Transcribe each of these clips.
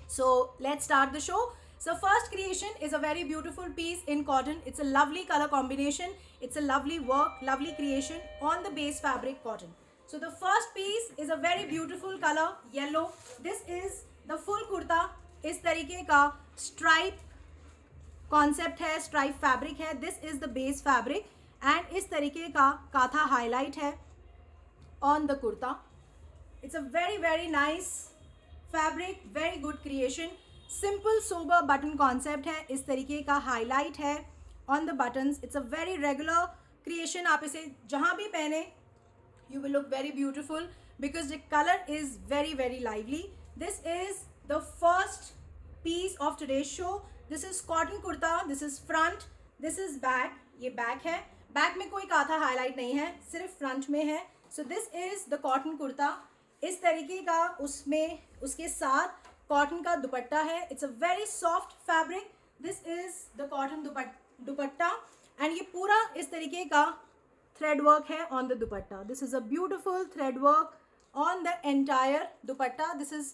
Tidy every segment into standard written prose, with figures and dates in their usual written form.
So let's start the show. So first creation is a very beautiful piece in cotton. It's a lovely color combination. It's a lovely work, lovely creation on the base fabric cotton. So the first piece is a very beautiful color yellow. This is the full kurta. इस तरीके का stripe concept है, stripe fabric है. This is the base fabric and इस तरीके का काथा highlight है on the kurta. It's a very very nice fabric, very good creation. Simple sober button concept है. इस तरीके का हाईलाइट है on the buttons. It's a very regular creation. आप इसे जहाँ भी पहने you will look very beautiful because the color is very very lively. This is the first piece of today's show. This is cotton kurta. This is front. This is back. ये back है. back में कोई काथा highlight नहीं है, सिर्फ front में है. So this is the cotton kurta. इस तरीके का उसमें उसके साथ cotton का दुपट्टा है. It's a very soft fabric. This is the cotton dupatta and ये पूरा इस तरीके का thread work है on the dupatta. This is a beautiful thread work on the entire dupatta. This is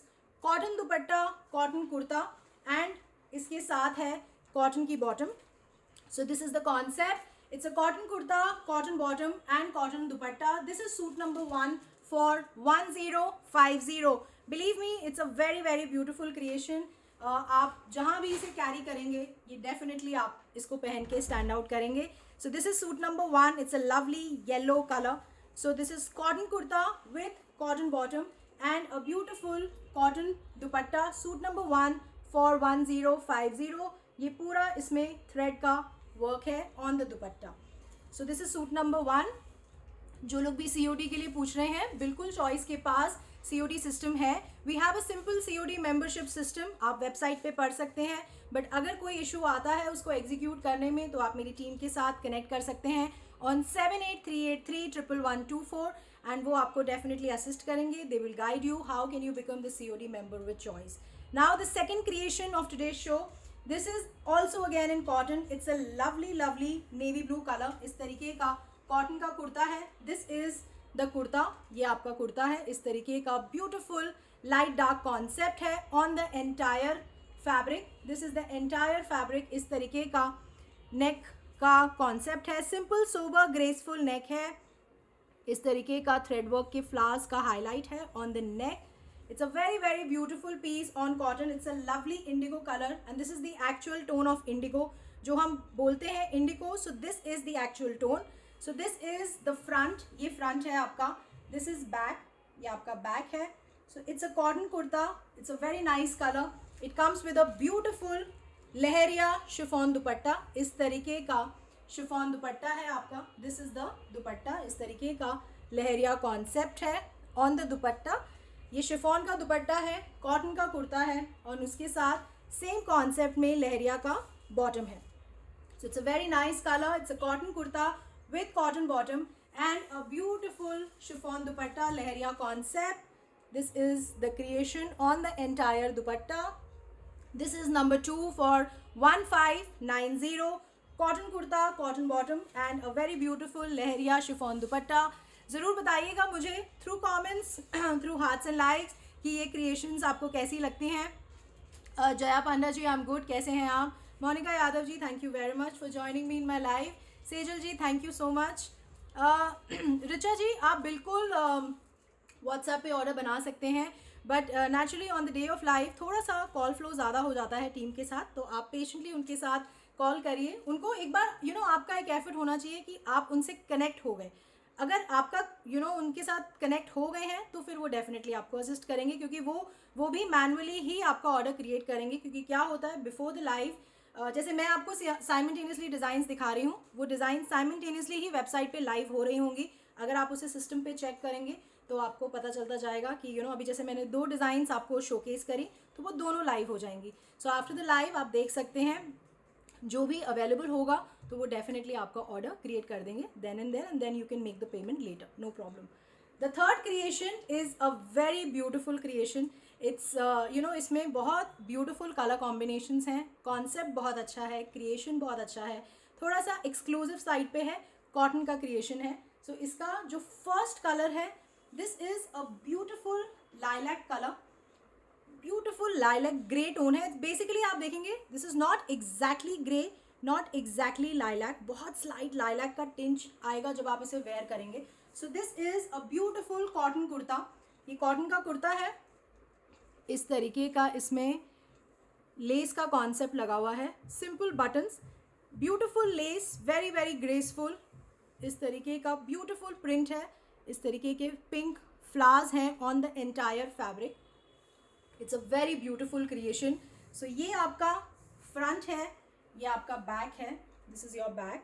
cotton dupatta, cotton kurta and इसके साथ है cotton की bottom. So this is the concept. It's a cotton kurta, cotton bottom and cotton dupatta. This is suit number 1 for 1050. Believe me, it's a very very beautiful creation. आप जहाँ भी इसे carry करेंगे ये डेफिनेटली आप इसको पहन के स्टैंड आउट करेंगे. So this is suit number 1. It's a lovely yellow color. So this is cotton kurta with cotton bottom and a beautiful cotton dupatta. Suit number 1 for 1050. ये पूरा इसमें thread का work है on the dupatta. So this is suit number 1. जो लोग भी COD के लिए पूछ रहे हैं, बिल्कुल चॉइस के पास COD सिस्टम है. We have a simple COD membership system. आप वेबसाइट पे पढ़ सकते हैं, बट अगर कोई इशू आता है उसको एग्जीक्यूट करने में तो आप मेरी टीम के साथ कनेक्ट कर सकते हैं ऑन 7838311124 एंड वो आपको डेफिनेटली असिस्ट करेंगे. They will guide you how can you become the COD member with choice. Now the second creation of today's show. This is also again in cotton. It's a lovely lovely navy blue colour. इस तरीके का cotton का कुर्ता है. This is the kurta. ये आपका कुर्ता है. इस तरीके का ब्यूटिफुल लाइट डार्क कॉन्सेप्ट है on the entire fabric. This is the entire fabric. इस तरीके का नेक का कॉन्सेप्ट है. सिंपल सोबर ग्रेसफुल नेक है. इस तरीके का थ्रेड वर्क के फ्लावर्स का हाईलाइट है on the neck. It's a very very beautiful piece on cotton. It's a lovely indigo colour and this is the actual tone of indigo. जो हम बोलते हैं indigo, so this is the actual tone. So this is the front. ये front है आपका. This is back. ये आपका back है. So it's a cotton kurta. It's a very nice colour. It comes with a beautiful leheriya chiffon dupatta. इस तरीके का chiffon dupatta है आपका. This is the dupatta. इस तरीके का लहरिया कॉन्सेप्ट है ऑन द दुपट्टा. ये शिफॉन का दुपट्टा है, कॉटन का कुर्ता है और उसके साथ सेम कॉन्सेप्ट में लहरिया का बॉटम है. So it's a very nice colour. It's a cotton kurta with cotton bottom and a beautiful chiffon dupatta lehriya concept. This is the creation on the entire dupatta. This is number 2 for 1590. Cotton kurta, cotton bottom and a very beautiful lehriya chiffon dupatta. ज़रूर बताइएगा मुझे through comments through hearts and likes कि ये creations आपको कैसी लगती हैं. Jaya Panda ji, I am good. कैसे हैं आप? Monika Yadav ji, thank you very much for joining me in my live. Sejal ji, thank you so much. Richa ji, आप बिल्कुल व्हाट्सएप पे ऑर्डर बना सकते हैं, but naturally on the day of live थोड़ा सा कॉल फ्लो ज़्यादा हो जाता है टीम के साथ, तो आप पेशेंटली उनके साथ कॉल करिए. उनको एक बार आपका एक एफर्ट होना चाहिए कि आप उनसे कनेक्ट हो गए. अगर आपका उनके साथ कनेक्ट हो गए हैं तो फिर वो डेफिनेटली आपको असिस्ट करेंगे, क्योंकि वो भी मैनुअली ही आपका ऑर्डर क्रिएट करेंगे. क्योंकि क्या होता है बिफोर द लाइव, जैसे मैं आपको साइमल्टेनियसली डिज़ाइंस दिखा रही हूँ, वो डिज़ाइन साइमल्टेनियसली ही वेबसाइट पे लाइव हो रही होंगी. अगर आप उसे सिस्टम पे चेक करेंगे तो आपको पता चलता जाएगा कि अभी जैसे मैंने 2 डिज़ाइंस आपको शोकेस करी तो वो दोनों लाइव हो जाएंगी. सो आफ्टर द लाइव आप देख सकते हैं जो भी अवेलेबल होगा तो वो डेफिनेटली आपका ऑर्डर क्रिएट कर देंगे then and then you can make the payment later, no problem. The third creation is a very beautiful creation. It's इसमें बहुत ब्यूटिफुल कलर कॉम्बिनेशंस हैं. कॉन्सेप्ट बहुत अच्छा है, क्रिएशन बहुत अच्छा है, थोड़ा सा एक्सक्लूसिव साइड पे है, कॉटन का क्रिएशन है. सो इसका जो फर्स्ट कलर है, this is a beautiful lilac colour. Beautiful lilac grey tone है. बेसिकली आप देखेंगे this is not exactly grey, not exactly lilac, बहुत स्लाइट लाइलैक का टिंच आएगा जब आप इसे वेयर करेंगे. सो this is a beautiful cotton kurta. ये कॉटन का कुर्ता है, इस तरीके का इसमें लेस का कॉन्सेप्ट लगा हुआ है, simple buttons, beautiful lace, very very graceful. इस तरीके का ब्यूटिफुल प्रिंट है, इस तरीके के पिंक फ्लावर्स हैं on the entire fabric. It's a very beautiful creation. So ये आपका फ्रंट है, ये आपका बैक है, दिस इज योर बैक,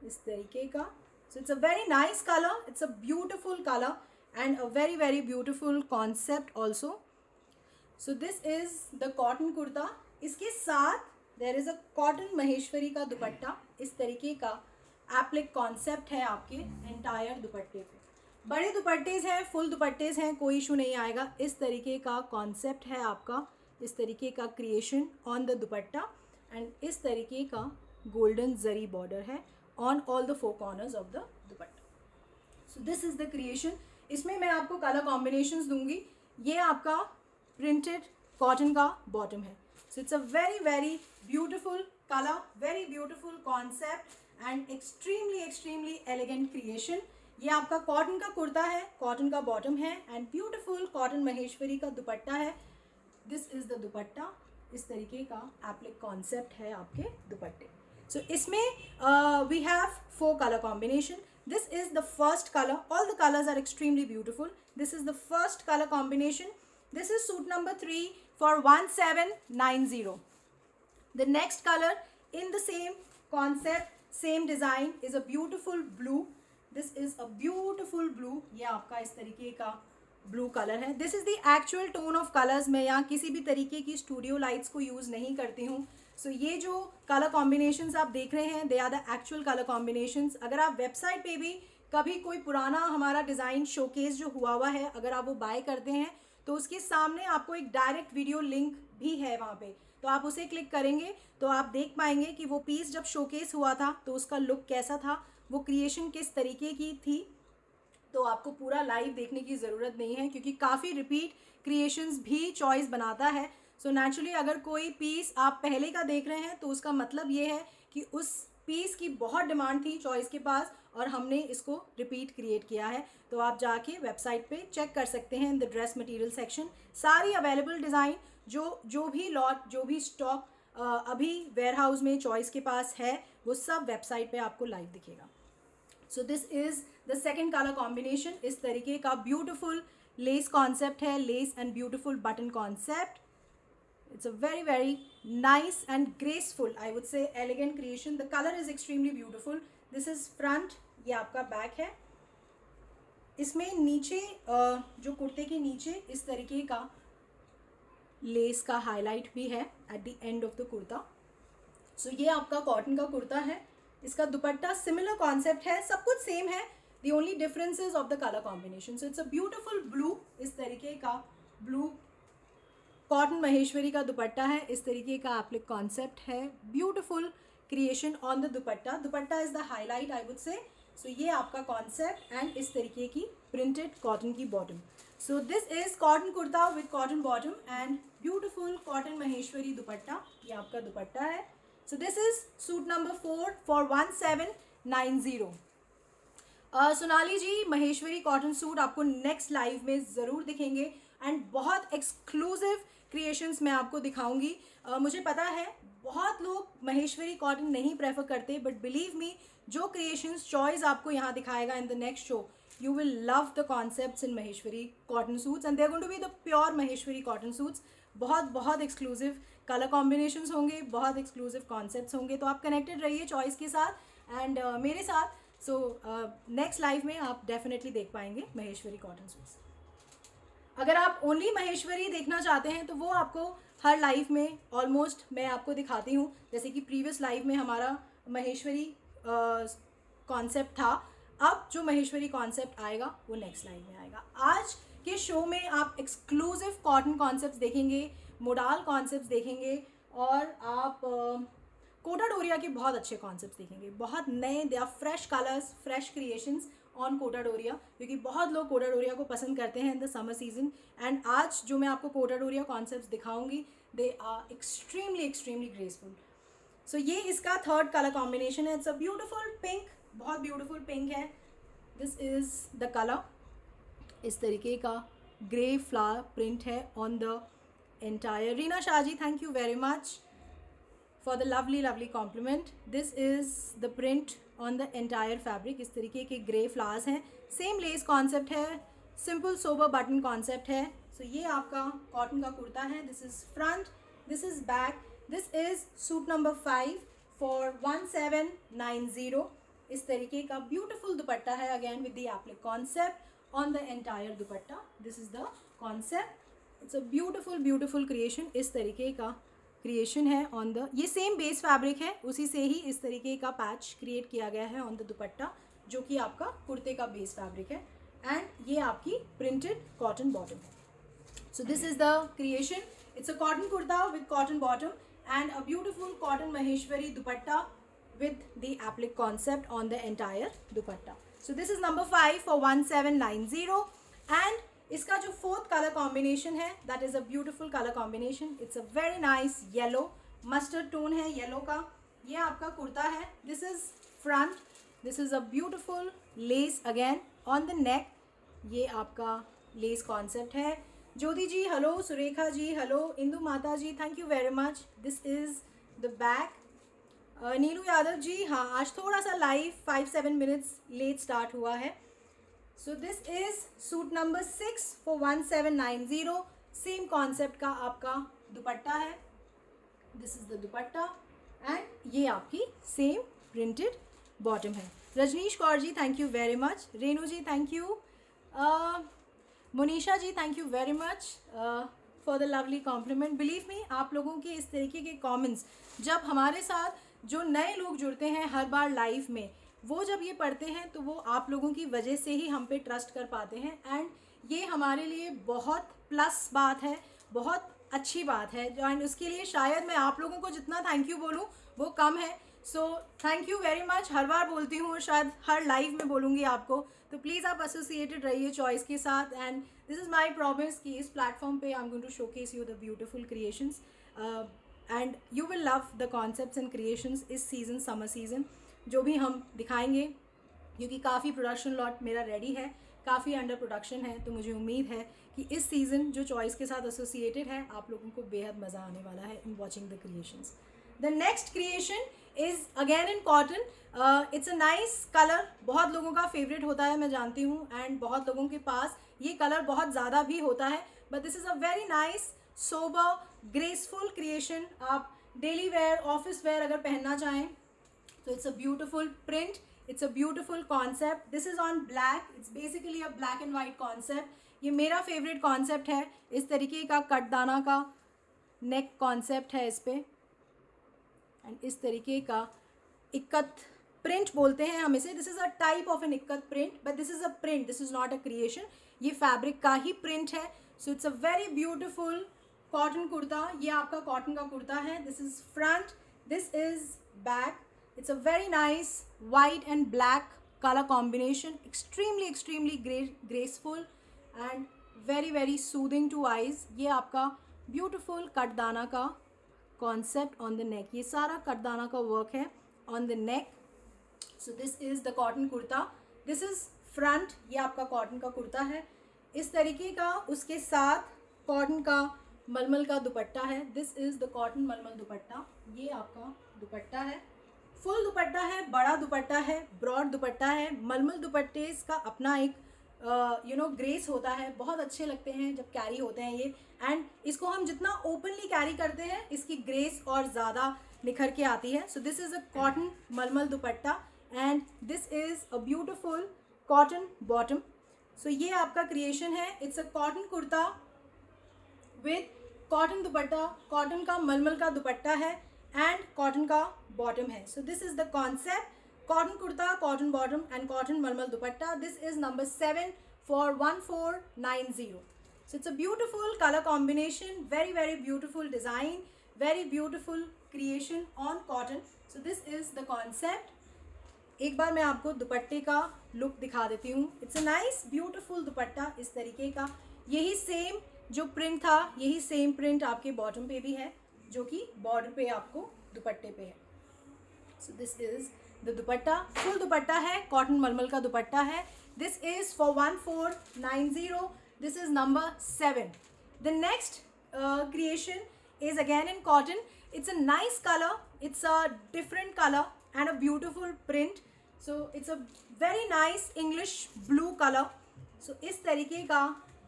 इस तरीके का. सो it's a very nice colour, it's a beautiful colour and a very very beautiful concept also. So this is the cotton kurta. इसके साथ there is a cotton Maheshwari का दुपट्टा. इस तरीके का एप्लिक कॉन्सेप्ट है आपके एंटायर दुपट्टे पे. बड़े दुपट्टेज हैं, फुल दुपट्टेज हैं, कोई इशू नहीं आएगा. इस तरीके का कॉन्सेप्ट है आपका, इस तरीके का creation on the dupatta and इस तरीके का गोल्डन जरी बॉर्डर है on all the four corners of the dupatta. So this is the creation. इसमें मैं आपको कलर कॉम्बिनेशंस दूंगी. ये आपका प्रिंटेड कॉटन का बॉटम है. So it's a very very beautiful colour, very beautiful concept and extremely extremely elegant creation. ये आपका कॉटन का कुर्ता है, कॉटन का बॉटम है एंड ब्यूटिफुल कॉटन महेश्वरी का दुपट्टा है. This is the dupatta. इस तरीके का एप्लिक कॉन्सेप्ट है आपके दुपट्टे. सो इसमें we have 4 colour combination. This is the first colour. All the colours are extremely beautiful. This is the first colour combination. This is suit number 3 for 1790. The next color in the same concept, same design is a beautiful blue. This is a beautiful blue. ये आपका इस तरीके का blue colour है. This is the actual tone of colours. मैं यहाँ किसी भी तरीके की स्टूडियो लाइट्स को यूज़ नहीं करती हूँ. सो ये जो कलर कॉम्बिनेशंस आप देख रहे हैं, they are the actual colour combinations. अगर आप वेबसाइट पे भी कभी कोई पुराना हमारा डिज़ाइन शोकेस जो हुआ है, अगर आप वो बाय करते हैं तो उसके सामने आपको एक डायरेक्ट वीडियो लिंक भी है वहाँ पे, तो आप उसे क्लिक करेंगे तो आप देख पाएंगे कि वो पीस जब शोकेस हुआ था तो उसका लुक कैसा था, वो क्रिएशन किस तरीके की थी. तो आपको पूरा लाइव देखने की ज़रूरत नहीं है क्योंकि काफ़ी रिपीट क्रिएशंस भी चॉइस बनाता है. सो नेचुरली अगर कोई पीस आप पहले का देख रहे हैं तो उसका मतलब ये है कि उस पीस की बहुत डिमांड थी चॉइस के पास और हमने इसको रिपीट क्रिएट किया है. तो आप जाके वेबसाइट पे चेक कर सकते हैं in the dress material section. सारी अवेलेबल डिज़ाइन जो भी लॉट, जो भी स्टॉक अभी वेयर हाउस में चॉइस के पास है, वो सब वेबसाइट पे आपको लाइव दिखेगा. सो this is the second colour combination. इस तरीके का ब्यूटिफुल लेस कॉन्सेप्ट है, less and beautiful button concept. It's a very very nice and graceful, I would say elegant creation. The color is extremely beautiful. This is front, ये आपका back है. इसमें नीचे जो कुर्ते के नीचे इस तरीके का लेस का हाईलाइट भी है at the end of the kurta. So ये आपका कॉटन का कुर्ता है. इसका दुपट्टा सिमिलर कॉन्सेप्ट है, सब कुछ सेम है. The only difference is of the color combination. So it's a beautiful blue. इस तरीके का ब्लू कॉटन महेश्वरी का दुपट्टा है. इस तरीके का एप्लिक कॉन्सेप्ट है, beautiful creation on the dupatta. Dupatta is the highlight I would say. So ये आपका कॉन्सेप्ट एंड इस तरीके की प्रिंटेड कॉटन की bottom. So this is cotton kurta with cotton bottom and beautiful cotton Maheshwari dupatta. ये आपका दुपट्टा है. So this is suit number 4 for 1790. Sonali ji, Maheshwari cotton suit आपको नेक्स्ट लाइव में ज़रूर दिखेंगे एंड बहुत एक्सक्लूसिव क्रिएशंस मैं आपको दिखाऊंगी. मुझे पता है बहुत लोग महेश्वरी कॉटन नहीं प्रेफर करते, बट बिलीव मी, जो क्रिएशंस चॉइस आपको यहाँ दिखाएगा in the next show, you will love the concepts in Maheshwari cotton suits and they are going to be the pure Maheshwari cotton suits. बहुत बहुत एक्सक्लूसिव कलर कॉम्बिनेशंस होंगे, बहुत exclusive concepts होंगे. तो आप कनेक्टेड रहिए चॉइस के साथ एंड मेरे साथ. सो नेक्स्ट लाइव में आप डेफिनेटली देख पाएंगे महेश्वरी कॉटन सूट्स. अगर आप ओनली महेश्वरी देखना चाहते हैं तो वो आपको हर लाइव में ऑलमोस्ट मैं आपको दिखाती हूँ. जैसे कि प्रीवियस लाइव में हमारा महेश्वरी कॉन्सेप्ट था, अब जो महेश्वरी कॉन्सेप्ट आएगा वो नेक्स्ट लाइव में आएगा. आज के शो में आप एक्सक्लूसिव कॉटन कॉन्सेप्ट्स देखेंगे, मोडाल कॉन्सेप्ट्स देखेंगे और आप कोटा डोरिया के बहुत अच्छे कॉन्सेप्ट्स देखेंगे. बहुत नए, they are fresh colours, fresh creations on Kota Doria, क्योंकि बहुत लोग कोटा डोरिया को पसंद करते हैं in the summer season. And आज जो मैं आपको कोटा डोरिया कॉन्सेप्ट्स दिखाऊंगी, they are extremely graceful. So ये इसका थर्ड कलर कॉम्बिनेशन है। इट्स अ ब्यूटिफुल पिंक, बहुत ब्यूटिफुल पिंक है। This is the colour. इस तरीके का ग्रे फ्लावर प्रिंट है on the entire. Reena Shah ji, thank you very much for the lovely compliment. This is the print on the entire fabric. इस तरीके के grey flowers हैं, सेम लेस कॉन्सेप्ट है, simple sober button concept है। सो ये आपका cotton का कुर्ता है। This is front, this is back. This is suit number 5 for 1790। इस तरीके का ब्यूटिफुल दुपट्टा है, again with the applique concept on the entire dupatta. This is the concept. It's a beautiful creation. इस तरीके का क्रिएशन है ऑन द, ये same base fabric है, उसी से ही इस तरीके का पैच क्रिएट किया गया है ऑन द दुपट्टा, जो कि आपका कुर्ते का बेस फैब्रिक है। एंड ये आपकी प्रिंटेड कॉटन बॉटम है। So this is the creation. It's a cotton kurta with cotton bottom and a beautiful cotton Maheshwari dupatta with the applique concept on the entire dupatta. So this is number 5 for 1790 and इसका जो fourth colour combination है, that is a beautiful colour combination. It's a very nice yellow, mustard tone है yellow का। ये आपका कुर्ता है। This is front, this is a beautiful lace again on the neck. ये आपका लेस कॉन्सेप्ट है। Jyoti ji hello, Surekha ji hello, Indu माता जी thank you very much. This is the back. Nilu Yadav ji, हाँ आज थोड़ा सा लाइव 5-7 मिनट्स लेट स्टार्ट हुआ है। So this is suit number 6 for 1790। Same concept का आपका दुपट्टा है। This is the dupatta and ये आपकी सेम प्रिंटेड बॉटम है। Rajneesh Kaur ji thank you very much. Renu ji thank you. Monisha ji thank you very much for the lovely compliment. Believe me, आप लोगों के इस तरीके के कॉमेंट्स जब हमारे साथ जो नए लोग जुड़ते हैं हर बार लाइव में, वो जब ये पढ़ते हैं तो वो आप लोगों की वजह से ही हम पे ट्रस्ट कर पाते हैं। एंड ये हमारे लिए बहुत प्लस बात है, बहुत अच्छी बात है। एंड उसके लिए शायद मैं आप लोगों को जितना थैंक यू बोलूँ वो कम है। So thank you very much. हर बार बोलती हूँ और शायद हर लाइव में बोलूँगी आपको, तो प्लीज़ आप एसोसिएटेड रहिए चॉइस के साथ। And this is my promise कि इस प्लेटफॉर्म पे I am going to showcase you the beautiful creations and you will love the concepts and creations इस सीज़न, समर सीज़न जो भी हम दिखाएंगे, क्योंकि काफ़ी प्रोडक्शन लॉट मेरा रेडी है, काफ़ी अंडर प्रोडक्शन है। तो मुझे उम्मीद है कि इस सीज़न जो चॉइस के साथ एसोसिएटेड है आप लोगों को बेहद मज़ा आने वाला है in watching the creations. The next creation is again in cotton. It's a nice colour, बहुत लोगों का फेवरेट होता है मैं जानती हूँ, एंड बहुत लोगों के पास ये कलर बहुत ज़्यादा भी होता है। But this is a very nice sober graceful creation. आप डेली वेयर, ऑफिस वेयर अगर पहनना चाहें तो it's a beautiful print, it's a beautiful concept. This is on black, it's basically a black and white concept. ये मेरा favourite concept है। इस तरीके का कटदाना का नेक कॉन्सेप्ट है इस पर, एंड इस तरीके का इक्कत प्रिंट बोलते हैं हम इसे। This is a type of an ikat print, but this is a print, this is not a creation. ये फैब्रिक का ही प्रिंट है। So it's a very beautiful cotton kurta. ये आपका कॉटन का कुर्ता है। This is front, this is back. It's a very nice white and black color combination, extremely graceful and very soothing to eyes. ये आपका beautiful कटदाना का concept on the neck, ये सारा कटदाना का work है on the neck. So this is the cotton kurta. This is front, ये आपका cotton का कुर्ता है इस तरीके का। उसके साथ cotton का मलमल का दुपट्टा है। This is the cotton मलमल दुपट्टा। ये आपका दुपट्टा है, फुल दुपट्टा है, बड़ा दुपट्टा है, ब्रॉड दुपट्टा है। मलमल दुपट्टे का अपना एक ग्रेस होता है, बहुत अच्छे लगते हैं जब कैरी होते हैं ये। एंड इसको हम जितना ओपनली कैरी करते हैं इसकी ग्रेस और ज़्यादा निखर के आती है। So this is a cotton mulmul dupatta and this is a beautiful cotton bottom. So ये आपका क्रिएशन है। It's a cotton kurta with cotton dupatta, cotton का मलमल का दुपट्टा है एंड कॉटन का बॉटम है। So this is the concept, cotton kurta, cotton bottom and cotton mulmul dupatta. This is number 7 for 1490। So it's a beautiful colour combination, very beautiful design, very beautiful creation on cotton. So this is the concept एक बार मैं आपको दुपट्टे का look दिखा देती हूँ. It's a nice beautiful दुपट्टा इस तरीके का. यही सेम जो प्रिंट था, यही सेम प्रिंट आपके बॉटम पे भी है, जो कि बॉर्डर पे आपको दुपट्टे पे है. So this is the dupatta. Full दुपट्टा है, कॉटन मलमल का दुपट्टा है. This is for 1490. This is number 7. The next creation is again in cotton. It's a nice color, it's a different color and a beautiful print. So it's a very nice English blue color. So इस तरीके का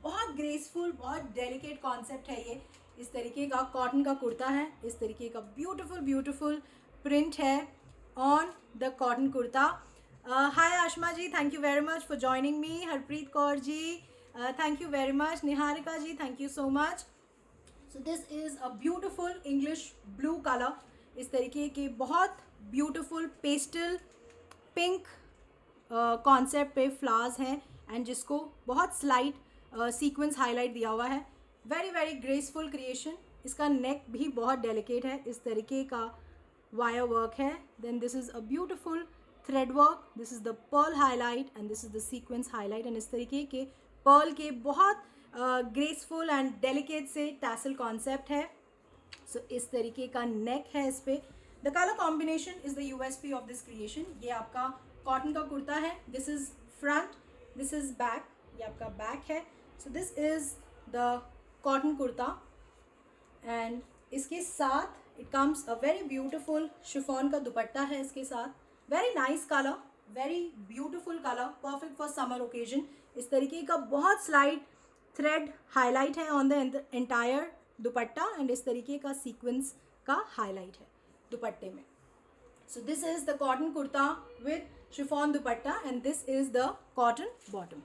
बहुत graceful, बहुत delicate concept है ये. इस तरीके का कॉटन का कुर्ता है, इस तरीके का ब्यूटीफुल ब्यूटीफुल प्रिंट है on the cotton kurta. Hi Ashma ji, thank you very much for joining me. Harpreet Kaur ji, thank you very much. Niharika ji, thank you so much. So this is a beautiful English blue colour. इस तरीके के बहुत ब्यूटिफुल पेस्टल पिंक कॉन्सेप्ट पे flowers हैं and जिसको बहुत slight sequins highlight दिया हुआ है. Very very graceful creation. इसका नेक भी बहुत डेलिकेट है, इस तरीके का वायर वर्क है. Then this is a beautiful thread work. This is the pearl highlight and this is the sequins highlight. And इस तरीके के पर्ल के बहुत ग्रेसफुल एंड डेलिकेट से टैसल कॉन्सेप्ट है. सो इस तरीके का नेक है इस पर. The colour combination is the USP of this creation. ये आपका कॉटन का कुर्ता है. This is front, this is back. ये आपका बैक है. So this is the cotton kurta and इसके साथ it comes a very beautiful chiffon का दुपट्टा है इसके साथ. Very nice colour, very beautiful colour, perfect for summer occasion. इस तरीके का बहुत स्लाइड थ्रेड हाईलाइट है on the entire dupatta and इस तरीके का सीक्वेंस का हाईलाइट है दुपट्टे में. सो this is the cotton kurta with chiffon dupatta and this is the cotton bottom.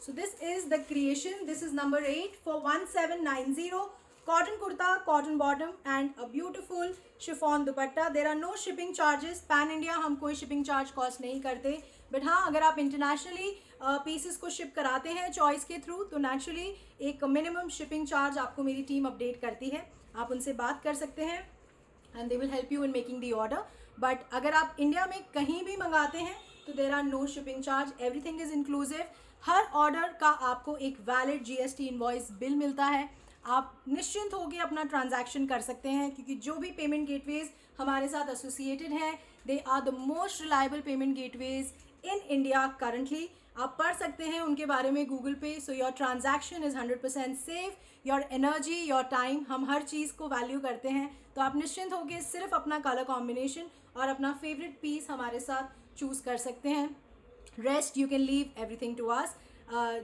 So this is the creation. This is number 8 for 1790. Cotton kurta, cotton bottom and a beautiful chiffon dupatta. There are no shipping charges. Pan India हम कोई shipping charge cost नहीं करते, but हाँ अगर आप internationally pieces को ship कराते हैं चॉइस के थ्रू तो नेचुरली एक मिनिमम शिपिंग चार्ज आपको मेरी टीम अपडेट करती है. आप उनसे बात कर सकते हैं and they will help you in making the order. But अगर आप इंडिया में कहीं भी मंगाते हैं तो there are no shipping charge. Everything is inclusive. हर ऑर्डर का आपको एक वैलिड GST इनवॉइस बिल मिलता है. आप निश्चिंत होकर अपना ट्रांजैक्शन कर सकते हैं क्योंकि जो भी पेमेंट गेटवेज हमारे साथ एसोसिएटेड हैं they are the most reliable payment gateways in India currently. आप पढ़ सकते हैं उनके बारे में गूगल पे. So your transaction is 100% safe. Your energy, your time, हम हर चीज़ को वैल्यू करते हैं. तो आप निश्चिंत होकर सिर्फ अपना कलर कॉम्बिनेशन और अपना फेवरेट पीस हमारे साथ चूज़ कर सकते हैं. Rest you can leave everything to us.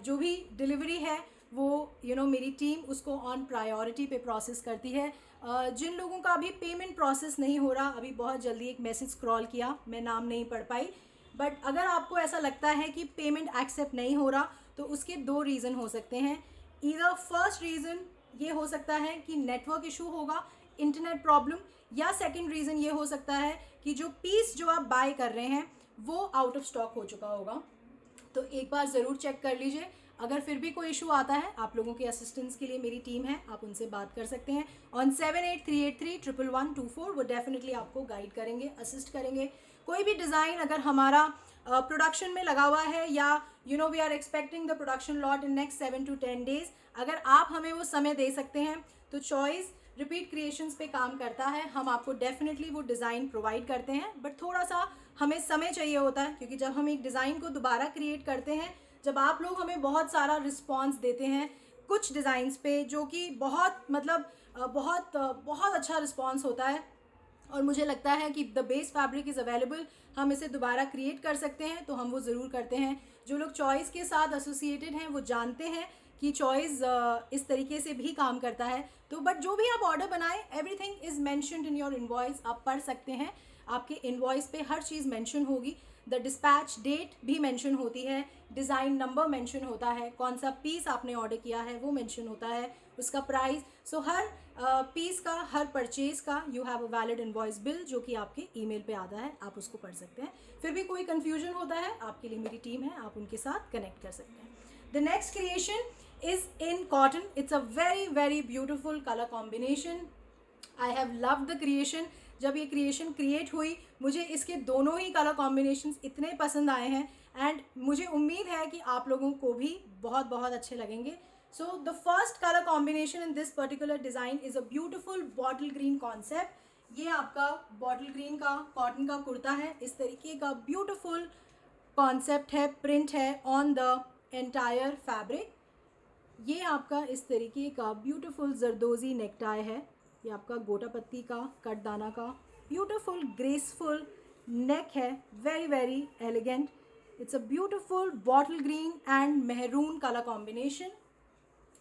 जो भी डिलीवरी है वो मेरी टीम उसको ऑन प्रायोरिटी पे प्रोसेस करती है. जिन लोगों का अभी पेमेंट प्रोसेस नहीं हो रहा, अभी बहुत जल्दी एक मैसेज स्क्रॉल किया, मैं नाम नहीं पढ़ पाई, बट अगर आपको ऐसा लगता है कि पेमेंट एक्सेप्ट नहीं हो रहा तो उसके 2 रीज़न हो सकते हैं. ईदर फर्स्ट रीज़न ये हो सकता है कि नेटवर्क इशू होगा, इंटरनेट प्रॉब्लम, या सेकंड रीज़न ये हो सकता है कि जो पीस जो आप बाय कर रहे हैं वो आउट ऑफ स्टॉक हो चुका होगा. तो एक बार ज़रूर चेक कर लीजिए. अगर फिर भी कोई इशू आता है, आप लोगों के असिस्टेंस के लिए मेरी टीम है, आप उनसे बात कर सकते हैं ऑन 7838311124. वो डेफिनेटली आपको गाइड करेंगे, असिस्ट करेंगे. कोई भी डिज़ाइन अगर हमारा प्रोडक्शन में लगा हुआ है या we are expecting the production lot in next 7 to 10 days, अगर आप हमें वो समय दे सकते हैं तो चॉइस रिपीट क्रिएशंस पे काम करता है. हम आपको डेफिनेटली वो डिज़ाइन प्रोवाइड करते हैं, बट थोड़ा सा हमें समय चाहिए होता है क्योंकि जब हम एक डिज़ाइन को दोबारा क्रिएट करते हैं, जब आप लोग हमें बहुत सारा रिस्पॉन्स देते हैं कुछ डिज़ाइंस पे जो कि बहुत बहुत अच्छा रिस्पॉन्स होता है और मुझे लगता है कि the base fabric is available, हम इसे दोबारा क्रिएट कर सकते हैं, तो हम वो ज़रूर करते हैं. जो लोग चॉइस के साथ एसोसिएटेड हैं वो जानते हैं कि चॉइस इस तरीके से भी काम करता है. तो बट जो भी आप ऑर्डर बनाएं, everything is mentioned in your invoice. आप पढ़ सकते हैं, आपके इनवॉइस पे हर चीज़ मेंशन होगी. द डिस्पैच डेट भी मेंशन होती है, डिज़ाइन नंबर मेंशन होता है, कौन सा पीस आपने ऑर्डर किया है वो मेंशन होता है, उसका प्राइस. सो हर पीस का, हर परचेज़ का you have a valid invoice bill जो कि आपके ईमेल पे आता है, आप उसको पढ़ सकते हैं. फिर भी कोई कन्फ्यूजन होता है, आपके लिए मेरी टीम है, आप उनके साथ कनेक्ट कर सकते हैं. The next creation is in cotton. It's a very very beautiful color combination. I have loved the creation. जब ये क्रिएशन क्रिएट हुई मुझे इसके दोनों ही कलर कॉम्बिनेशंस इतने पसंद आए हैं एंड मुझे उम्मीद है कि आप लोगों को भी बहुत बहुत अच्छे लगेंगे. So the first colour combination in this particular design is a beautiful bottle green concept. ये आपका बॉटल ग्रीन का कॉटन का कुर्ता है. इस तरीके का ब्यूटिफुल कॉन्सेप्ट है, प्रिंट है ऑन द एंटायर फैब्रिक. ये आपका इस तरीके का ब्यूटीफुल जरदोजी नेकटाई है. ये आपका गोटा पत्ती का कट दाना का ब्यूटीफुल ग्रेसफुल नेक है, very very elegant. It's a beautiful bottle green and maroon colour combination.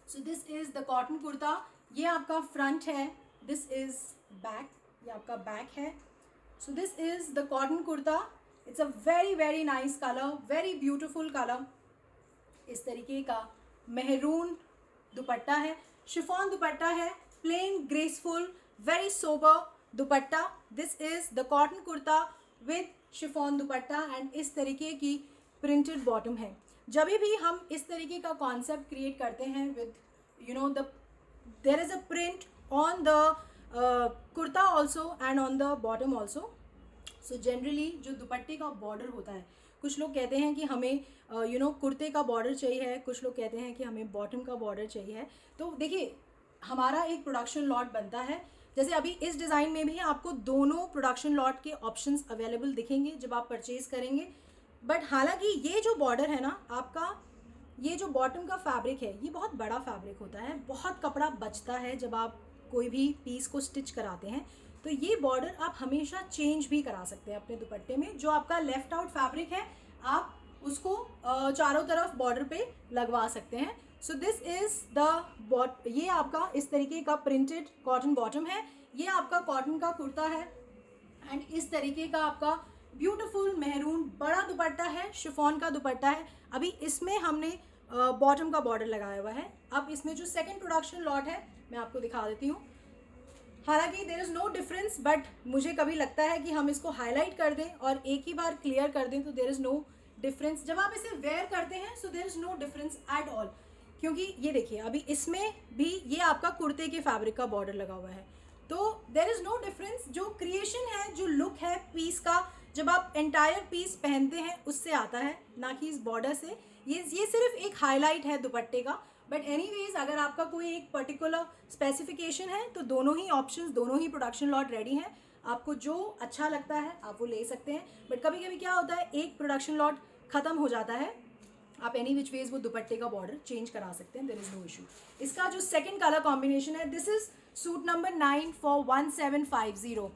So this is the cotton kurta. ये आपका फ्रंट है, दिस इज़ बैक. ये आपका बैक है. So this is the cotton kurta. It's a very very nice colour, very beautiful colour. इस तरीके का मेहरून दुपट्टा है, शिफॉन दुपट्टा है, plain graceful very sober dupatta. This is the cotton kurta with chiffon dupatta and इस तरीके की प्रिंटेड बॉटम है. जब भी हम इस तरीके का कॉन्सेप्ट क्रिएट करते हैं with their is a print on the kurta also and on the bottom also. So generally जो दुपट्टे का बॉर्डर होता है, कुछ लोग कहते हैं कि हमें कुर्ते का बॉर्डर चाहिए है, कुछ लोग कहते हैं कि हमें बॉटम का बॉर्डर चाहिए है. तो देखिए हमारा एक प्रोडक्शन लॉट बनता है. जैसे अभी इस डिज़ाइन में भी आपको दोनों प्रोडक्शन लॉट के ऑप्शंस अवेलेबल दिखेंगे जब आप परचेज़ करेंगे. बट हालांकि ये जो बॉर्डर है ना आपका, ये जो बॉटम का फैब्रिक है ये बहुत बड़ा फैब्रिक होता है, बहुत कपड़ा बचता है जब आप कोई भी पीस को स्टिच कराते हैं. तो ये बॉर्डर आप हमेशा चेंज भी करा सकते हैं अपने दुपट्टे में. जो आपका लेफ्ट आउट फैब्रिक है आप उसको चारों तरफ बॉर्डर पे लगवा सकते हैं. सो दिस इज़ द ये आपका इस तरीके का प्रिंटेड कॉटन बॉटम है. ये आपका कॉटन का कुर्ता है एंड इस तरीके का आपका ब्यूटीफुल मेहरून बड़ा दुपट्टा है, शिफॉन का दुपट्टा है. अभी इसमें हमने बॉटम का बॉर्डर लगाया हुआ है. अब इसमें जो सेकंड प्रोडक्शन लॉट है मैं आपको दिखा देती हूँ. हालांकि there is no difference, but मुझे कभी लगता है कि हम इसको हाईलाइट कर दें और एक ही बार क्लियर कर दें तो देर इज़ नो डिफरेंस. जब आप इसे वेयर करते हैं so there is no difference at all. क्योंकि ये देखिए अभी इसमें भी ये आपका कुर्ते के फैब्रिक का बॉर्डर लगा हुआ है. तो देर इज़ नो डिफरेंस. जो क्रिएशन है, जो लुक है पीस का, जब आप एंटायर पीस पहनते हैं उससे आता है, ना कि इस बॉर्डर से. ये सिर्फ एक हाईलाइट है दुपट्टे का. बट एनीवेज अगर आपका कोई एक पर्टिकुलर स्पेसिफिकेशन है तो दोनों ही ऑप्शंस, दोनों ही प्रोडक्शन लॉट रेडी हैं. आपको जो अच्छा लगता है आप वो ले सकते हैं. बट कभी कभी क्या होता है, एक प्रोडक्शन लॉट ख़त्म हो जाता है, आप एनी विच वेज वो दुपट्टे का बॉर्डर चेंज करा सकते हैं, देयर इज़ नो इशू. इसका जो सेकंड कलर कॉम्बिनेशन है, this is suit number 9 for 1750.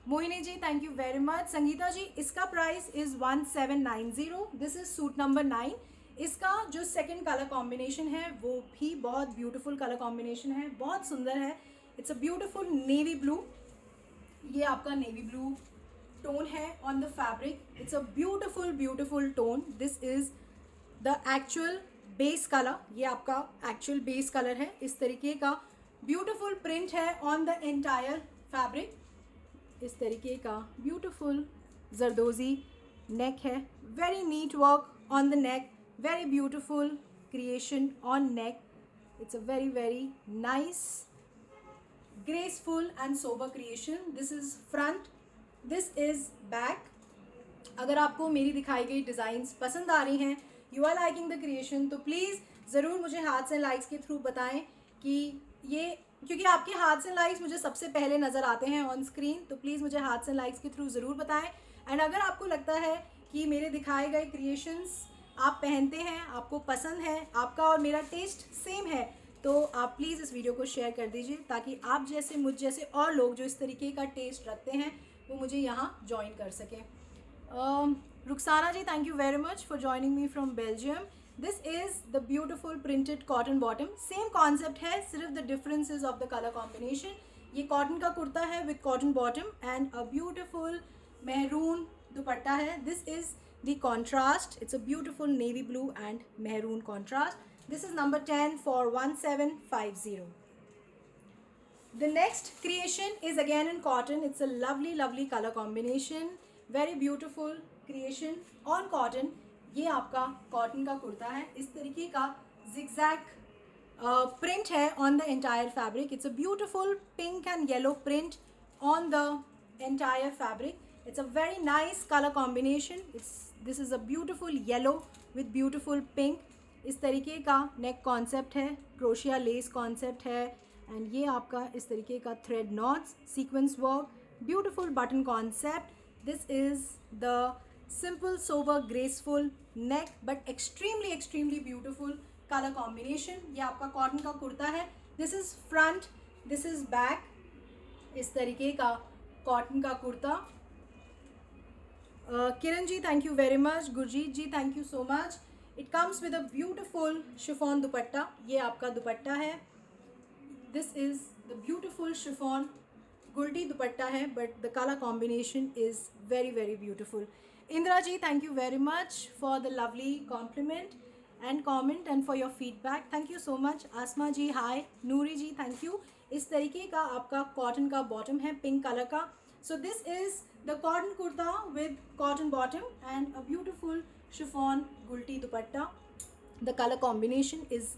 Mohini ji thank you very much. Sangeeta ji इसका price is 1790. This is suit number 9. इसका जो सेकंड कलर कॉम्बिनेशन है वो भी बहुत ब्यूटीफुल कलर कॉम्बिनेशन है, बहुत सुंदर है. It's a beautiful navy blue. ये आपका नेवी ब्लू टोन है on the fabric. It's a beautiful beautiful tone. This is the actual base colour. ये आपका एक्चुअल बेस कलर है. इस तरीके का ब्यूटीफुल प्रिंट है ऑन द एंटायर फैब्रिक. इस तरीके का ब्यूटीफुल जरदोजी नेक है, very neat work on the neck, very beautiful creation on neck. It's a very very nice graceful and sober creation. This is front, this is back. अगर आपको मेरी दिखाई गई designs पसंद आ रही हैं, you are liking the creation, तो प्लीज़ ज़रूर मुझे हार्ट्स एंड लाइक्स के थ्रू बताएं कि ये, क्योंकि आपके हार्ट्स एंड लाइक्स मुझे सबसे पहले नज़र आते हैं ऑन स्क्रीन. तो प्लीज़ मुझे हार्ट्स एंड लाइक्स के थ्रू ज़रूर बताएं. एंड अगर आपको लगता है कि मेरे दिखाए गए क्रिएशंस आप पहनते हैं, आपको पसंद है, आपका और मेरा टेस्ट सेम है, तो आप प्लीज़ इस वीडियो को शेयर कर दीजिए ताकि आप जैसे, मुझ जैसे और लोग जो इस तरीके का टेस्ट रखते हैं वो मुझे यहाँ ज्वाइन कर सकें. Rukhsana ji thank you very much for joining me from Belgium. This is the beautiful printed cotton bottom. Same concept है, सिर्फ the differences of the colour combination. ये कॉटन का कुर्ता है with cotton bottom and a beautiful maroon dupatta है. This is the contrast. It's a beautiful navy blue and maroon contrast. This is number 10 for 1750. The next creation is again in cotton. It's a lovely lovely color combination, very beautiful creation on cotton. ये आपका cotton का कुर्ता है. इस तरीके का zigzag print है on the entire fabric. It's a beautiful pink and yellow print on the entire fabric. It's a very nice color combination. This is a beautiful yellow with beautiful pink. इस तरीके का neck concept है, क्रोशिया lace concept है, and ये आपका इस तरीके का thread knots, sequins work, beautiful button concept. This is the simple, sober, graceful neck but extremely beautiful color combination. ये आपका कॉटन का कुर्ता है. This is front, this is back. इस तरीके का कॉटन का kurta. Kiran ji thank you very much. Gurjeet ji thank you so much. It comes with a beautiful chiffon dupatta. ये आपका दुपट्टा है. This is the beautiful chiffon गुल्टी दुपट्टा है, but the colour combination is very beautiful. Indra ji, thank you very much for the lovely compliment and comment and for your feedback. Thank you so much. Asma ji, hi. Noori ji, thank you. इस तरीके का आपका cotton का bottom है, pink colour का. So this is the cotton kurta with cotton bottom and a beautiful chiffon gulti dupatta. The color combination is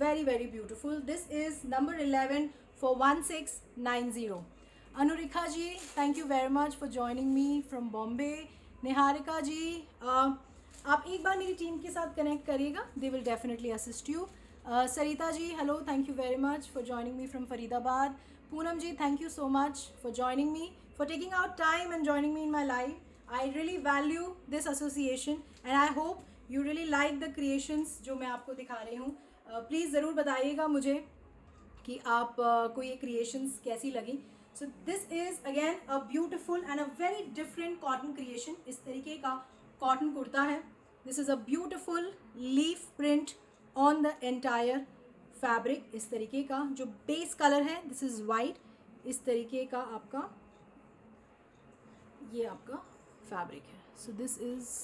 very beautiful. This is number 11 for 1690. Anurikha ji, thank you very much for joining me from Bombay. Niharika ji, आप एक बार मेरी team के साथ connect करिएगा. They will definitely assist you. Sarita ji, hello, thank you very much for joining me from Faridabad. Poonam ji, thank you so much for joining me, for taking out time and joining me in my life. I really value this association and I hope you really like the creations जो मैं आपको दिखा रही हूँ. Please ज़रूर बताइएगा मुझे कि आप को ये क्रिएशंस कैसी लगी. So this is again a beautiful and a very different cotton creation. इस तरीके का cotton कुर्ता है. This is a beautiful leaf print on the entire fabric. इस तरीके का जो base color है, this is white. इस तरीके का आपका ये आपका fabric है. So this is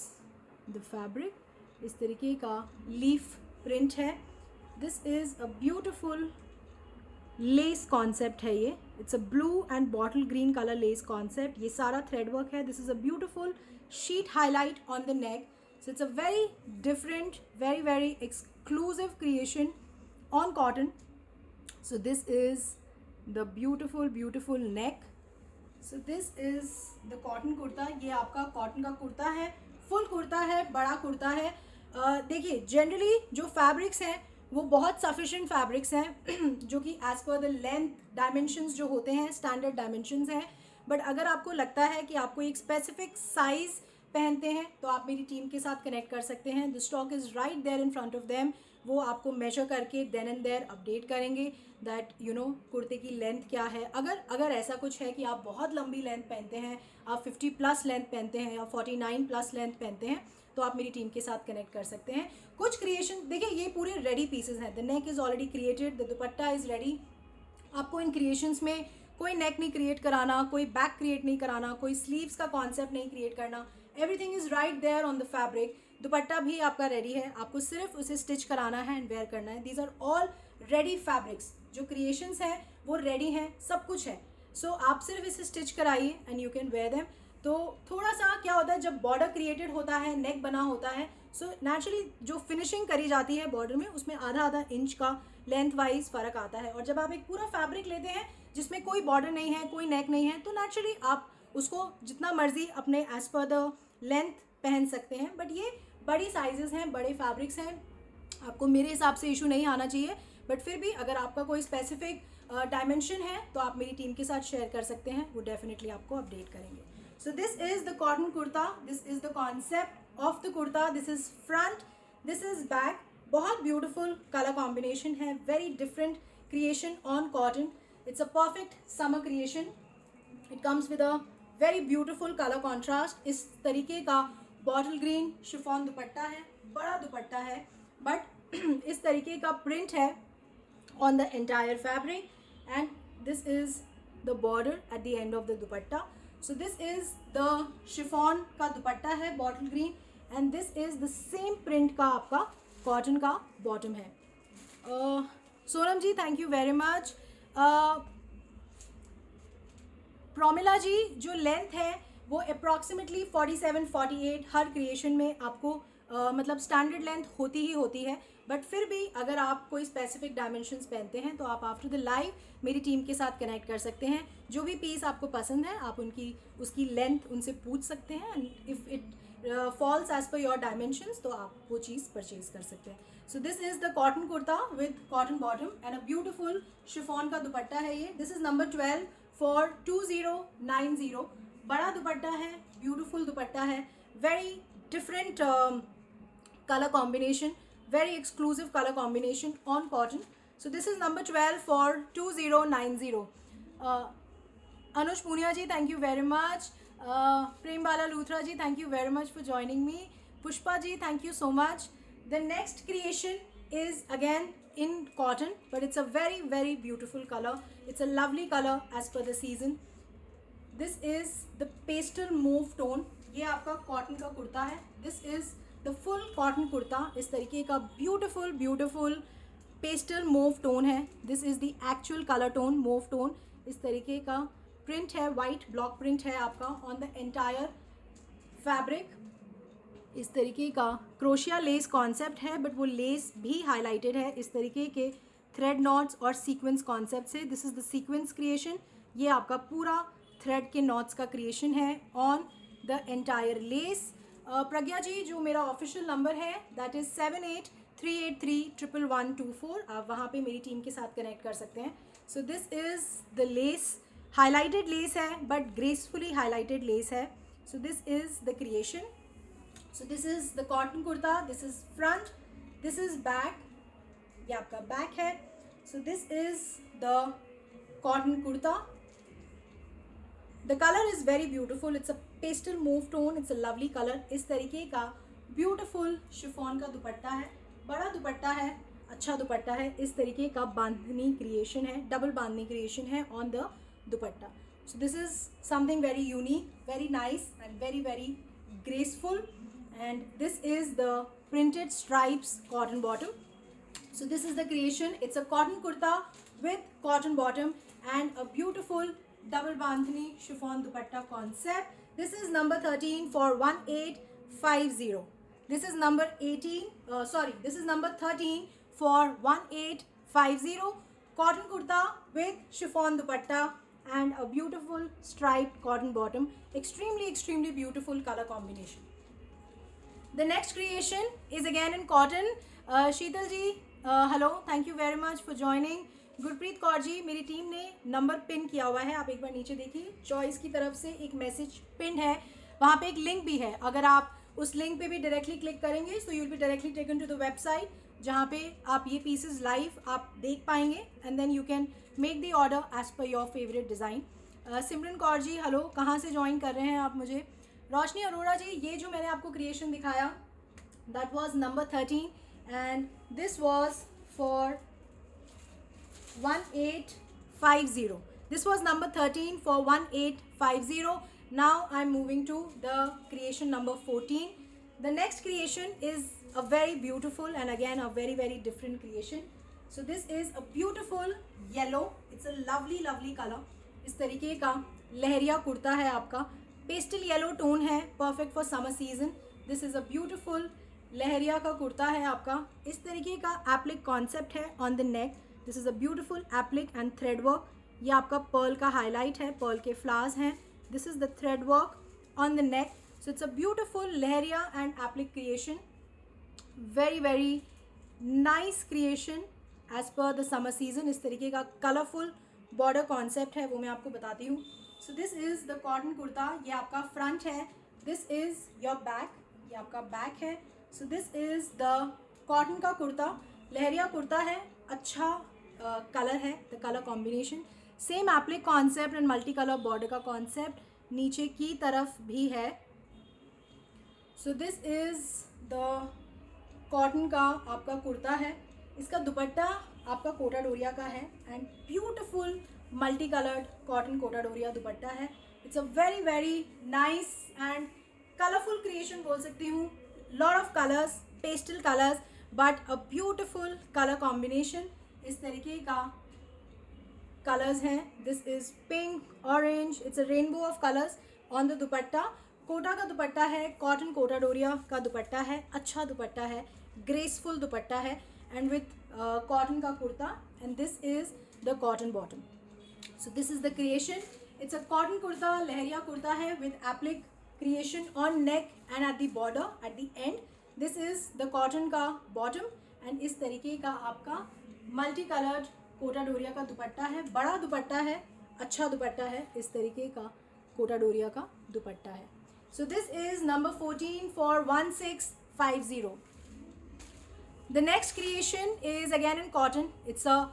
the fabric. इस तरीके का leaf print है. This is a beautiful less concept है. ये it's a blue and bottle green colour less concept. ये सारा थ्रेड वर्क है. This is a beautiful sheet highlight on the neck. So it's a very different, very exclusive creation on cotton. So this is the beautiful neck. So this is the cotton kurta. ये आपका cotton का कुर्ता है, full kurta है, बड़ा कुर्ता है. देखिए generally जो fabrics हैं वो बहुत सफिशेंट फैब्रिक्स हैं जो कि as per the length dimensions जो होते हैं स्टैंडर्ड डायमेंशंस हैं. बट अगर आपको लगता है कि आपको एक स्पेसिफिक साइज़ पहनते हैं तो आप मेरी टीम के साथ कनेक्ट कर सकते हैं. The stock is right there in front of them. वो आपको मेजर करके देन एंड देयर अपडेट करेंगे दैट यू नो कुर्ते की लेंथ क्या है. अगर ऐसा कुछ है कि आप बहुत लंबी लेंथ पहनते हैं, आप 50+ लेंथ पहनते हैं या 49+ लेंथ पहनते हैं, तो आप मेरी टीम के साथ कनेक्ट कर सकते हैं. कुछ क्रिएशन देखिए, ये पूरे रेडी पीसेस हैं. The neck is already created, the dupatta is ready. आपको इन क्रिएशंस में कोई नेक नहीं क्रिएट कराना, कोई बैक क्रिएट नहीं कराना, कोई स्लीव्स का कॉन्सेप्ट नहीं क्रिएट करना. Everything is right there on the fabric. Dupatta भी आपका रेडी है, आपको सिर्फ उसे स्टिच कराना है एंड वेयर करना है. These are all ready fabrics. जो क्रिएशंस हैं वो रेडी हैं, सब कुछ है. सो आप सिर्फ इसे स्टिच कराइए and you can wear them. तो थोड़ा सा क्या होता है, जब बॉर्डर क्रिएटेड होता है, नेक बना होता है, सो नेचुरली जो फिनिशिंग करी जाती है बॉर्डर में, उसमें आधा इंच का लेंथ वाइज फ़र्क आता है. और जब आप एक पूरा फैब्रिक लेते हैं जिसमें कोई बॉर्डर नहीं है, कोई नेक नहीं है, तो नेचुरली आप उसको जितना मर्जी अपने एज़ पर द लेंथ पहन सकते हैं. बट ये बड़ी साइजेस हैं, बड़े फैब्रिक्स हैं, आपको मेरे हिसाब से इशू नहीं आना चाहिए. बट फिर भी अगर आपका कोई स्पेसिफिक डायमेंशन है तो आप मेरी टीम के साथ शेयर कर सकते हैं, वो डेफिनेटली आपको अपडेट करेंगे. So this is the cotton kurta. This is the concept of the kurta. This is front. This is back. बहुत beautiful color combination है. Very different creation on cotton. It's a perfect summer creation. It comes with a very beautiful color contrast. इस तरीके का bottle green chiffon दुपट्टा है, बड़ा दुपट्टा है, but इस तरीके का print है on the entire fabric, and this is the border at the end of the dupatta. So this is the chiffon का दुपट्टा है bottle green, and this is the same print का आपका cotton का bottom है. Sonam ji thank you very much. Promila ji जो length है वो approximately 47-48 हर creation में आपको मतलब स्टैंडर्ड लेंथ होती ही होती है, बट फिर भी अगर आप कोई स्पेसिफिक डायमेंशंस पहनते हैं तो आप आफ्टर द लाइव मेरी टीम के साथ कनेक्ट कर सकते हैं. जो भी पीस आपको पसंद है आप उसकी लेंथ उनसे पूछ सकते हैं, and if it falls as per your dimensions तो आप वो चीज़ परचेज कर सकते हैं. So this is the cotton kurta with cotton bottom and a beautiful chiffon का दुपट्टा है ये. This is number 12 for 2090. बड़ा दुपट्टा है, ब्यूटिफुल दुपट्टा है, very different color combination, very exclusive color combination on cotton. So this is number 12 for 2090. Anush Punia ji, thank you very much. Prem Bala Luthra ji, thank you very much for joining me. Pushpa ji, thank you so much. The next creation is again in cotton, but it's a very very beautiful color. It's a lovely color as per the season. This is the pastel mauve tone. ये आपका cotton का कुर्ता है. This is the full cotton kurta. इस तरीके का beautiful beautiful pastel mauve tone है. This is the actual colour tone, mauve tone. इस तरीके का प्रिंट है, वाइट ब्लॉक प्रिंट है आपका ऑन द एंटायर फैब्रिक. इस तरीके का क्रोशिया लेस कॉन्सेप्ट है, बट वो लेस भी हाईलाइटेड है इस तरीके के थ्रेड नॉट्स और सीक्वेंस कॉन्सेप्ट से. This is the sequence creation. ये आपका पूरा थ्रेड के नॉट्स का क्रिएशन है ऑन द एंटायर लेस. प्रज्ञा जी, जो मेरा ऑफिशियल नंबर है दैट इज़ 7838311124. आप वहाँ पे मेरी टीम के साथ कनेक्ट कर सकते हैं. So this is the less. Highlighted less है बट ग्रेसफुली हाईलाइटेड लेस है. So this is the creation. So this is the cotton kurta. This is front, this is back. ये आपका बैक है. So this is the cotton kurta. The color is very beautiful. It's a pastel mauve tone. It's a lovely color. इस तरीके का beautiful chiffon का दुपट्टा है. बड़ा दुपट्टा है, अच्छा दुपट्टा है. इस तरीके का बांधनी क्रिएशन है, डबल बांधनी क्रिएशन है on the dupatta. So this is something very unique, very nice and very very graceful. And this is the printed stripes cotton bottom. So this is the creation. It's a cotton kurta with cotton bottom and a beautiful double bandhani chiffon dupatta concept. This is number 13 for 1850. This is number this is number 13 for 1850. Cotton kurta with chiffon dupatta and a beautiful striped cotton bottom. Extremely beautiful color combination. The next creation is again in cotton. Sheetal ji, hello, thank you very much for joining. Gurpreet Kaur ji, मेरी team ने number pin किया हुआ है, आप एक बार नीचे देखिए. Choice की तरफ से एक मैसेज पिन है, वहाँ पे एक लिंक भी है. अगर आप उस लिंक पे भी डायरेक्टली क्लिक करेंगे तो you will be directly taken to the website, जहाँ पे आप ये पीसेस लाइव आप देख पाएंगे and then you can make the order as per your favourite design. Simran Kaur ji, hello, कहाँ से ज्वाइन कर रहे हैं आप मुझे? रोशनी अरोड़ा जी, ये जो मैंने आपको क्रिएशन दिखाया that was number 13 and this was for 1850. This was number 13 for 1850. Now I'm moving to the creation number 14. The next creation is a very beautiful and again a very very different creation. So this is a beautiful yellow. It's a lovely color. इस तरीके का लहरिया कुर्ता है आपका. Pastel yellow tone है, perfect for summer season. This is a beautiful लहरिया का कुर्ता है आपका. इस तरीके का एप्लिक कॉन्सेप्ट है on the neck. This is a beautiful applique and thread work. ये आपका पर्ल का हाईलाइट है, पर्ल के फ्लावर्स हैं. This is the thread work on the neck. So it's a beautiful leheriya and applique creation. Very very nice creation as per the summer season. इस तरीके का colourful border concept है, वो मैं आपको बताती हूँ. So this is the cotton kurta. ये आपका फ्रंट है. This is your back. ये आपका बैक है. So this is the cotton का कुर्ता. लहरिया कुर्ता है, अच्छा कलर है, the colour combination. Same applique concept and multi colour border का कॉन्सेप्ट नीचे की तरफ भी है. So this is the cotton का आपका कुर्ता है. इसका दुपट्टा आपका कोटा डोरिया का है and beautiful multi coloured cotton Kota Doria dupatta है. It's a very very nice and colourful creation बोल सकती हूँ. Lot of colours, pastel colours, but a beautiful colour combination. इस तरीके का कलर्स हैं. This is pink, orange, it's a rainbow of colours on the dupatta Kota का दुपट्टा है, कॉटन कोटा डोरिया का दुपट्टा है, अच्छा दुपट्टा है, ग्रेसफुल दुपट्टा है एंड विथ कॉटन का kurta and this is the cotton bottom. So this is the creation. It's a cotton kurta, lehariya kurta है with applique creation on neck and at the border at the end. This is the cotton का bottom and इस तरीके का आपका multi coloured Kota Doria का दुपट्टा है. बड़ा दुपट्टा है, अच्छा दुपट्टा है, इस तरीके का कोटा डोरिया का दुपट्टा है. So this is number 14 for 1650. The next creation is again in cotton. It's a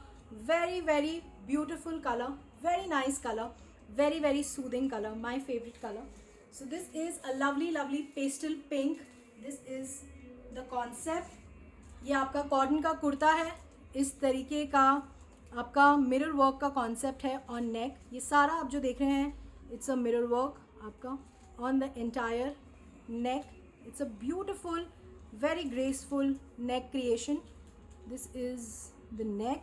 very beautiful color, very nice color, very soothing color, my favorite color. So this is a lovely pastel pink. This is the concept. ये आपका cotton का कुर्ता है, इस तरीके का आपका mirror work का concept है ऑन नेक. ये सारा आप जो देख रहे हैं इट्स अ मिरर वर्क आपका on the entire neck. It's a beautiful very graceful neck creation. This is the neck.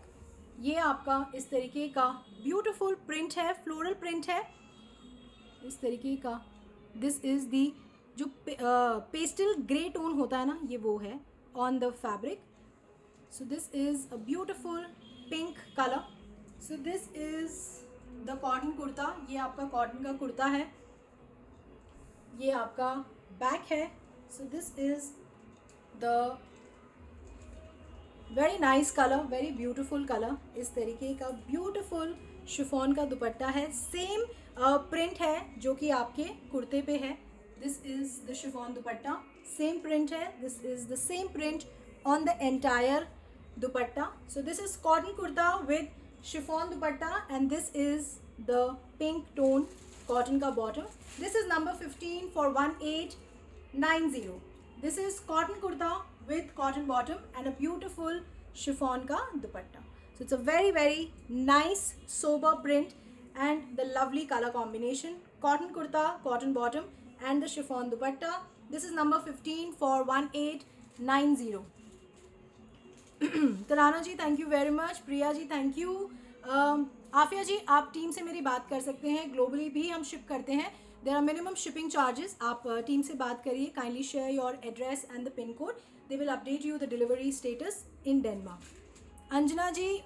ये आपका इस तरीके का ब्यूटिफुल प्रिंट है, फ्लोरल प्रिंट है इस तरीके का. दिस इज़ दी जो पेस्टल ग्रे टोन होता है ना, ये वो है on the fabric. So this is a beautiful pink colour. So this is the cotton kurta. ये आपका कॉटन का कुर्ता है, ये आपका बैक है. So this is the very nice colour, very beautiful colour. इस तरीके का ब्यूटिफुल शिफॉन का दुपट्टा है. सेम प्रिंट है जो कि आपके कुर्ते पे है. This is the chiffon dupatta, same print है. This is the same print on the entire dupatta. So this is cotton kurta with chiffon dupatta and this is the pink tone cotton का bottom. This is number 15 for 1890. This is cotton kurta with cotton bottom and a beautiful chiffon ka dupatta. So it's a very nice sober print and the lovely color combination. Cotton kurta, cotton bottom and the chiffon dupatta. This is number 15 for 1890. Tarana ji thank you very much. Priya ji thank you. Afiya ji आप team से मेरी बात कर सकते हैं, globally भी हम ship करते हैं. There are minimum shipping charges. आप टीम से बात करिए. Kindly share your address and the pin code. They will update you the delivery status in Denmark. Anjana ji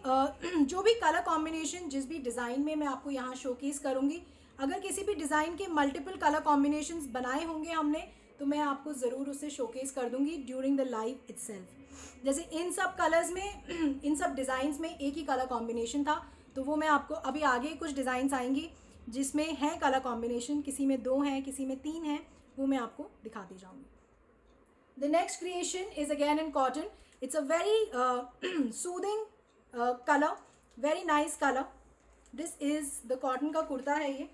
जो भी कलर कॉम्बिनेशन जिस भी डिज़ाइन में मैं आपको यहाँ शोकेस करूँगी, अगर किसी भी डिज़ाइन के मल्टीपल कलर कॉम्बिनेशंस बनाए होंगे हमने तो मैं आपको ज़रूर उसे शोकेस कर दूँगी ड्यूरिंग द लाइव इटसेल्फ. जैसे इन सब कलर्स में इन सब डिज़ाइंस में एक ही कलर कॉम्बिनेशन था, तो वो मैं आपको अभी आगे कुछ डिज़ाइंस आएंगी जिसमें है कलर कॉम्बिनेशन, किसी में 2 हैं, किसी में 3 हैं, वो मैं आपको दिखाती जाऊँगी. The next creation is again in cotton. It's a very soothing colour, very nice colour. This is the cotton का कुर्ता है ये.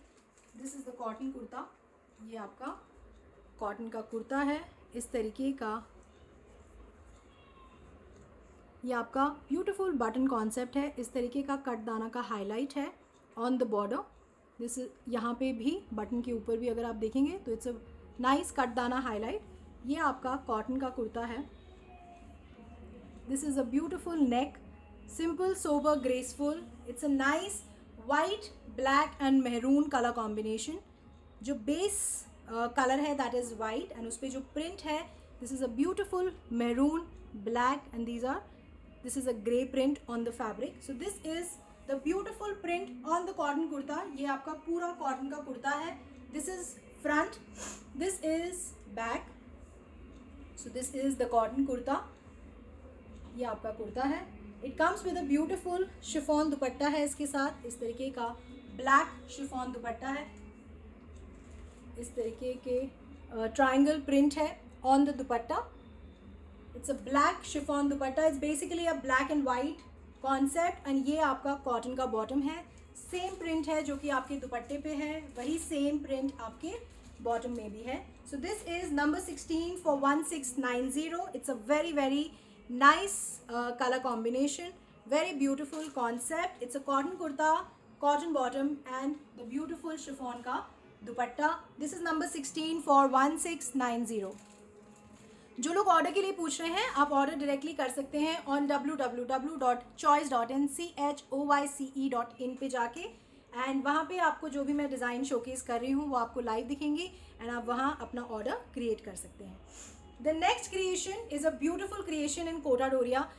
This is the cotton kurta. ये आपका कॉटन का कुर्ता है इस तरीके का. ये आपका ब्यूटीफुल बटन कॉन्सेप्ट है. इस तरीके का कट दाना का हाईलाइट है ऑन द बॉर्डर. दिस यहाँ पे भी बटन के ऊपर भी अगर आप देखेंगे तो इट्स अ नाइस कट दाना हाईलाइट. ये आपका कॉटन का कुर्ता है. This is a beautiful neck, simple sober graceful. It's a nice white black and maroon colour combination. जो बेस कलर है दैट इज़ वाइट एंड उस पर जो प्रिंट है this is a beautiful maroon black and this is a grey print on the fabric. So this is the beautiful print on the cotton kurta. ये आपका पूरा cotton का कुर्ता है. This is front, this is back. So this is the cotton kurta. ये आपका कुर्ता है. It comes with a beautiful chiffon dupatta है इसके साथ. इस तरीके का ब्लैक शिफॉन दुपट्टा है. इस तरीके के ट्राइंगल प्रिंट है on the dupatta. It's a black chiffon dupatta. It's basically a black and white concept and ये आपका कॉटन का बॉटम है. सेम प्रिंट है जो कि आपके दुपट्टे पे है, वही सेम प्रिंट आपके बॉटम में भी है. So this is number 16 for 1690. It's a very nice colour combination, very beautiful concept. It's a cotton kurta, cotton bottom and the beautiful chiffon का dupatta. This is number 16 for 1690. जो लोग ऑर्डर के लिए पूछ रहे हैं आप ऑर्डर डायरेक्टली कर सकते हैं ऑन www.choice.in पे जाके एंड वहाँ पे आपको जो भी मैं डिज़ाइन शोकेस कर रही हूँ वो आपको लाइव दिखेंगी एंड आप वहाँ अपना ऑर्डर क्रिएट कर सकते हैं. The next creation is a beautiful creation in Kota Doria.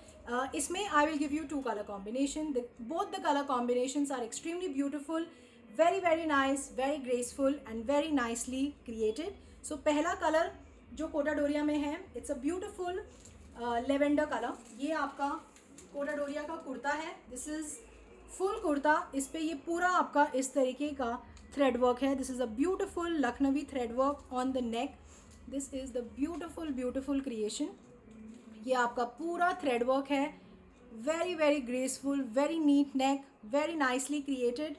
इसमें I will give you 2 color combination. Both the color combinations are extremely beautiful, very very nice, very graceful and very nicely created. So पहला colour जो कोटा डोरिया में है, it's a beautiful lavender colour. ये आपका कोटा डोरिया का कुर्ता है. This is full kurta. इस पे ये पूरा आपका इस तरीके का थ्रेड वर्क है. This is a beautiful Lucknowi thread work on the neck. This is the beautiful creation. ये आपका पूरा थ्रेड वर्क है. Very very graceful, very neat neck, very nicely created.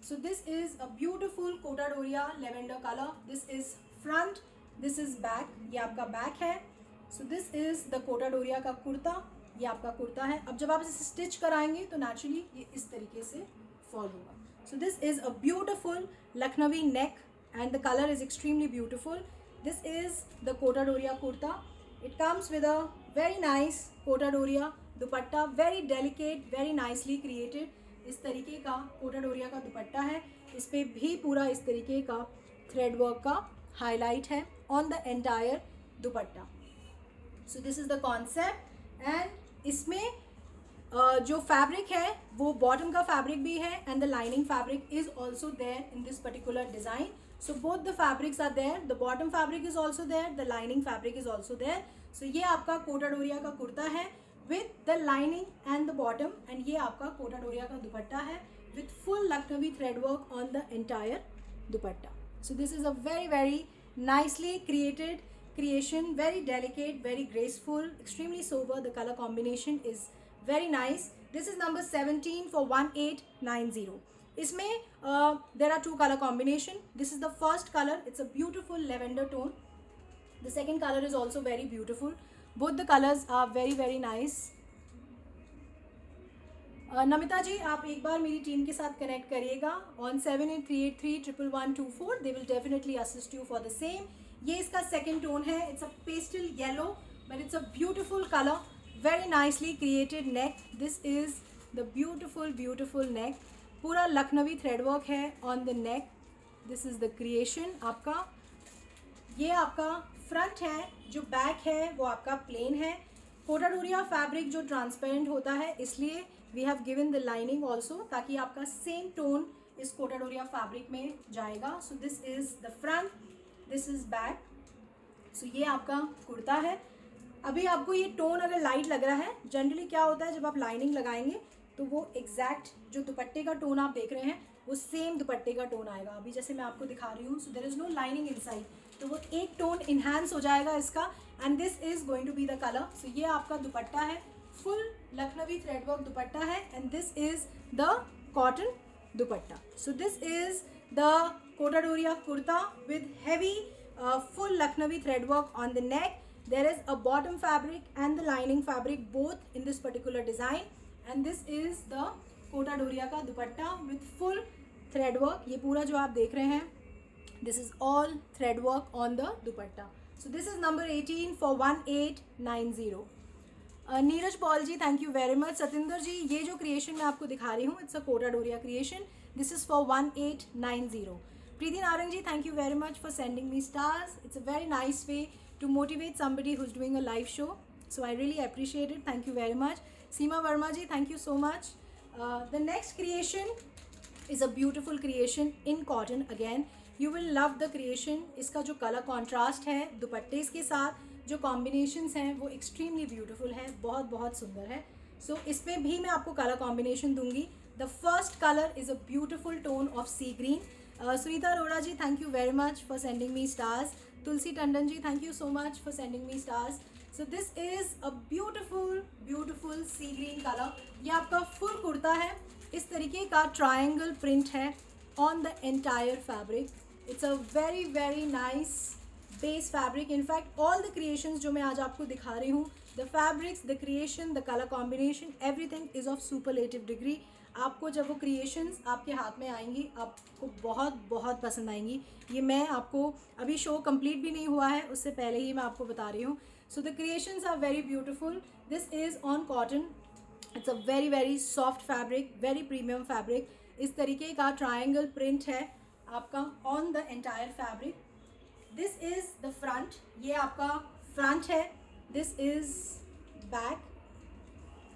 So this is a beautiful Kota Doria lavender colour. This is front, this is back. ये आपका back है. So this is the Kota Doria का कुर्ता. ये आपका कुर्ता है. अब जब आप इसे स्टिच कराएंगे तो नेचुरली ये इस तरीके से फॉल होगा. So this is a beautiful Lucknowi neck and the colour is extremely beautiful. This is the Kota Doria kurta. It comes with a very nice Kota Doria dupatta. Very delicate, very nicely created. इस तरीके का कोटा डोरिया का दुपट्टा है. इस पर भी पूरा इस तरीके का थ्रेड वर्क का हाईलाइट है on the entire dupatta. So this is the concept. And इसमें जो फैब्रिक है वो बॉटम का फैब्रिक भी है and the lining fabric is also there in this particular design. So both the fabrics are there. The bottom fabric is also there, the lining fabric is also there. So ये आपका कोटा डोरिया का कुर्ता है with the lining and the bottom. And ये आपका कोटा डोरिया का दुपट्टा है with full Lucknowi thread work on the entire dupatta. So this is a very very nicely created creation, very delicate, very graceful, extremely sober. The color combination is very nice. This is number 17 for 1890. इसमें there are 2 color combination. This is the first color. It's a beautiful lavender tone. The second color is also very beautiful. Both the colors are very very nice. Namita जी, आप एक बार मेरी team के साथ connect करिएगा on 7838311124. They will definitely assist you for the same. ये इसका second tone है. It's a pastel yellow but it's a beautiful colour. Very nicely created neck. This is the beautiful नेक. पूरा लखनवी थ्रेड वर्क है on the neck. This is the creation आपका. ये आपका front है. जो बैक है वो आपका प्लेन है. कोटा डोरिया फैब्रिक जो ट्रांसपेरेंट होता है इसलिए we have given the lining also, ताकि आपका सेम टोन इस कोटा डोरिया फैब्रिक में जाएगा. So this is the front, this is back. So ये आपका कुर्ता है. अभी आपको ये टोन अगर लाइट लग रहा है, जनरली क्या होता है जब आप लाइनिंग लगाएंगे तो वो एग्जैक्ट जो दुपट्टे का टोन आप देख रहे हैं वो सेम दुपट्टे का टोन आएगा. अभी जैसे मैं आपको दिखा रही हूँ, so there is no lining inside, तो वो एक टोन इन्हांस हो जाएगा इसका. And this is going to be the colour. So ये आपका दुपट्टा है. Full Lucknowi thread work dupatta है and this is the cotton dupatta. So this is the Kota Doria kurta with heavy full Lucknowi thread work on the neck. There is a bottom fabric and the lining fabric both in this particular design, and this is the Kota Doria का दुपट्टा with full thread work. ये पूरा जो आप देख रहे हैं, this is all thread work on the dupatta. So this is number 18 for 1890. Neeraj Paul ji, thank you very much. Satinder ji, ये जो क्रिएशन मैं आपको दिखा रही हूँ, it's a Kota Doria creation. This is for 1890. Preeti Narang ji, thank you very much for sending me stars. It's a very nice way to motivate somebody who's doing a live show. So I really appreciate it. Thank you very much. Seema Verma ji, thank you so much. The next creation is a beautiful creation in cotton again. You will love the creation. इसका जो color contrast है दुपट्टे के साथ, जो combinations हैं वो extremely beautiful है, बहुत बहुत सुंदर है. So इस पे भी मैं आपको color combination दूंगी. The first color is a beautiful tone of sea green. Sunita Arora ji, thank you very much for sending me stars. Tulsi Tandon ji, thank you so much for sending me stars. So this is a beautiful sea green color. ये आपका full kurta है. इस तरीके का triangle print है on the entire fabric. It's a very very nice base fabric. In fact, all the creations जो मैं आज आपको दिखा रही हूँ, the fabrics, the creation, the color combination, everything is of superlative degree. आपको जब वो क्रिएशंस आपके हाथ में आएंगी आपको बहुत बहुत पसंद आएंगी. ये मैं आपको अभी शो कंप्लीट भी नहीं हुआ है, उससे पहले ही मैं आपको बता रही हूँ. So the creations are very beautiful. This is on cotton. It's a very very soft fabric, very premium fabric. इस तरीके का ट्रायंगल प्रिंट है आपका on the entire fabric. This is the front, ये आपका फ्रंट है. This is back.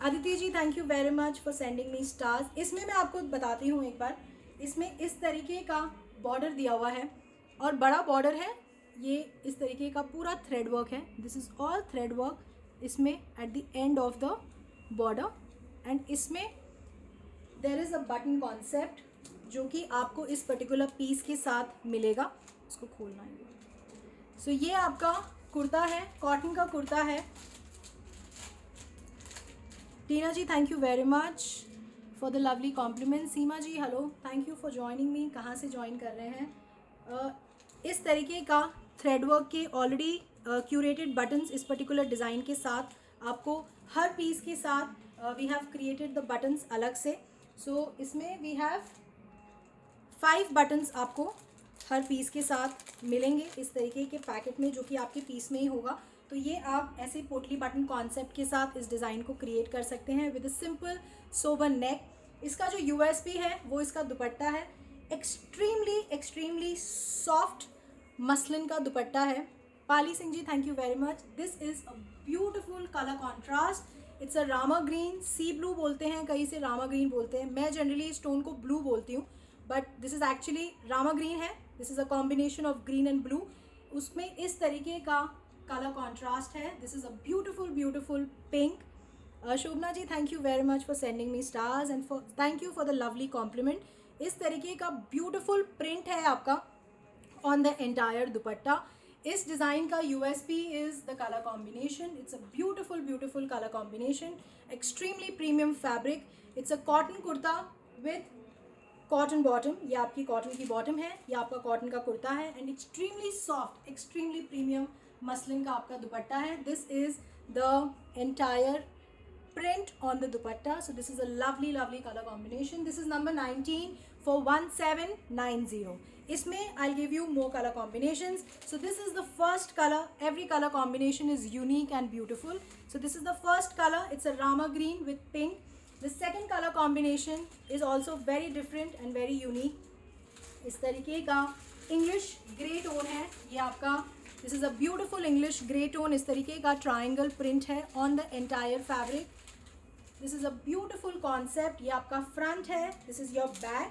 Aditi ji thank you very much for sending me stars. इसमें मैं आपको बताती हूँ एक बार, इसमें इस तरीके का बॉर्डर दिया हुआ है और बड़ा बॉर्डर है. ये इस तरीके का पूरा थ्रेड वर्क है. This is all thread work इसमें at the end of the border. And इसमें there is a button concept जो कि आपको इस पर्टिकुलर पीस के साथ मिलेगा. इसको खोलना है. सो ये आपका कुर्ता है, कॉटन का कुर्ता है. Tina ji thank you very much for the lovely compliment. Seema ji hello, thank you for joining me. कहाँ से ज्वाइन कर रहे हैं? इस तरीके का थ्रेडवर्क के ऑलरेडी क्यूरेटेड बटन्स इस पर्टिकुलर डिज़ाइन के साथ आपको हर पीस के साथ we have created the buttons अलग से. सो इसमें वी हैव 5 बटन्स आपको हर पीस के साथ मिलेंगे इस तरीके के पैकेट में, जो कि आपके पीस में ही होगा. तो ये आप ऐसे पोटली बटन कॉन्सेप्ट के साथ इस डिज़ाइन को क्रिएट कर सकते हैं विद अ सिंपल सोबर नेक. इसका जो यूएसपी है वो इसका दुपट्टा है. एक्सट्रीमली एक्सट्रीमली सॉफ्ट मसलिन का दुपट्टा है. Pali Singh ji thank you very much. This is a beautiful colour contrast. It's a rama green, sea blue बोलते हैं, कहीं से रामा ग्रीन बोलते हैं. मैं जनरली इस टोन को ब्लू बोलती हूँ, but this is actually rama green है. This is a combination of green and blue. उसमें इस तरीके का कलर कॉन्ट्रास्ट है. This is a beautiful beautiful pink. Shobhana ji thank you very much for sending me stars and for thank you for the lovely compliment. इस तरीके का beautiful print है आपका ऑन द एंटायर दुपट्टा. इस डिज़ाइन का USP is the colour combination. It's a beautiful beautiful colour combination, extremely premium fabric. It's a cotton kurta with cotton bottom. ये आपकी cotton की बॉटम है, ये आपका कॉटन का कुर्ता है. And extremely soft, extremely premium muslin का आपका दुपट्टा है. This is the entire print on the dupatta. So this is a lovely lovely color combination. This is number 19 for 1790. इसमें I'll give you more color combinations. So this is the first color. Every color combination is unique and beautiful. So this is the first color. It's a Rama green with pink. The second color combination is also very different and very unique. इस तरीके का English grey tone है ये आपका. This is a beautiful English grey tone. इस तरीके का triangle print है on the entire fabric. This is a beautiful concept. ये आपका फ्रंट है. This is your back.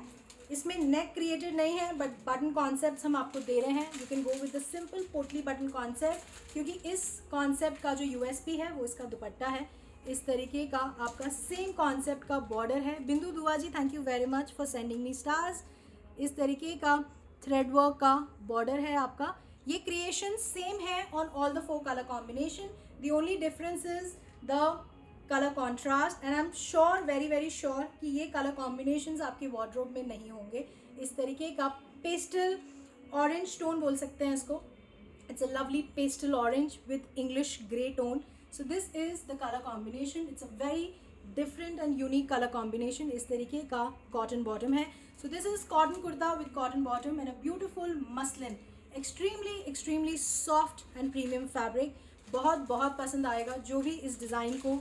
इसमें नेक क्रिएटेड नहीं है बट बटन कॉन्सेप्ट हम आपको दे रहे हैं. You can go with the simple पोटली बटन कॉन्सेप्ट, क्योंकि इस कॉन्सेप्ट का जो यूएसपी है वो इसका दुपट्टा है. इस तरीके का आपका सेम कॉन्सेप्ट का बॉर्डर है. Bindu Dua ji thank you very much for sending me stars. इस तरीके का थ्रेड वर्क का बॉर्डर है आपका. ये क्रिएशन सेम है on all the 4 colour combination. The only difference is the colour contrast. And I am sure, very very sure कि ये कलर कॉम्बिनेशंस आपके वार्डरोब में नहीं होंगे. इस तरीके का पेस्टल ऑरेंज टोन बोल सकते हैं इसको. It's a lovely pastel orange with English grey tone. So this is the colour combination. It's a very different and unique colour combination. इस तरीके का कॉटन बॉटम है. So this is cotton kurta with cotton bottom and a beautiful muslin. Extremely extremely soft and premium fabric. बहुत बहुत पसंद आएगा. जो भी इस डिज़ाइन को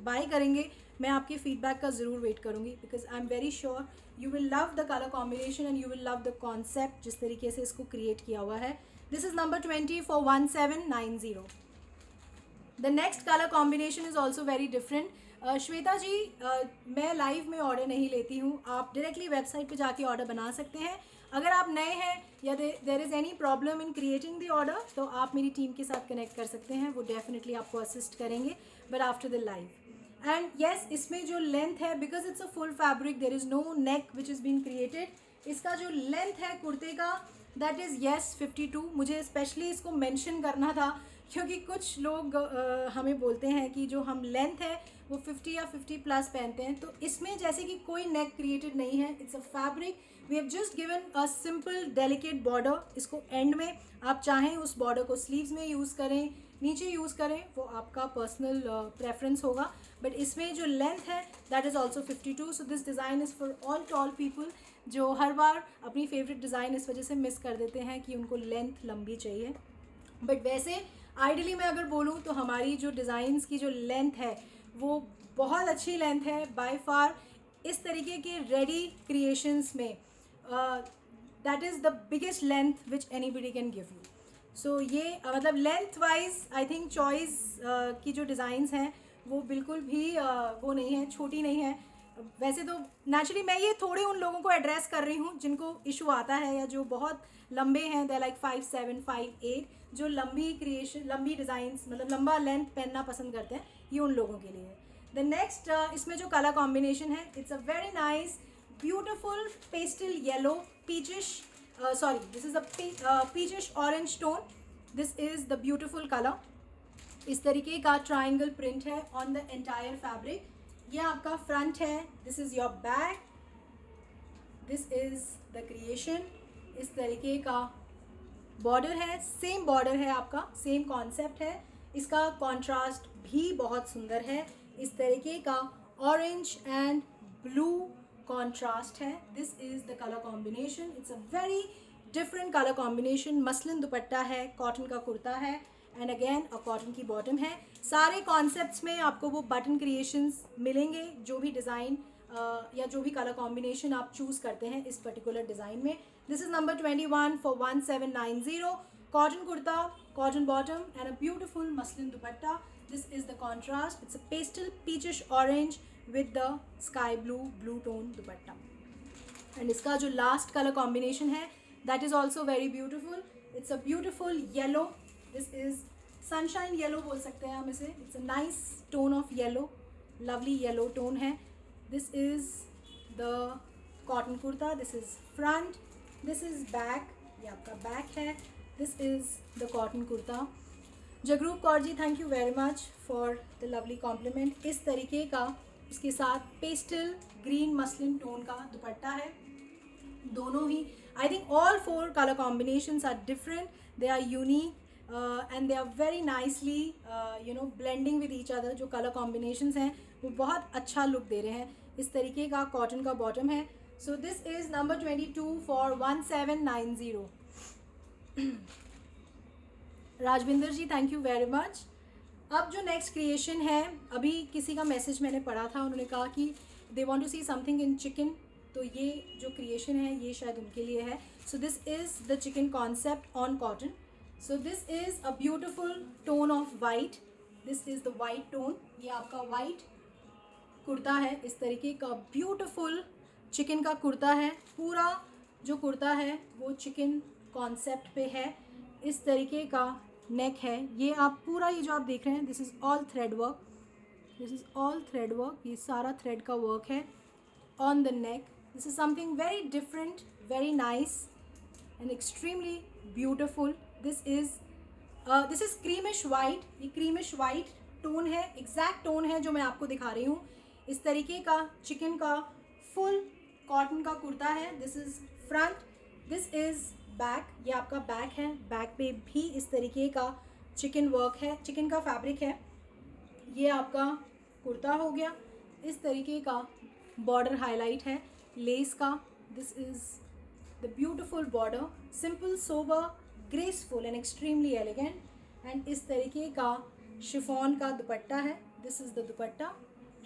बाय करेंगे, मैं आपके फीडबैक का ज़रूर वेट करूँगी, because I am very sure you will love the colour combination and you will love the concept जिस तरीके से इसको क्रिएट किया हुआ है. This is number 20 for 1790. The next colour combination is also very different. Shweta ji मैं live में order नहीं लेती हूँ. आप डायरेक्टली वेबसाइट पे जाके ऑर्डर बना सकते हैं. अगर आप नए हैं या there is any problem in creating the order, तो आप मेरी टीम के साथ कनेक्ट कर सकते हैं. वो डेफिनेटली आपको असिस्ट करेंगे, but after the live. And yes, इसमें जो लेंथ है, because it's a full fabric, there is no neck which is been created. इसका जो लेंथ है कुर्ते का, दैट इज़ येस 52. मुझे स्पेशली इसको मेंशन करना था क्योंकि कुछ लोग हमें बोलते हैं कि जो हम लेंथ है वो 50 या 50 प्लस पहनते हैं. तो इसमें जैसे कि कोई नेक क्रिएटेड नहीं है. It's a fabric. We have just given a simple delicate border. इसको एंड में आप चाहें उस बॉर्डर को स्लीव्स में यूज़ करें, नीचे यूज़ करें, वो आपका पर्सनल प्रेफरेंस होगा. बट इसमें जो लेंथ है that is also 52. So this design is for all toll people जो हर बार अपनी फेवरेट डिज़ाइन इस वजह से मिस कर देते हैं कि उनको लेंथ लंबी चाहिए. बट वैसे आइडियली मैं अगर बोलूँ तो हमारी जो डिज़ाइंस की जो लेंथ है वो बहुत अच्छी लेंथ है. बाय फार इस तरीके के रेडी क्रिएशंस में that is the biggest length which anybody can give you. So ये मतलब length wise I think choice की जो डिज़ाइंस हैं वो बिल्कुल भी वो नहीं है, छोटी नहीं है. वैसे तो नेचुरली मैं ये थोड़े उन लोगों को एड्रेस कर रही हूँ जिनको इशू आता है या जो बहुत लंबे हैं, दे लाइक 5'7", 5'8", जो लंबी क्रिएशन, लंबी डिज़ाइंस मतलब लंबा लेंथ पहनना पसंद करते हैं, ये उन लोगों के लिए है. द नेक्स्ट इसमें जो कलर कॉम्बिनेशन है, it's a very nice beautiful pastel yellow peachish, sorry, this is a peachish orange tone. This is the beautiful color. इस तरीके का ट्राइंगल प्रिंट है ऑन द एंटायर फैब्रिक. ये आपका फ्रंट है, this is your back, this is the creation. इस तरीके का बॉर्डर है, सेम बॉर्डर है आपका, सेम कॉन्सेप्ट है. इसका कॉन्ट्रास्ट भी बहुत सुंदर है. इस तरीके का ऑरेंज एंड ब्लू कॉन्ट्रास्ट है. This is the colour combination. It's a very different colour combination. Muslin दुपट्टा है, कॉटन का कुर्ता है एंड अगेन अ कॉटन की बॉटम है. सारे कॉन्सेप्ट्स में आपको वो बटन क्रिएशंस मिलेंगे, जो भी डिज़ाइन या जो भी कलर कॉम्बिनेशन आप चूज़ करते हैं इस पर्टिकुलर डिज़ाइन में. This is number 21 for 1790. Cotton kurta, cotton bottom and a beautiful muslin dupatta. This is the contrast. It's a pastel peachish orange with the sky blue tone dupatta. And इसका जो last colour combination है that is also very beautiful. It's a beautiful yellow. This is sunshine yellow बोल सकते हैं हम इसे. It's a nice tone of yellow, lovely yellow tone है. This is the cotton kurta. This is front, this is back, ये आपका back है. This is the cotton kurta. Jagroop Kaur ji, thank you very much for the lovely compliment. इस तरीके का इसके साथ pastel green muslin tone का दुपट्टा है. दोनों ही I think all 4 colour combinations are different, they are unique and they are very nicely blending with each other. जो कलर कॉम्बिनेशंस हैं वो बहुत अच्छा लुक दे रहे हैं. इस तरीके का कॉटन का बॉटम है. So this is number 22 for 1790. Rajvinder ji, thank you very much. अब जो नेक्स्ट क्रिएशन है, अभी किसी का मैसेज मैंने पढ़ा था, उन्होंने कहा कि they want to see something in chikan. तो ये जो क्रिएशन है ये शायद उनके लिए है. So this is the chicken concept on cotton. So this is a beautiful tone of white. This is the white tone. ये आपका वाइट कुर्ता है. इस तरीके का ब्यूटिफुल चिकन का कुर्ता है. पूरा जो कुर्ता है वो चिकन कॉन्सेप्ट पे है. इस तरीके का नेक है. ये आप पूरा ये जो आप देख रहे हैं, this is all thread work. This is all thread work. ये सारा थ्रेड का वर्क है on the neck. This is something very different, very nice and extremely beautiful. This is creamish white. ये क्रीमिश वाइट टोन है, exact tone है जो मैं आपको दिखा रही हूँ. इस तरीके का चिकन का फुल कॉटन का कुर्ता है. This is front, this is back. ये आपका बैक है. बैक पे भी इस तरीके का चिकन वर्क है, चिकन का फैब्रिक है. ये आपका कुर्ता हो गया. इस तरीके का बॉर्डर हाईलाइट है लेस का. This is the beautiful border, simple, sober, graceful and extremely elegant. And इस तरीके का शिफॉन का दुपट्टा है. This is the dupatta.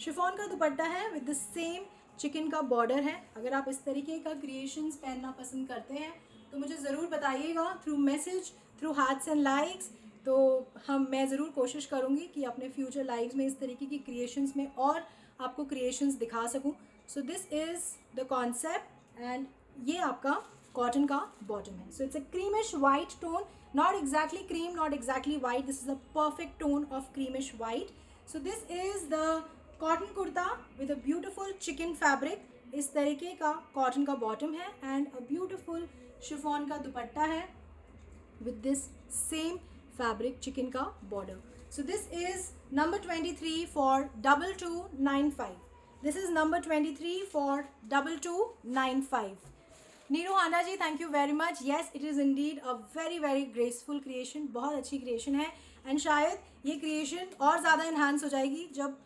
Chiffon का दुपट्टा है विद द सेम चिकन का बॉर्डर है. अगर आप इस तरीके का क्रिएशंस पहनना पसंद करते हैं तो मुझे ज़रूर बताइएगा through message, through hearts and likes. तो मैं ज़रूर कोशिश करूँगी कि अपने फ्यूचर लाइव्स में इस तरीके की क्रिएशंस में और आपको क्रिएशंस दिखा सकूँ. सो this is the concept and ये आपका कॉटन का बॉटम है. So it's a creamish white tone, not exactly cream, not exactly white. This is a perfect tone of creamish white. So this is the cotton kurta with a beautiful chicken fabric. इस तरीके का cotton का bottom है and a beautiful chiffon का दुपट्टा है with this same fabric chicken का border. So this is number 23 for 2295. This is number 23 for 2295. Neeru Handa ji, thank you very much. Yes, it is indeed a very very graceful creation. बहुत अच्छी creation है and शायद ये creation और ज़्यादा enhance हो जाएगी जब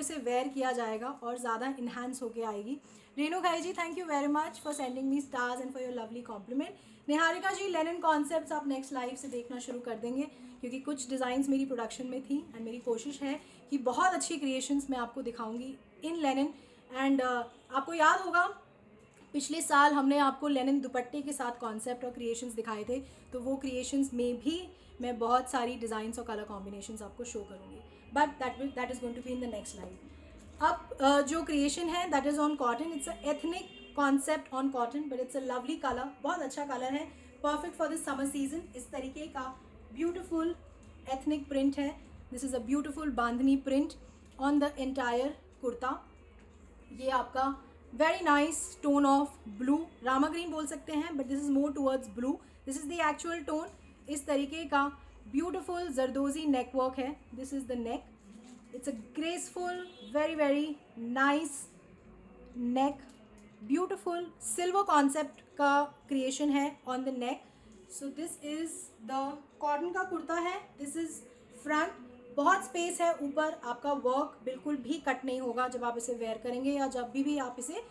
इसे वेयर किया जाएगा और ज़्यादा इन्हांस होके आएगी. Renu Khai ji, thank you very much for sending me stars and for your lovely compliment. Niharika ji, linen concepts आप नेक्स्ट लाइव से देखना शुरू कर देंगे क्योंकि कुछ डिज़ाइंस मेरी प्रोडक्शन में थी एंड मेरी कोशिश है कि बहुत अच्छी क्रिएशंस मैं आपको दिखाऊंगी इन लेनिन एंड आपको याद होगा पिछले साल हमने आपको लेनिन दुपट्टे के साथ कॉन्सेप्ट और क्रिएशंस दिखाए थे, तो वो क्रिएशंस में भी मैं बहुत सारी डिज़ाइंस और कलर कॉम्बिनेशंस आपको शो करूँगी, but that is going to be in the next live. अब जो क्रिएशन है that is on cotton, it's a ethnic concept on cotton, but it's a lovely colour, बहुत अच्छा कलर है, perfect for this summer season. इस तरीके का beautiful ethnic print है। This is a beautiful bandhani print on the entire kurta. ये आपका very nice tone of blue, Rama green बोल सकते हैं, but this is more towards blue, this is the actual tone. इस तरीके का ब्यूटिफुल जरदोजी नेक वर्क है, this is the neck, it's a graceful very very nice neck, beautiful silver concept का creation है on the neck. So this is the cotton का कुर्ता है, this is front, बहुत space है ऊपर, आपका वर्क बिल्कुल भी कट नहीं होगा जब आप इसे वेयर करेंगे, या जब भी आप इसे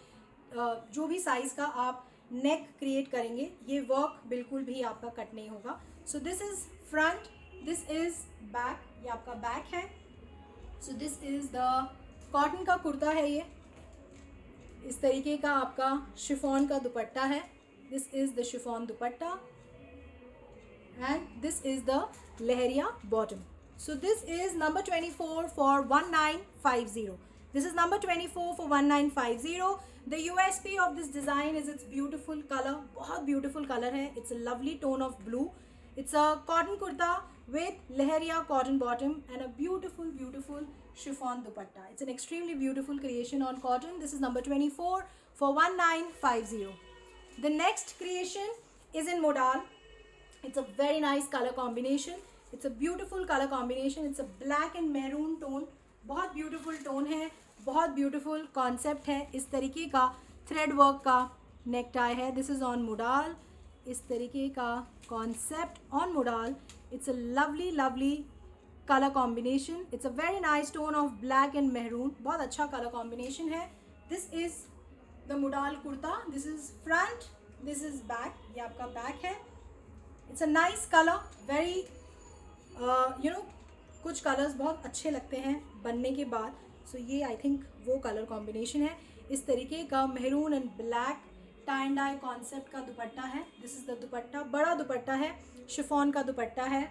जो भी साइज़ का आप नेक क्रिएट करेंगे, ये वर्क बिल्कुल भी आपका कट नहीं होगा। So this is front, this is back, ये आपका बैक है। So this is the cotton का कुर्ता है ये, इस तरीके का आपका शिफॉन का दुपट्टा है, this is the chiffon dupatta and this is the lehariya bottom. So this is number 24 for 1950. This is number 24 for 1950. The USP of this design is its beautiful color. बहुत beautiful color है. It's a lovely tone of blue. It's a cotton kurta with lehariya cotton bottom and a beautiful beautiful chiffon dupatta. It's an extremely beautiful creation on cotton. This is number 24 for 1950. The next creation is in modal. It's a very nice color combination. It's a beautiful color combination. It's a black and maroon tone. बहुत beautiful tone है, बहुत beautiful concept है। इस तरीके का thread work का neck tie है। This is on modal. इस तरीके का concept on modal. It's a lovely lovely color combination. It's a very nice tone of black and maroon. बहुत अच्छा color combination है। This is the modal kurta. This is front. This is back. ये आपका back है। It's a nice color. Very कुछ colours बहुत अच्छे लगते हैं बनने के बाद। सो ये आई थिंक वो कलर कॉम्बिनेशन है। इस तरीके का maroon and black tie and die concept का दुपट्टा है। दिस इज़ द दुपट्टा, बड़ा दुपट्टा है, शिफॉन का दुपट्टा है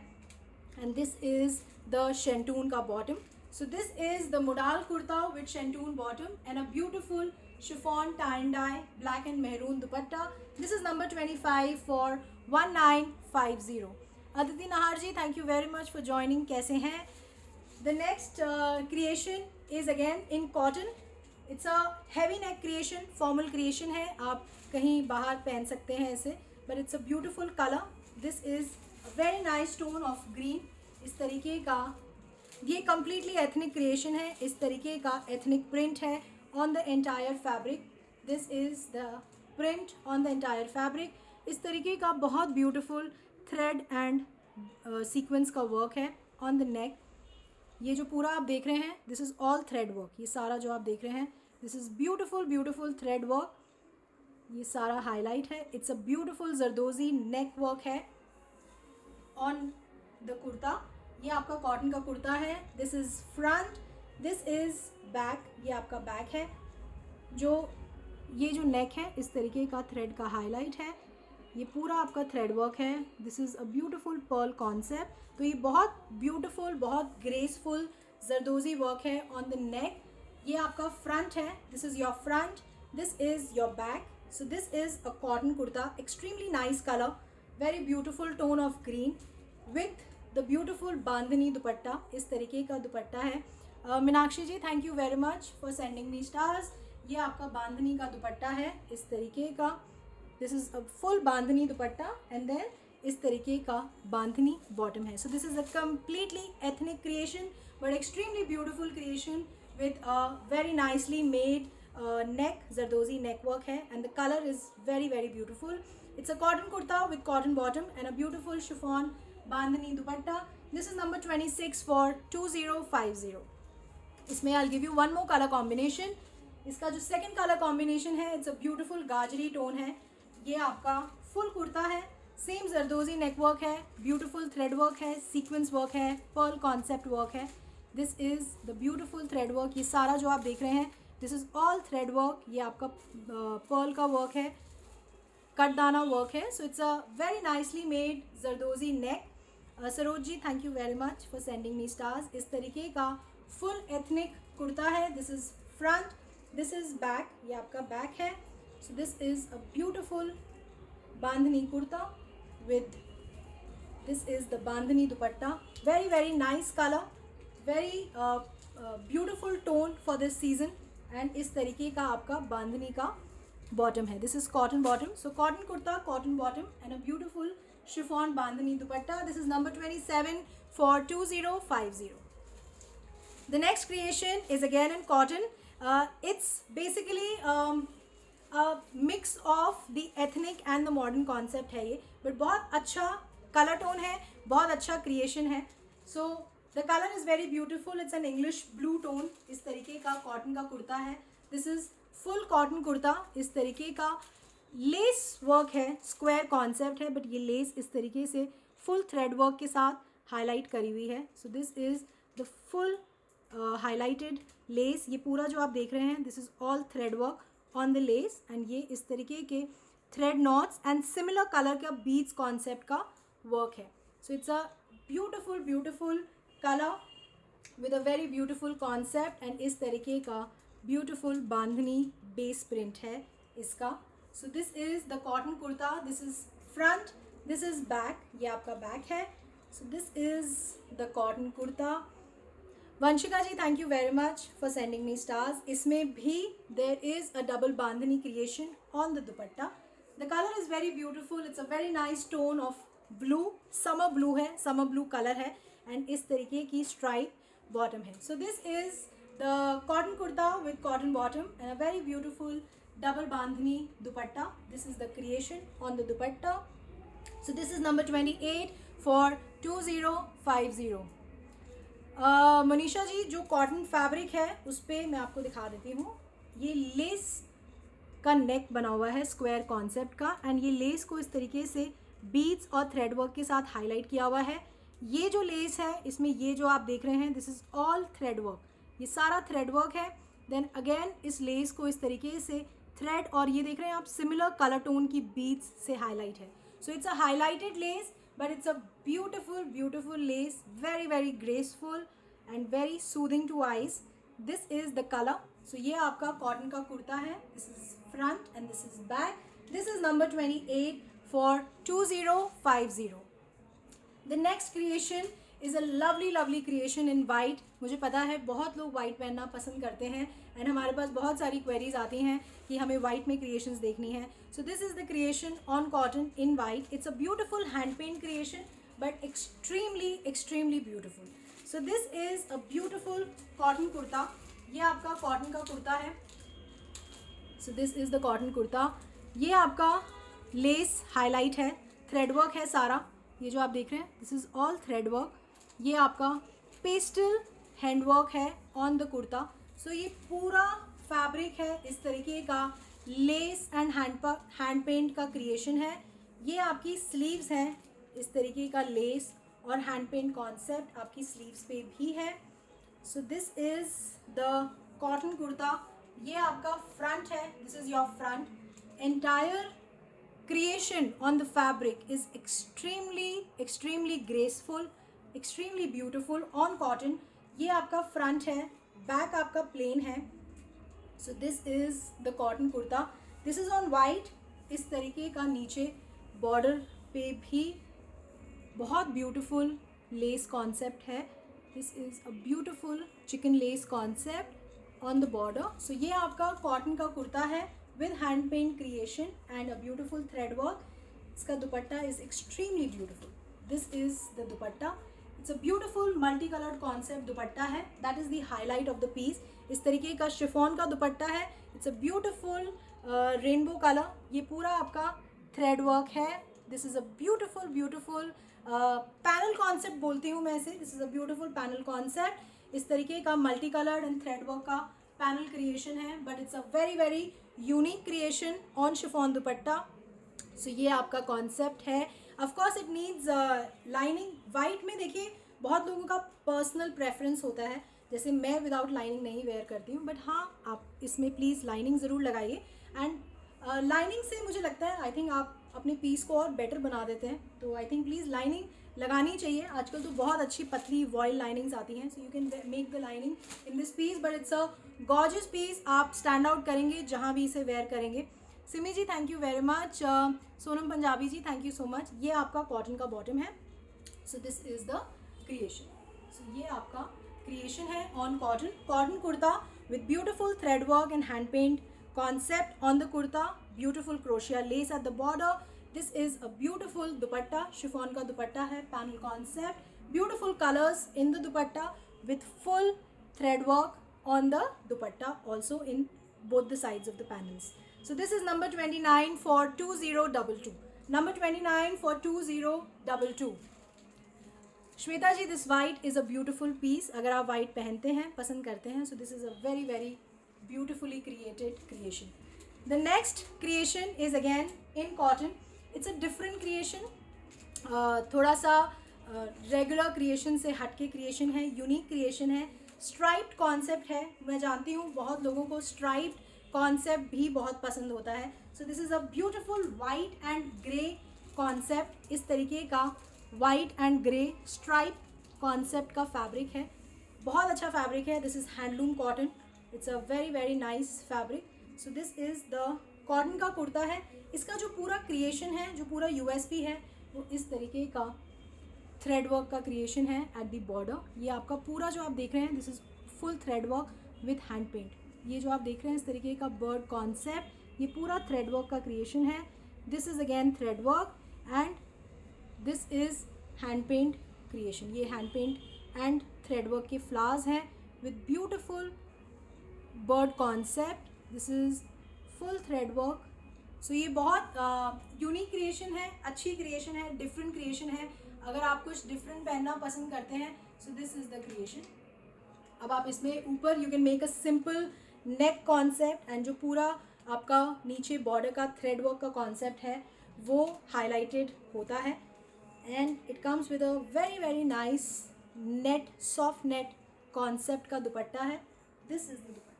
एंड दिस इज़ द शेंटून का bottom. So this is the modal kurta with शेंटून bottom and a beautiful chiffon tie and dye black and maroon dupatta. This is number 25 for 1950। Aditi Nahar ji, thank you very much for joining. कैसे हैं? The next creation is again in cotton. It's a heavy neck creation, formal creation है, आप कहीं बाहर पहन सकते हैं इसे, but it's a beautiful colour. This is a very nice tone of green. इस तरीके का ये कम्प्लीटली एथनिक क्रिएशन है। इस तरीके का एथनिक प्रिंट है on the entire fabric. This is the print on the entire fabric. इस तरीके का बहुत ब्यूटिफुल थ्रेड एंड सीक्वेंस का वर्क है ऑन द नेक। ये जो पूरा आप देख रहे हैं, this is all thread work. ये सारा जो आप देख रहे हैं, this is beautiful beautiful thread work. ये सारा हाईलाइट है। It's a beautiful zardozi neck work है ऑन द कुर्ता। ये आपका कॉटन का कुर्ता है। This is front, this is back, ये आपका बैक है। ये जो नेक है, इस तरीके का थ्रेड का हाईलाइट है। ये पूरा आपका थ्रेड वर्क है। This is a beautiful pearl concept. तो ये बहुत ब्यूटिफुल, बहुत ग्रेसफुल जरदोजी वर्क है ऑन द नेक। ये आपका फ्रंट है, this is your front, this is your back. So this is a cotton kurta, extremely nice colour, very beautiful tone of green with the beautiful bandhani dupatta. इस तरीके का दुपट्टा है। Meenakshi ji, thank you very much for sending me stars. ये आपका बांधनी का दुपट्टा है इस तरीके का। This is a full bandhani dupatta and then इस तरीके का बांधनी बॉटम है। So this is a completely ethnic creation but extremely beautiful creation with a very nicely made neck, zardozi neck work है and the colour is very very beautiful. It's a cotton kurta with cotton bottom and a beautiful chiffon bandhani dupatta. This is number 26 for 2050। इसमें I give you one more colour combination. इसका जो second colour combination है, it's a beautiful गाजरी tone है। ये आपका full kurta है, same जरदोजी neck work है, beautiful thread work है, सीक्वेंस वर्क है, पर्ल कॉन्सेप्ट वर्क है। This is the beautiful thread work. ये सारा जो आप देख रहे हैं this is all thread work, ये आपका पर्ल का वर्क है, कटदाना वर्क है. So it's a very nicely made zardozi neck. Saroj ji thank you very much for sending me stars. इस तरीके का फुल एथनिक कुर्ता है. This is front, this is back, ये आपका बैक है. So this is a beautiful bandhani kurta with this is the bandhani dupatta. Very very nice colour, very beautiful tone for this season. And इस तरीके का आपका बांधनी का बॉटम है. This is cotton bottom. So cotton kurta, cotton bottom and a beautiful chiffon bandhani dupatta. This is number 27 for 2050. The next creation is again in cotton. It's basically a mix of the ethnic and the modern concept है ये, but बहुत अच्छा color tone है, बहुत अच्छा creation है. So the color is very beautiful. It's an English blue tone. इस तरीके का cotton का कुर्ता है. This is full cotton kurta. इस तरीके का लेस वर्क है, स्क्वायर कॉन्सेप्ट है, बट ये लेस इस तरीके से फुल थ्रेड वर्क के साथ हाईलाइट करी हुई है. So this is the full highlighted lace. ये पूरा जो आप देख रहे हैं, this is all thread work on the lace. And ये इस तरीके के thread knots and similar colour का बीड्स कॉन्सेप्ट का वर्क है. So it's a beautiful beautiful colour with a very beautiful concept. And इस तरीके का ब्यूटिफुल बांधनी बेस प्रिंट है इसका. So this is the cotton kurta. This is front, this is back, ये आपका बैक है. So this is the cotton kurta. Vanshika ji thank you very much for sending me stars. इसमें भी there is a double bandhani creation on the dupatta. The colour is very beautiful. It's a very nice tone of blue, summer blue है, summer blue colour है. And इस तरीके की stripe bottom है. So this is the cotton kurta with cotton bottom and a very beautiful double bandhani dupatta. This is the creation on the dupatta. So this is number 28 for 2050. Manisha ji, जो cotton fabric है उस पर मैं आपको दिखा देती हूँ. ये लेस का नेक बना हुआ है स्क्वायर कॉन्सेप्ट का. एंड ये लेस को इस तरीके से बीड्स और थ्रेड वर्क के साथ हाईलाइट किया हुआ है. ये जो लेस है इसमें ये जो आप देख रहे हैं, this is all thread work, ये सारा थ्रेड वर्क है. देन अगेन इस लेस को इस तरीके से थ्रेड और ये देख रहे हैं आप सिमिलर कलर टोन की बीड्स से हाईलाइट है. So it's a highlighted lace but it's a beautiful beautiful lace, very very graceful and very soothing to eyes. This is the colour. So ये आपका कॉटन का कुर्ता है. This is front and this is back. This is number 28 for 2050. The next creation is a lovely lovely creation in white. मुझे पता है बहुत लोग white पहनना पसंद करते हैं एंड हमारे पास बहुत सारी क्वेरीज आती हैं कि हमें वाइट में क्रिएशंस देखनी है. So this is the creation on cotton in white. It's a beautiful hand paint creation but extremely extremely beautiful. So this is a beautiful cotton kurta. ये आपका कॉटन का कुर्ता है. So this is the cotton kurta. ये आपका lace highlight है, thread work है सारा. ये जो आप देख रहे हैं, this is all thread work. ये आपका पेस्टल हैंडवर्क है ऑन द कुर्ता. सो ये पूरा फैब्रिक है इस तरीके का लेस एंड हैंड पेंट का क्रिएशन है. ये आपकी स्लीव्स हैं, इस तरीके का लेस और हैंड पेंट कॉन्सेप्ट आपकी स्लीव्स पे भी है. So this is the cotton kurta. ये आपका फ्रंट है, this is your front. Entire creation on the fabric is extremely graceful, extremely beautiful on cotton. ये आपका front है, back आपका plain है. So this is the cotton kurta. This is on white. इस तरीके का नीचे border पे भी बहुत beautiful lace concept है. This is a beautiful chicken lace concept on the border. So ये आपका cotton का कुर्ता है with hand paint creation and a beautiful thread work. इसका दुपट्टा is extremely beautiful. This is the dupatta. It's a beautiful multicolored concept दुपट्टा है. That is the highlight of the piece. इस तरीके का chiffon का दुपट्टा है. It's a beautiful rainbow color. ये पूरा आपका thread work है. This is a beautiful panel concept बोलती हूँ मैं इसे. This is a beautiful panel concept. इस तरीके का multicolored and thread work का पैनल क्रिएशन है. But it's a very very unique creation on chiffon dupatta. So ये आपका कॉन्सेप्ट है. Of course it needs lining. White में देखिए बहुत लोगों का पर्सनल प्रेफरेंस होता है जैसे मैं विदाउट लाइनिंग नहीं वेयर करती हूँ, बट हाँ आप इसमें प्लीज़ लाइनिंग ज़रूर लगाइए। एंड लाइनिंग से मुझे लगता है आई थिंक आप अपने पीस को और बेटर बना देते हैं, तो आई थिंक प्लीज़ लाइनिंग लगानी चाहिए। आजकल तो बहुत अच्छी पतली वॉयल लाइनिंग्स आती हैं, so you can make the lining in this piece, but it's a gorgeous piece. आप स्टैंड आउट करेंगे जहाँ भी इसे वेयर करेंगे। Simi ji thank you very much. Sonam Punjabi ji thank you so much. ये आपका कॉटन का बॉटम है। So this is the creation. So ये आपका क्रिएशन है on cotton, cotton kurta with beautiful thread work and hand paint concept on the kurta, beautiful crochet lace at the border. This is a beautiful dupatta, chiffon का दुपट्टा है, panel concept, beautiful colors in the dupatta with full thread work on the dupatta also in both the sides of the panels. So this is number 29 for 2022. Number 29 for 2022. Shweta ji, this white is a beautiful piece. अगर आप white पहनते हैं, पसंद करते हैं, so this is a very very beautifully created creation. The next creation is again in cotton. It's a different creation. थोड़ा सा regular creation से हटके क्रिएशन है, यूनिक क्रिएशन है, स्ट्राइप्ड कॉन्सेप्ट है। मैं जानती हूँ बहुत लोगों को स्ट्राइप्ड कॉन्सेप्ट भी बहुत पसंद होता है। So this is a beautiful white and grey concept. इस तरीके का white and grey stripe concept का फैब्रिक है, बहुत अच्छा फैब्रिक है। This is handloom cotton, it's a very very nice fabric. So this is the cotton का कुर्ता है। इसका जो पूरा क्रिएशन है, जो पूरा यूएसपी है, वो इस तरीके का थ्रेड वर्क का क्रिएशन है एट द बॉर्डर। ये आपका पूरा जो आप देख रहे हैं, this is full thread work with hand paint. ये जो आप देख रहे हैं इस तरीके का बर्ड कॉन्सेप्ट, ये पूरा थ्रेड वर्क का क्रिएशन है। This is again thread work and this is hand paint creation. ये hand paint and thread work के फ्लावर्स हैं with beautiful bird concept. This is full thread work. So ये बहुत unique creation है, अच्छी creation है, different creation है। अगर आप कुछ डिफरेंट पहनना पसंद करते हैं, so this is the creation. अब आप इसमें ऊपर you can make a simple neck concept and जो पूरा आपका नीचे बॉर्डर का थ्रेड वर्क का कॉन्सेप्ट है वो हाईलाइटेड होता है। And it comes with a very very nice net, soft net concept का दुपट्टा है। दिस इज़ द दुपट्टा।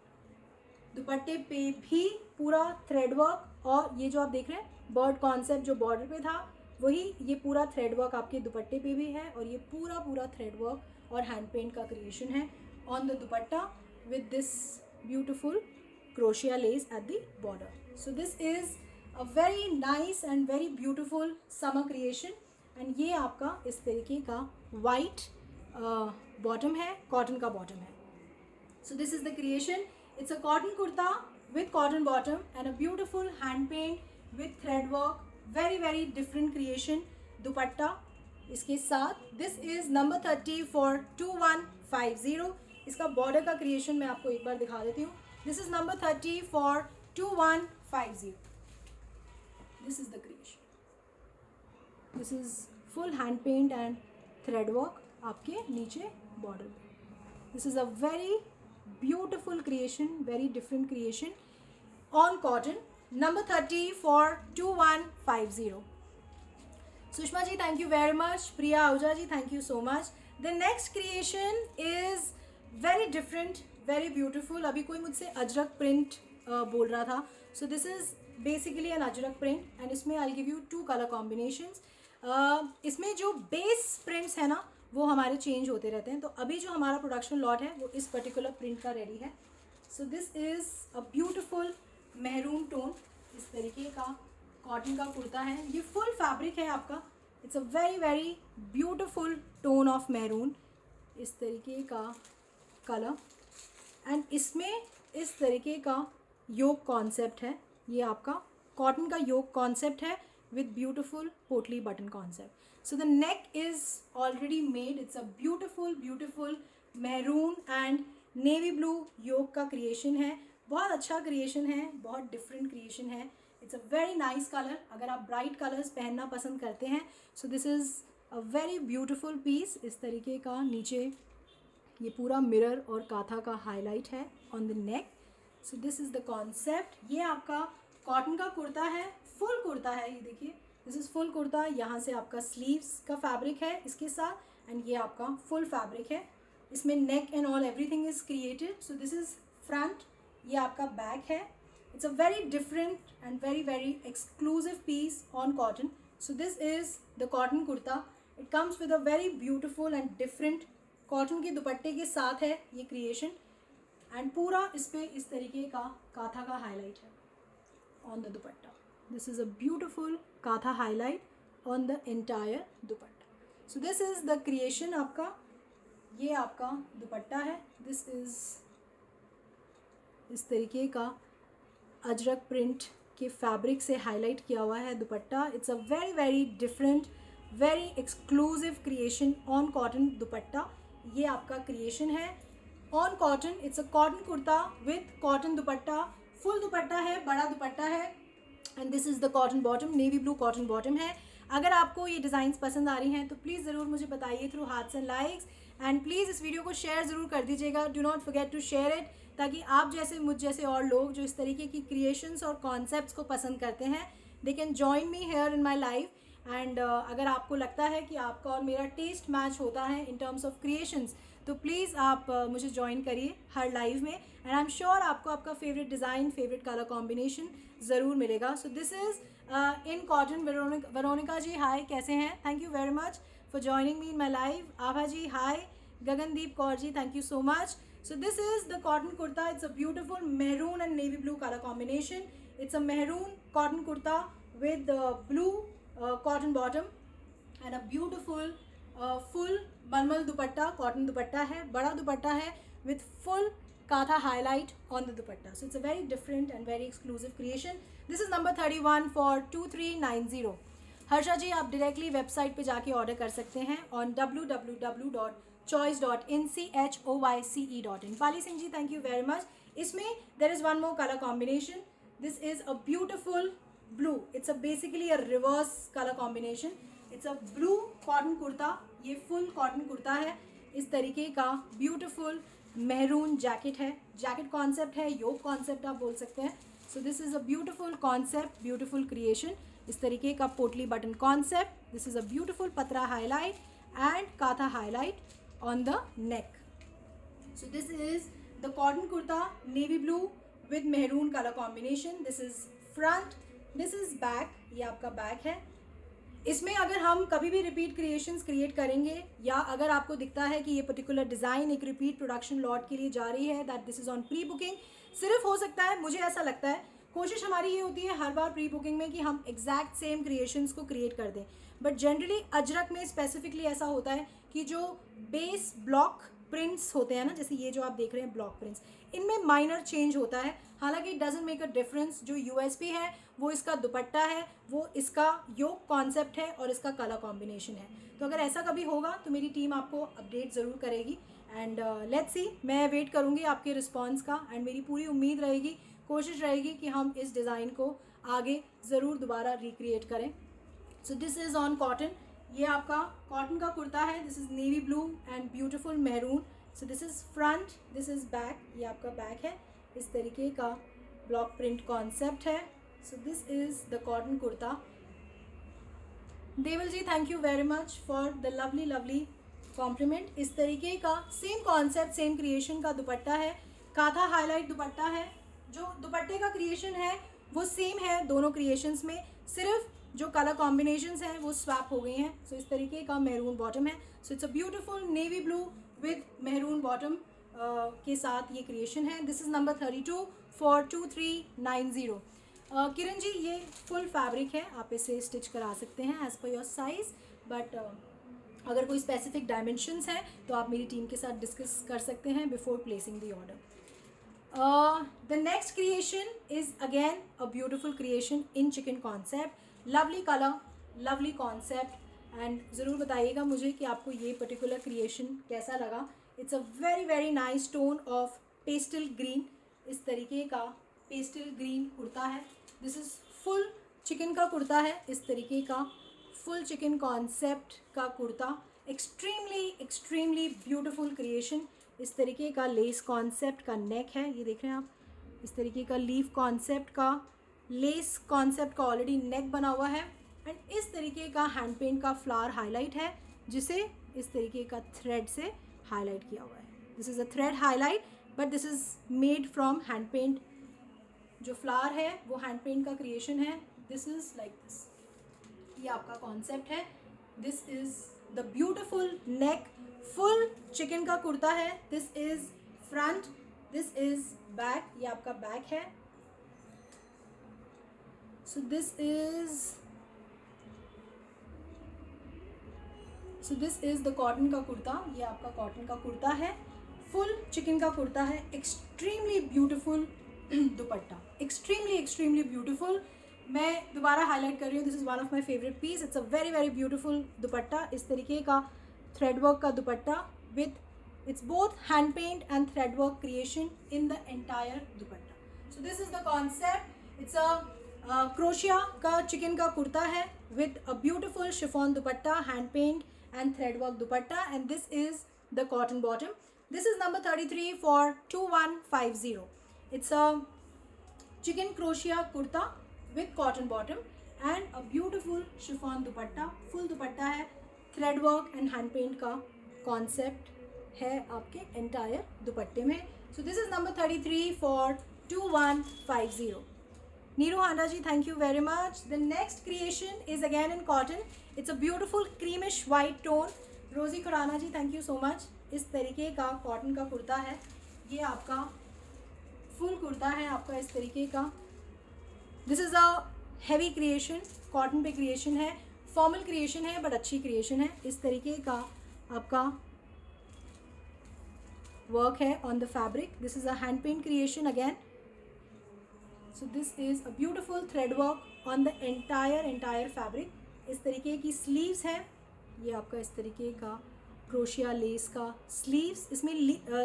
दुपट्टे पे भी पूरा थ्रेड वर्क, और ये जो आप देख रहे हैं बर्ड कॉन्सेप्ट जो बॉर्डर पे था, वही ये पूरा थ्रेड वर्क आपके दुपट्टे पे भी है। और ये पूरा पूरा थ्रेड वर्क और हैंड पेंट का क्रिएशन है on the dupatta with this beautiful crochet less at the border. So this is a very nice and very beautiful summer creation. And ये आपका इस तरीके का वाइट बॉटम है, कॉटन का बॉटम है। So this is the creation. It's a cotton kurta with cotton bottom and a beautiful hand paint with thread work. Very very different creation. दुपट्टा इसके साथ। This is number 30 for 2150. इसका border का creation मैं आपको एक बार दिखा देती हूँ। This is number 30 for 2150. This is the creation. This is full hand paint and thread work आपके नीचे बॉर्डर पे। This is a very beautiful creation, very different creation on cotton. Number 30 for 2150. Sushma ji thank you very much. Priya Ahuja ji thank you so much. The next creation is very different, very beautiful. अभी कोई मुझसे Ajrak print बोल रहा था. So this is basically an Ajrak print and इसमें I'll give you two color combinations. इसमें जो base prints है ना वो हमारे चेंज होते रहते हैं। तो अभी जो हमारा प्रोडक्शन लॉट है वो इस पर्टिकुलर प्रिंट का रेडी है। So this is a beautiful maroon tone, इस तरीके का कॉटन का कुर्ता है। ये फुल फैब्रिक है आपका। It's a very very beautiful tone of maroon, इस तरीके का कलर एंड इसमें इस तरीके का योक कॉन्सेप्ट है। ये आपका कॉटन का योक कॉन्सेप्ट है with beautiful पोटली button concept. So the neck is already made. It's a beautiful beautiful maroon and navy blue yoke का creation है। बहुत अच्छा creation है, बहुत different creation है। It's a very nice color. अगर आप bright colors पहनना पसंद करते हैं, so this is a very beautiful piece. इस तरीके का नीचे ये पूरा मिरर और काथा का हाईलाइट है on the neck. So this is the concept. ये आपका कॉटन का कुर्ता है, फुल कुर्ता है। ये देखिए दिस इज़ फुल कुर्ता। यहाँ से आपका स्लीव्स का फैब्रिक है इसके साथ एंड ये आपका फुल फैब्रिक है। इसमें neck and all everything is created. So this is front, ये आपका बैक है. It's a very different and very very exclusive piece on cotton. So this is the cotton kurta. It comes with a very beautiful and different cotton के दुपट्टे के साथ है ये creation. And पूरा इस पर इस तरीके का काथा का हाईलाइट है on the dupatta. This is a beautiful kantha highlight on the entire dupatta. So this is the creation आपका. ये आपका दुपट्टा है. दिस इज़ इस तरीके का अजरक प्रिंट के फैब्रिक से हाईलाइट किया हुआ है दुपट्टा. It's a very very different very exclusive creation on cotton दुपट्टा. ये आपका क्रिएशन है on cotton. It's a cotton kurta with cotton dupatta. Full दुपट्टा है, बड़ा दुपट्टा है. And this is the cotton bottom. Navy blue cotton bottom है. अगर आपको ये डिज़ाइंस पसंद आ रही हैं तो प्लीज़ ज़रूर मुझे बताइए through hearts and likes. And please इस वीडियो को शेयर ज़रूर कर दीजिएगा. Do not forget to share it, ताकि आप जैसे मुझ जैसे और लोग जो इस तरीके की क्रिएशंस और कॉन्सेप्ट्स को पसंद करते हैं, they can join me here in my life. And अगर आपको लगता है कि आपका और मेरा टेस्ट मैच होता है इन टर्म्स ऑफ क्रिएशंस, तो प्लीज़ आप मुझे ज्वाइन करिए हर लाइव में. एंड आई एम श्योर आपको आपका favourite design, favourite colour combination ज़रूर मिलेगा. So this is in cotton. Veronica ji hi, कैसे हैं? Thank you very much for joining me in my live. Abha ji hi. Gagandeep Kaur ji, thank you so much. So this is the cotton kurta. It's a beautiful maroon and navy blue color combination. It's a maroon cotton kurta with blue cotton bottom and a beautiful full malmal dupatta. Cotton dupatta है, बड़ा दुपट्टा है with full katha highlight on the dupatta. So it's a very different and very exclusive creation. This is number 31 for 2390. Harsha जी, आप directly website पे जाके order कर सकते हैं on www.choice.in. Pali Singh ji, thank you very much. इसमें there is one more colour combination. This is a beautiful blue. It's a basically a reverse colour combination. It's a blue cotton kurta. ये full cotton kurta है. इस तरीके का beautiful maroon jacket है. Jacket concept है, yoke concept आप बोल सकते हैं. So this is a beautiful concept, beautiful creation. इस तरीके का पोटली button concept. This is a beautiful पतरा हाईलाइट एंड काथा highlight on the neck. So this is the cotton kurta, navy blue with maroon color combination. This is front, this is back. ये आपका back है. इसमें अगर हम कभी भी रिपीट क्रिएशंस क्रिएट करेंगे, या अगर आपको दिखता है कि ये पर्टिकुलर डिज़ाइन एक रिपीट प्रोडक्शन लॉट के लिए जा रही है, that this is on pre booking. सिर्फ हो सकता है, मुझे ऐसा लगता है, कोशिश हमारी ये होती है हर बार प्री बुकिंग में कि हम एग्जैक्ट सेम क्रिएशंस को क्रिएट कर दें. बट जनरली अजरक में स्पेसिफिकली ऐसा होता है कि जो बेस ब्लॉक प्रिंट्स होते हैं ना, जैसे ये जो आप देख रहे हैं ब्लॉक प्रिंट्स, इनमें माइनर चेंज होता है. हालांकि it doesn't make a difference. जो यूएसपी है वो इसका दुपट्टा है, वो इसका योग कॉन्सेप्ट है और इसका कलर कॉम्बिनेशन है. तो अगर ऐसा कभी होगा तो मेरी टीम आपको अपडेट ज़रूर करेगी. एंड लेट्स सी, मैं वेट करूँगी आपके रिस्पॉन्स का. एंड मेरी पूरी उम्मीद रहेगी, कोशिश रहेगी कि हम इस डिज़ाइन को आगे ज़रूर दोबारा रिक्रिएट करें. सो दिस इज़ ऑन कॉटन. ये आपका कॉटन का कुर्ता है. This is navy blue and beautiful maroon. So this is front, this is back. ये आपका बैक है. इस तरीके का ब्लॉक प्रिंट कॉन्सेप्ट है. So this is the cotton kurta. Deval ji, thank you very much for the lovely lovely compliment. इस तरीके का सेम कॉन्सेप्ट, सेम क्रिएशन का दुपट्टा है. काथा हाईलाइट दुपट्टा है. जो दुपट्टे का क्रिएशन है वो सेम है दोनों क्रिएशंस में, सिर्फ जो कलर कॉम्बिनेशंस हैं वो स्वैप हो गई हैं. सो इस तरीके का मैरून बॉटम है. So it's a beautiful navy blue with maroon bottom के साथ ये क्रिएशन है. This is number 32 for 2390. Kiran ji, ये फुल फैब्रिक है, आप इसे स्टिच करा सकते हैं as per your size. But अगर कोई स्पेसिफिक डायमेंशंस हैं तो आप मेरी टीम के साथ डिस्कस कर सकते हैं before placing the order. The next creation is again a beautiful creation in chicken concept. Lovely color, lovely concept. And ज़रूर बताइएगा मुझे कि आपको ये पर्टिकुलर क्रिएशन कैसा लगा. It's a very very nice tone of pastel green. इस तरीके का पेस्टल ग्रीन कुर्ता है. दिस इज़ फुल चिकन का कुर्ता है. इस तरीके का फुल चिकन कॉन्सेप्ट का kurta. Extremely extremely beautiful creation. इस तरीके का लेस कॉन्सेप्ट का नेक है, ये देख रहे हैं आप. इस तरीके का लीफ कॉन्सेप्ट का, लेस कॉन्सेप्ट का ऑलरेडी नेक बना हुआ है. एंड इस तरीके का हैंड पेंट का फ्लावर हाईलाइट है, जिसे इस तरीके का थ्रेड से हाईलाइट किया हुआ है. This is a thread highlight, but this is made from hand paint. जो फ्लावर है वो हैंड पेंट का क्रिएशन है. This is like this. ये आपका कॉन्सेप्ट है. This is the beautiful neck. Full chikan का कुर्ता है. This is front, this is back. ये आपका बैक है. So this is the cotton का कुर्ता. ये आपका कॉटन का कुर्ता है. फुल चिकन का कुर्ता है. Extremely beautiful dupatta. Extremely beautiful. मैं दोबारा हाईलाइट कर रही हूँ. This is one of my favourite piece. It's a very very beautiful dupatta. इस तरीके का थ्रेड वर्क का dupatta with it's both hand paint and thread work creation in the entire dupatta. So this is the concept. It's a क्रोशिया का चिकन का कुर्ता है with a beautiful chiffon dupatta, hand paint and thread work dupatta, and this is the cotton bottom. This is number 33 for 2150. It's a chicken crochet kurta with cotton bottom and a beautiful chiffon dupatta. Full dupatta है. thread work and hand paint का concept है आपके entire दुपट्टे में. So this is number 33 for 2150. Neeru Handa ji, thank you very much. The next creation is again in cotton. It's a beautiful creamish white tone. Rosie Khurana ji, thank you so much. इस तरीके का cotton का कुर्ता है. ये आपका full kurta है आपका इस तरीके का. This is a heavy creation. Cotton पे क्रिएशन है. फॉर्मल क्रिएशन है बट अच्छी क्रिएशन है. इस तरीके का आपका वर्क है on the fabric. This is a hand paint creation again. So this is a beautiful thread work on the entire fabric. इस तरीके की स्लीव्स है. ये आपका इस तरीके का क्रोशिया लेस का स्लीव्स. इसमें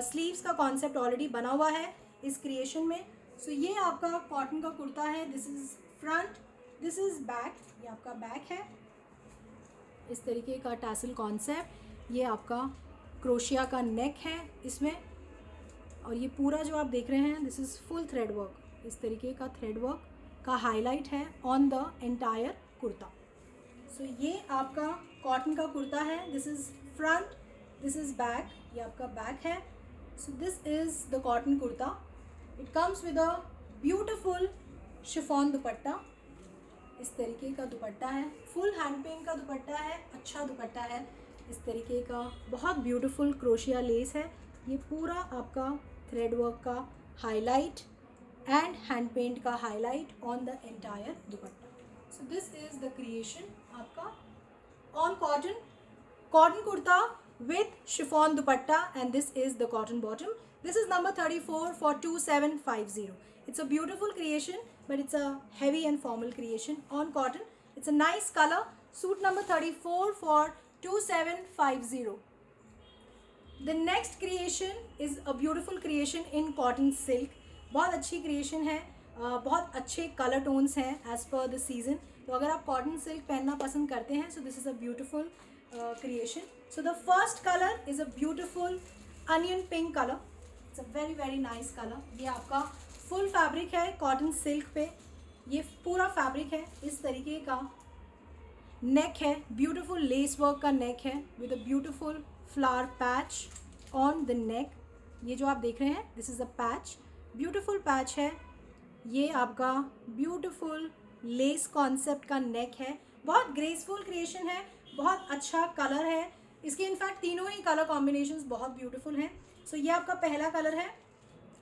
स्लीव्स का कॉन्सेप्ट ऑलरेडी बना हुआ है इस क्रिएशन में. सो ये आपका कॉटन का कुर्ता है. This is front, this is back. ये आपका बैक है. इस तरीके का टैसल कॉन्सेप्ट. ये आपका क्रोशिया का नेक है इसमें. और ये पूरा जो आप देख रहे हैं this is full thread work. इस तरीके का थ्रेड वर्क का हाईलाइट है on the entire kurta. So ये आपका कॉटन का कुर्ता है. This is front, this is back. ये आपका बैक है. So this is the cotton kurta. It comes with a beautiful chiffon dupatta. इस तरीके का दुपट्टा है. फुल हैंड पेंट का दुपट्टा है. अच्छा दुपट्टा है. इस तरीके का बहुत ब्यूटिफुल क्रोशिया लेस है. ये पूरा आपका थ्रेड वर्क का हाईलाइट and hand paint का highlight on the entire dupatta. So this is the creation आपका on cotton kurta with chiffon dupatta, and this is the cotton bottom. This is number 34 for 2750. It's a beautiful creation, but it's a heavy and formal creation on cotton. It's a nice color. Suit number 34 for 2750. The next creation is a beautiful creation in cotton silk. बहुत अच्छी creation है. बहुत अच्छे colour tones हैं as per the season. तो अगर आप cotton silk पहनना पसंद करते हैं so this is a beautiful creation. So the first colour is a beautiful onion pink colour. It's a very very nice colour. ये आपका फुल फैब्रिक है कॉटन सिल्क पे. ये पूरा फैब्रिक है. इस तरीके का नेक है. ब्यूटिफुल लेस वर्क का नेक है with a beautiful flower patch on the neck. ये जो आप देख रहे हैं this is a patch. Beautiful patch है. ये आपका ब्यूटिफुल लेस कॉन्सेप्ट का नेक है. बहुत ग्रेसफुल क्रिएशन है. बहुत अच्छा कलर है. इसके इनफैक्ट तीनों ही कलर कॉम्बिनेशंस बहुत ब्यूटिफुल हैं. सो ये आपका पहला कलर है.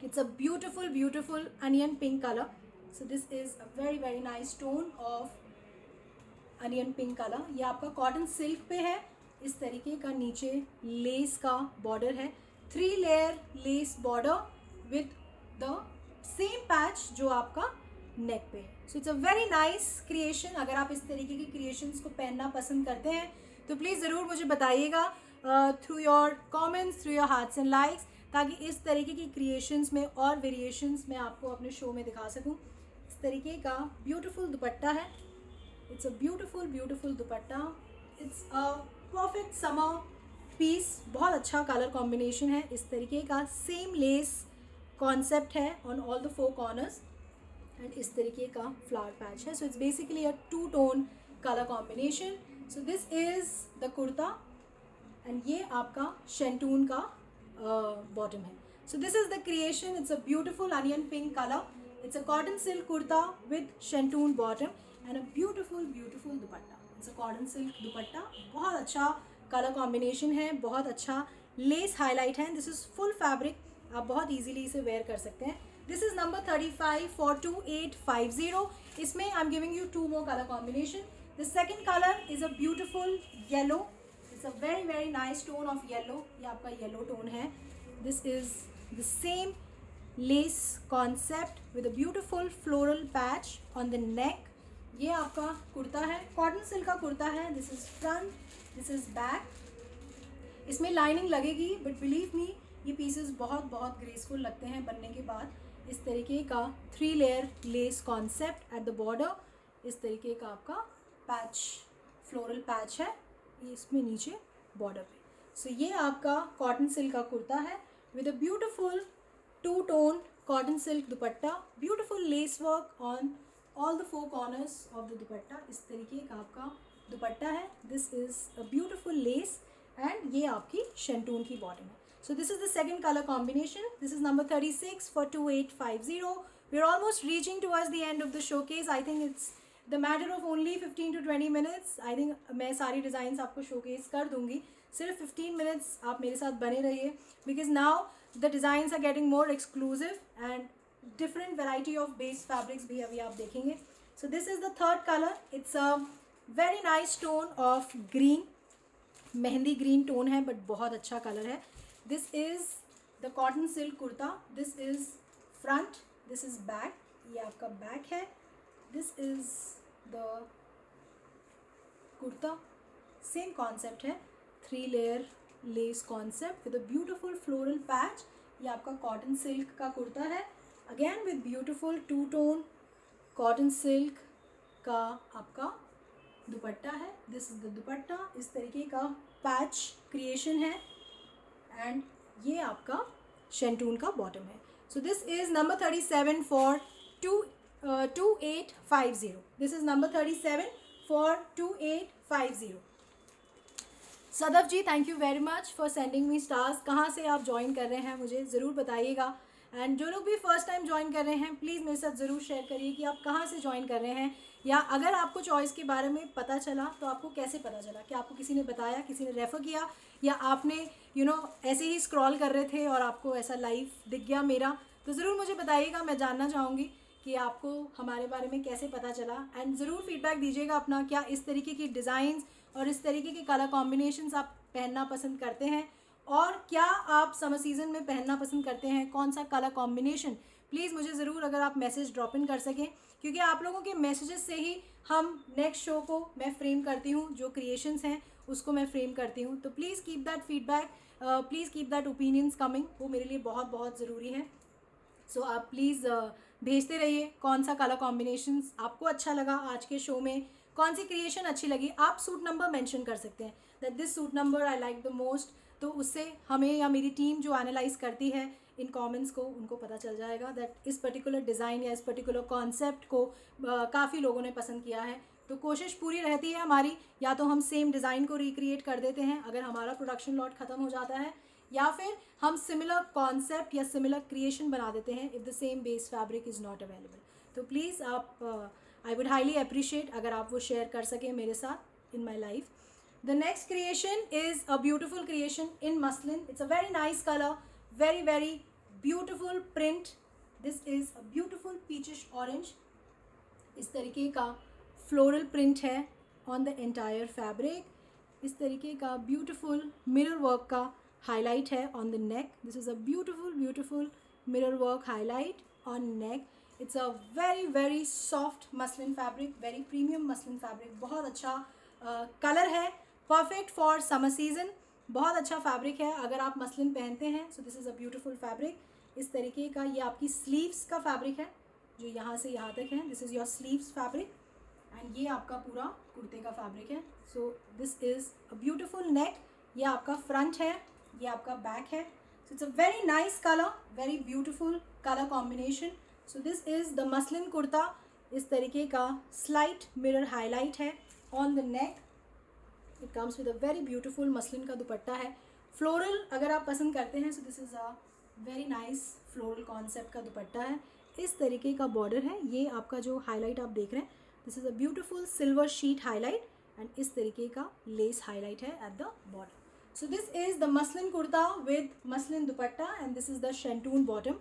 It's a beautiful onion pink colour. So this is a very very nice tone of onion pink colour. ये आपका कॉटन सिल्क पे है. इस तरीके का नीचे लेस का बॉर्डर है. 3 layer less border with the same patch जो आपका नेक पे है. So it's a very nice creation. अगर आप इस तरीके की क्रिएशंस को पहनना पसंद करते हैं तो प्लीज़ ज़रूर मुझे बताइएगा through your comments, through your hearts and likes, ताकि इस तरीके की क्रिएशंस में और वेरिएशंस मैं आपको अपने शो में दिखा सकूं. इस तरीके का ब्यूटिफुल दुपट्टा है. It's a beautiful dupatta. It's a perfect summer piece. बहुत अच्छा कलर कॉम्बिनेशन है. इस तरीके का सेम लेस कॉन्सेप्ट है on all the 4 corners and इस तरीके का फ्लावर पैच है. So it's basically a 2 tone colour combination. So this is the kurta and ये आपका शेंटून का बॉटम है. So this is the creation. It's a beautiful onion pink color. It's a cotton silk kurta with shantoon bottom and a beautiful dupatta. It's a cotton silk dupatta. बहुत अच्छा colour combination है, बहुत अच्छा less highlight है. This is full fabric, आप बहुत easily इसे where कर सकते हैं. This is number 35 for 2850. इसमें I am giving you 2 more color combination. The second color is a beautiful yellow. It's a very nice tone of yellow. ये आपका yellow tone है. This is the same lace concept with a beautiful floral patch on the neck. ये आपका कुर्ता है, cotton silk का कुर्ता है. This is front, this is back. इसमें lining लगेगी, बट बिलीव मी ये पीसेस बहुत ग्रेसफुल लगते हैं बनने के बाद. इस तरीके का 3 layer less concept eight the border. इस तरीके का आपका पैच, फ्लोरल पैच है ये इसमें नीचे बॉर्डर पे. सो ये आपका कॉटन सिल्क का कुर्ता है with a beautiful 2-tone cotton silk dupatta. Beautiful lace work on all the 4 corners of the dupatta. इस तरीके का आपका दुपट्टा है. This is a beautiful less and ये आपकी शंटून की बॉटम है. So this is the second color combination. This is number 36 for 2850. We're almost reaching towards the end of the showcase. I think it's the matter of only 15 to 20 minutes. I think मैं सारी designs आपको showcase कर दूँगी. सिर्फ 15 minutes आप मेरे साथ बने रहिए, because now the designs are getting more exclusive and different variety of base fabrics भी अभी आप देखेंगे. So this is the third color. It's a very nice tone of green. Mehndi green tone है, बट बहुत अच्छा कलर है. This is the cotton silk kurta. This is front, this is back. ये आपका बैक है. This is the kurta. Same concept है, 3 layer lace concept with a beautiful floral patch. ये आपका cotton silk का कुर्ता है, again with beautiful 2-tone cotton silk का आपका दुपट्टा है. This is the dupatta. इस तरीके का पैच क्रिएशन है एंड ये आपका शंटून का बॉटम है. So this is number 37 for 2850. This is number 37 for 2850. Sadaf ji, thank you very much for sending me stars. कहाँ से आप ज्वाइन कर रहे हैं मुझे ज़रूर बताइएगा. एंड जो लोग भी फर्स्ट टाइम ज्वाइन कर रहे हैं, प्लीज़ मेरे साथ ज़रूर शेयर करिए कि आप कहाँ से ज्वाइन कर रहे हैं, या अगर आपको चॉइस के बारे में पता चला तो आपको कैसे पता चला, कि आपको किसी ने बताया, किसी ने रेफ़र किया, या आपने ऐसे ही स्क्रॉल कर रहे थे और आपको ऐसा लाइव दिख गया मेरा. तो ज़रूर मुझे बताइएगा, मैं जानना चाहूँगी कि आपको हमारे बारे में कैसे पता चला. एंड ज़रूर फीडबैक दीजिएगा अपना, क्या इस तरीके की डिज़ाइंस और इस तरीके के कलर कॉम्बिनेशंस आप पहनना पसंद करते हैं, और क्या आप समर सीज़न में पहनना पसंद करते हैं, कौन सा कलर कॉम्बिनेशन. प्लीज़ मुझे ज़रूर अगर आप मैसेज ड्रॉप इन कर सकें, क्योंकि आप लोगों के मैसेजेस से ही हम नेक्स्ट शो को मैं फ्रेम करती हूँ, जो क्रिएशंस हैं उसको मैं फ्रेम करती हूँ. तो please keep that feedback, please keep that opinions coming. वो मेरे लिए बहुत ज़रूरी है. सो आप प्लीज़ भेजते रहिए कौन सा कलर कॉम्बिनेशंस आपको अच्छा लगा आज के शो में, कौन सी क्रिएशन अच्छी लगी. आप सूट नंबर मेंशन कर सकते हैं, that this suit number I like the most. तो उससे हमें या मेरी टीम जो एनालाइज करती है इन कमेंट्स को, उनको पता चल जाएगा दैट इस पर्टिकुलर डिज़ाइन या इस पर्टिकुलर कॉन्सेप्ट को काफ़ी लोगों ने पसंद किया है. तो कोशिश पूरी रहती है हमारी, या तो हम सेम डिज़ाइन को रिक्रिएट कर देते हैं अगर हमारा प्रोडक्शन लॉट ख़त्म हो जाता है, या फिर हम सिमिलर कॉन्सेप्ट या सिमिलर क्रिएशन बना देते हैं if the same base fabric is not available. तो प्लीज़ आप आई वुड हाईली अप्रिशिएट अगर आप वो शेयर कर सकें मेरे साथ in my life. The next creation is a beautiful creation in muslin. It's a very nice color, very beautiful print. This is a beautiful peachish orange. इस तरीके का floral print है on the entire fabric. इस तरीके का beautiful mirror work का highlight है on the neck. This is a beautiful mirror work highlight on neck. It's a very soft muslin fabric, very premium muslin fabric. बहुत अच्छा colour है, perfect for summer season. बहुत अच्छा fabric है अगर आप मसलिन पहनते हैं. So this is a beautiful fabric. इस तरीके का ये आपकी स्लीव्स का फैब्रिक है, जो यहाँ से यहाँ तक है. This is your sleeves fabric and ये आपका पूरा कुर्ते का फैब्रिक है. So this is a beautiful नेक. ये आपका फ्रंट है, ये आपका बैक है. So it's a very nice colour, very beautiful colour combination. So this is the muslin kurta. इस तरीके का स्लाइट मिरर हाईलाइट है on the neck. It comes with a very beautiful muslin का दुपट्टा है. फ्लोरल अगर आप पसंद करते हैं, so this is a very nice floral concept का दुपट्टा है। इस तरीके का बॉर्डर है। ये आपका जो हाईलाइट आप देख रहे हैं, this is a beautiful silver sheet highlight and इस तरीके का लेस हाईलाइट है at the border. So this is the muslin kurta with muslin dupatta and this is the shantoon bottom.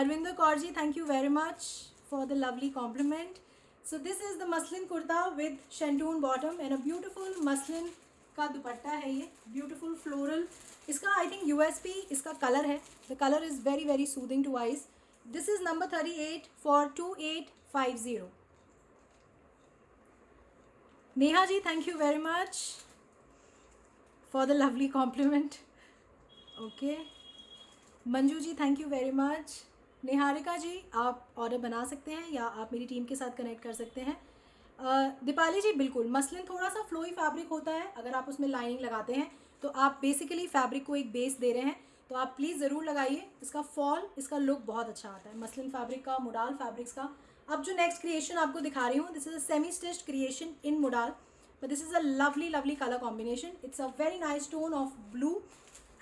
Arvinder Kaurji, thank you very much for the lovely compliment. So this is the muslin kurta with shantoon bottom and a beautiful muslin का दुपट्टा है। ये beautiful floral, इसका I think USP इसका colour है। The color is very very soothing to eyes. This is number 38 for 2850. Neha ji, thank you very much for the lovely compliment. Okay, Manju ji thank you very much. Niharika ji आप order बना सकते हैं या आप मेरी team के साथ कनेक्ट कर सकते हैं। दीपाली जी बिल्कुल, मसलिन थोड़ा सा फ्लोई फैब्रिक होता है, अगर आप उसमें लाइनिंग लगाते हैं तो आप बेसिकली फैब्रिक को एक बेस दे रहे हैं, तो आप प्लीज़ ज़रूर लगाइए। इसका फॉल, इसका लुक बहुत अच्छा आता है मसलिन फैब्रिक का, मोडाल फैब्रिक्स का। अब जो नेक्स्ट क्रिएशन आपको दिखा रही हूँ, this is a semi stitched creation in modal, but this is a lovely color combination. It's a very nice tone of blue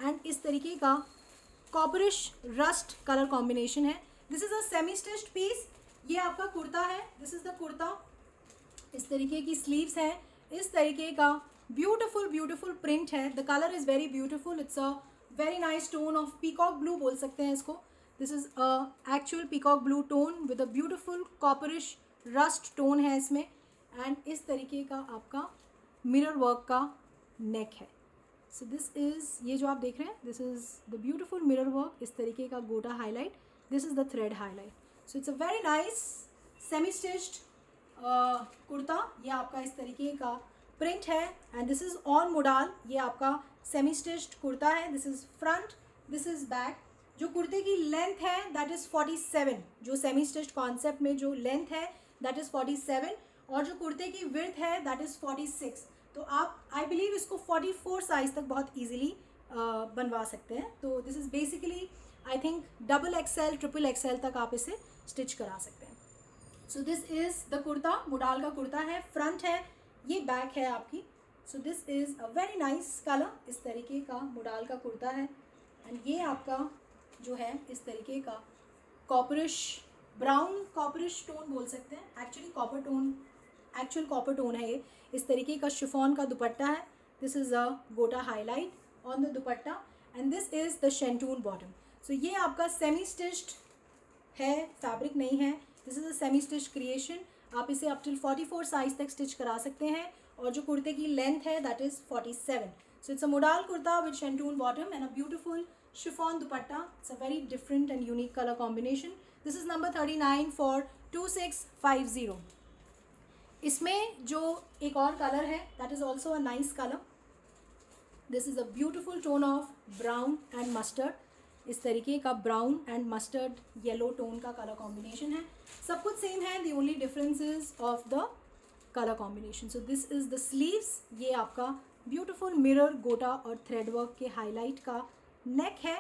and इस तरीके का कॉपरिश रस्ट कलर कॉम्बिनेशन है। This is a semi stitched piece. ये आपका कुर्ता है, this is the kurta. इस तरीके की स्लीव्स हैं, इस तरीके का ब्यूटिफुल प्रिंट है। The colour is very beautiful, it's a very nice tone of peacock blue बोल सकते हैं इसको। This is a actual peacock blue tone with a beautiful copperish rust tone है इसमें एंड इस तरीके का आपका मिरर वर्क का नेक है। सो दिस इज़, ये जो आप देख रहे हैं, this is the beautiful mirror work, इस तरीके का गोटा highlight, this is the thread highlight. So it's a very nice semi stitched kurta. ये आपका इस तरीके का प्रिंट है and this is on modal. ये आपका सेमी स्टिच्ड कुर्ता है। This is front, this is back. जो कुर्ते की लेंथ है दैट इज़ 47, जो सेमी स्टिच्ड कॉन्सेप्ट में जो लेंथ है दैट इज़ 47 और जो कुर्ते की विड्थ है दैट इज़ 46। तो आप आई बिलीव इसको 44 साइज़ तक बहुत ईजिली बनवा सकते हैं। तो this is basically I think double XL triple XL तक आप इसे स्टिच करा सकते हैं। So this is the kurta, modal का कुर्ता है, फ्रंट है, ये बैक है आपकी। सो this is a very nice colour, इस तरीके का मोडाल का कुर्ता है एंड ये आपका जो है इस तरीके का कॉपरिश ब्राउन कॉपरिश टोन बोल सकते हैं, actually copper tone, actual copper tone है ये। इस तरीके का शिफॉन का दुपट्टा है। This is a gota highlight on the dupatta and this is the shantung bottom. So ये आपका सेमी स्टिच्ड है, फैब्रिक नहीं है। This is a semi stitched creation. आप इसे अप टिल 44 साइज़ तक स्टिच करा सकते हैं और जो कुर्ते की लेंथ है that is 47। So it's a modal kurta with शेंटून bottom and a beautiful chiffon dupatta. It's a very different and unique colour combination. This is number 39 for 2650। इसमें जो एक और कलर है that is also a nice colour. This is a beautiful tone of brown and mustard. इस तरीके का brown and mustard yellow tone का colour combination है। सब कुछ सेम है, the only difference is of the colour combination. So this is the sleeves. ये आपका ब्यूटिफुल मिरर गोटा और थ्रेड वर्क के हाईलाइट का नेक है।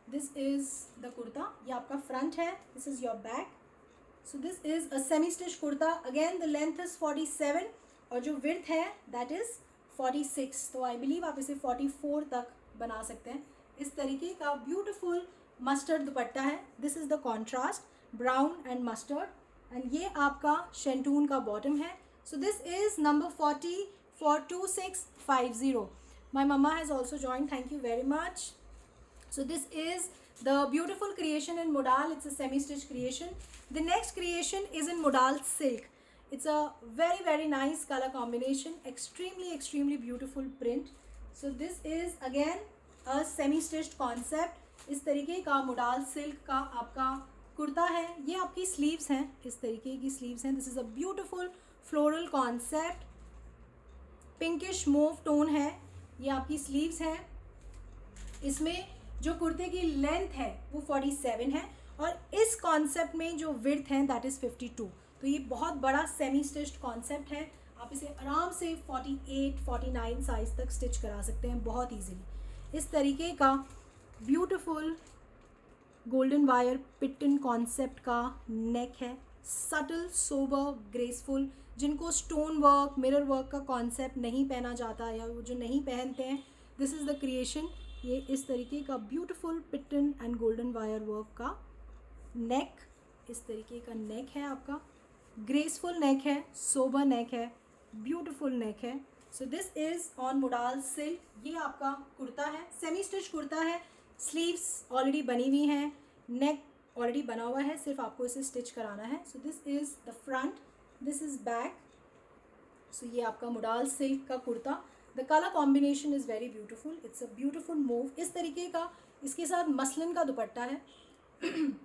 दिस इज़ द कुर्ता, ये आपका फ्रंट है, this is your back. So this is a semi stitch kurta. Again the length is 47 और जो विड्थ है दैट इज़ 46। तो आई बिलीव आप इसे 44 तक बना सकते हैं। इस तरीके का ब्यूटिफुल मस्टर्ड दुपट्टा है। This is the contrast brown and mustard and ये आपका शेंटून का बॉटम है। So this is number 40 for 2650। My mamma has also join, thank you very much. So this is the beautiful creation in modal. It's a semi-stitch creation. The next creation is in modal silk. It's a very nice color combination. Extremely beautiful print. So this is again a semi-stitched concept. इस तरीके का modal silk का आपका कुर्ता है। ये आपकी sleeves हैं, इस तरीके की sleeves हैं। This is a beautiful floral concept. Pinkish mauve tone है। ये आपकी sleeves हैं। इसमें जो कुर्ते की लेंथ है वो 47 है और इस कॉन्सेप्ट में जो विड्थ है दैट इज़ 52। तो ये बहुत बड़ा सेमी स्टिच्ड कॉन्सेप्ट है। आप इसे आराम से 48 49 साइज़ तक स्टिच करा सकते हैं बहुत इजीली। इस तरीके का ब्यूटीफुल गोल्डन वायर पिटन कॉन्सेप्ट का नेक है, सटल सोबर ग्रेसफुल। जिनको स्टोन वर्क मिरर वर्क का कॉन्सेप्ट नहीं पहना जाता या वो जो नहीं पहनते हैं दिस इज़ द क्रिएशन। ये इस तरीके का ब्यूटीफुल पिटन एंड गोल्डन वायर वर्क का नेक, इस तरीके का नेक है आपका, ग्रेसफुल नेक है, सोबर नेक है, ब्यूटीफुल नेक है। So this is on मुडाल silk. ये आपका कुर्ता है, सेमी स्टिच कुर्ता है, स्लीव्स ऑलरेडी बनी हुई हैं, नेक ऑलरेडी बना हुआ है, सिर्फ आपको इसे स्टिच कराना है। So this is the front, this is back. So ये आपका मुडाल सिल्क का कुर्ता। The colour combination is very beautiful, it's a beautiful mauve. इस तरीके का इसके साथ मसलिन का दुपट्टा है,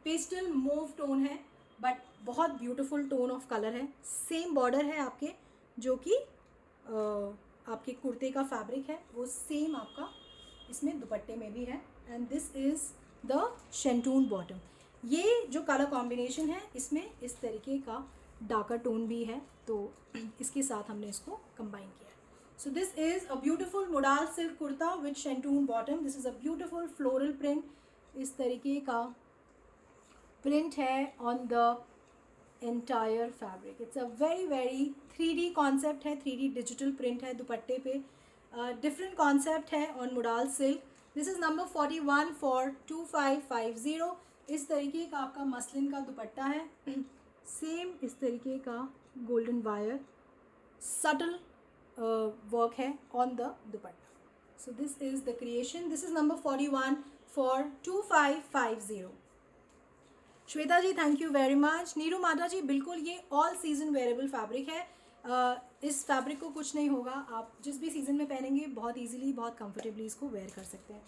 पेस्टल मूव टोन है, बट बहुत ब्यूटीफुल टोन ऑफ कलर है। सेम बॉर्डर है आपके, जो कि आपके कुर्ते का फैब्रिक है वो सेम आपका इसमें दुपट्टे में भी है। And this is the shantung bottom. ये जो कलर कॉम्बिनेशन है इसमें इस तरीके का डार्कर टोन भी है, तो इसके साथ हमने इसको कंबाइन किया है। So this is a beautiful मुडाल silk kurta with शेंटून bottom. This is a beautiful floral print, इस तरीके का प्रिंट है on the entire fabric. It's a very 3D concept है, 3D डिजिटल प्रिंट है दुपट्टे पे, डिफरेंट कॉन्सेप्ट है on मुडाल silk. This is number 41 for 2550। इस तरीके का आपका मसलिन का दुपट्टा है, सेम इस तरीके का गोल्डन वायर सटल वर्क है on the dupatta. So this is the creation. This is number 41 for 2550। Shweta ji thank you very much. Neeru माता जी बिल्कुल ये ऑल सीजन वेरेबल फैब्रिक है, इस फैब्रिक को कुछ नहीं होगा, आप जिस भी सीज़न में पहनेंगे बहुत इजीली बहुत कंफर्टेबली इसको वेयर कर सकते हैं।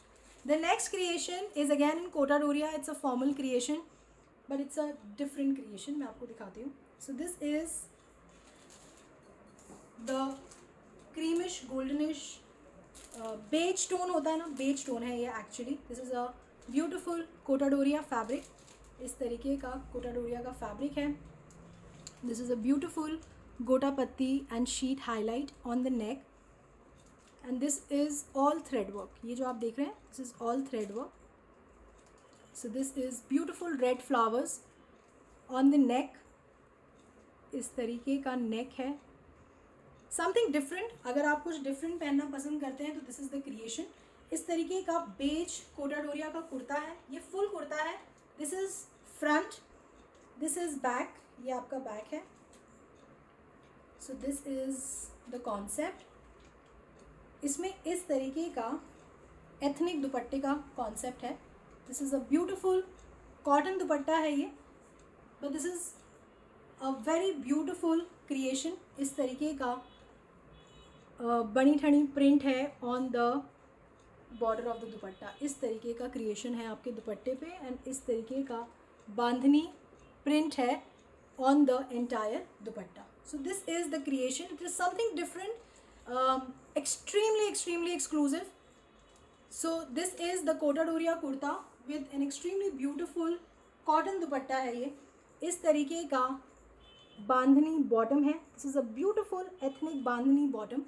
The next creation is again in Kota Doria. It's a formal creation but it's a different creation, मैं आपको दिखाती हूँ। So this is the creamish goldenish beige tone होता है ना, बेज टोन है ये actually. This is a beautiful Kota Doria fabric, इस तरीके का कोटा डोरिया का फैब्रिक है। दिस इज़ अ ब्यूटिफुल गोटा पत्ती and sheet highlight on the neck, and this is all thread work. ये जो आप देख रहे हैं this is all thread work. So this is beautiful red flowers on the नेक, इस तरीके का नेक है। समथिंग डिफरेंट, अगर आप कुछ डिफरेंट पहनना पसंद करते हैं तो दिस इज़ द क्रिएशन। इस तरीके का बेज कोटा डोरिया का कुर्ता है, ये फुल कुर्ता है। This is front, this is back, ये आपका बैक है। So this is the concept. इसमें इस तरीके का एथनिक दुपट्टे का कॉन्सेप्ट है। This is a beautiful cotton dupatta है ये, but this is a very beautiful creation. इस तरीके का बनी ठनी प्रिंट है on the border of the dupatta, इस तरीके का क्रिएशन है आपके दुपट्टे पे, एंड इस तरीके का बांधनी प्रिंट है on the entire dupatta. So this is the creation. It is something different, extremely exclusive. So this is the Kota Doria kurta with an extremely beautiful cotton dupatta है ये, इस तरीके का बांधनी बॉटम है। This is a beautiful ethnic bandhani bottom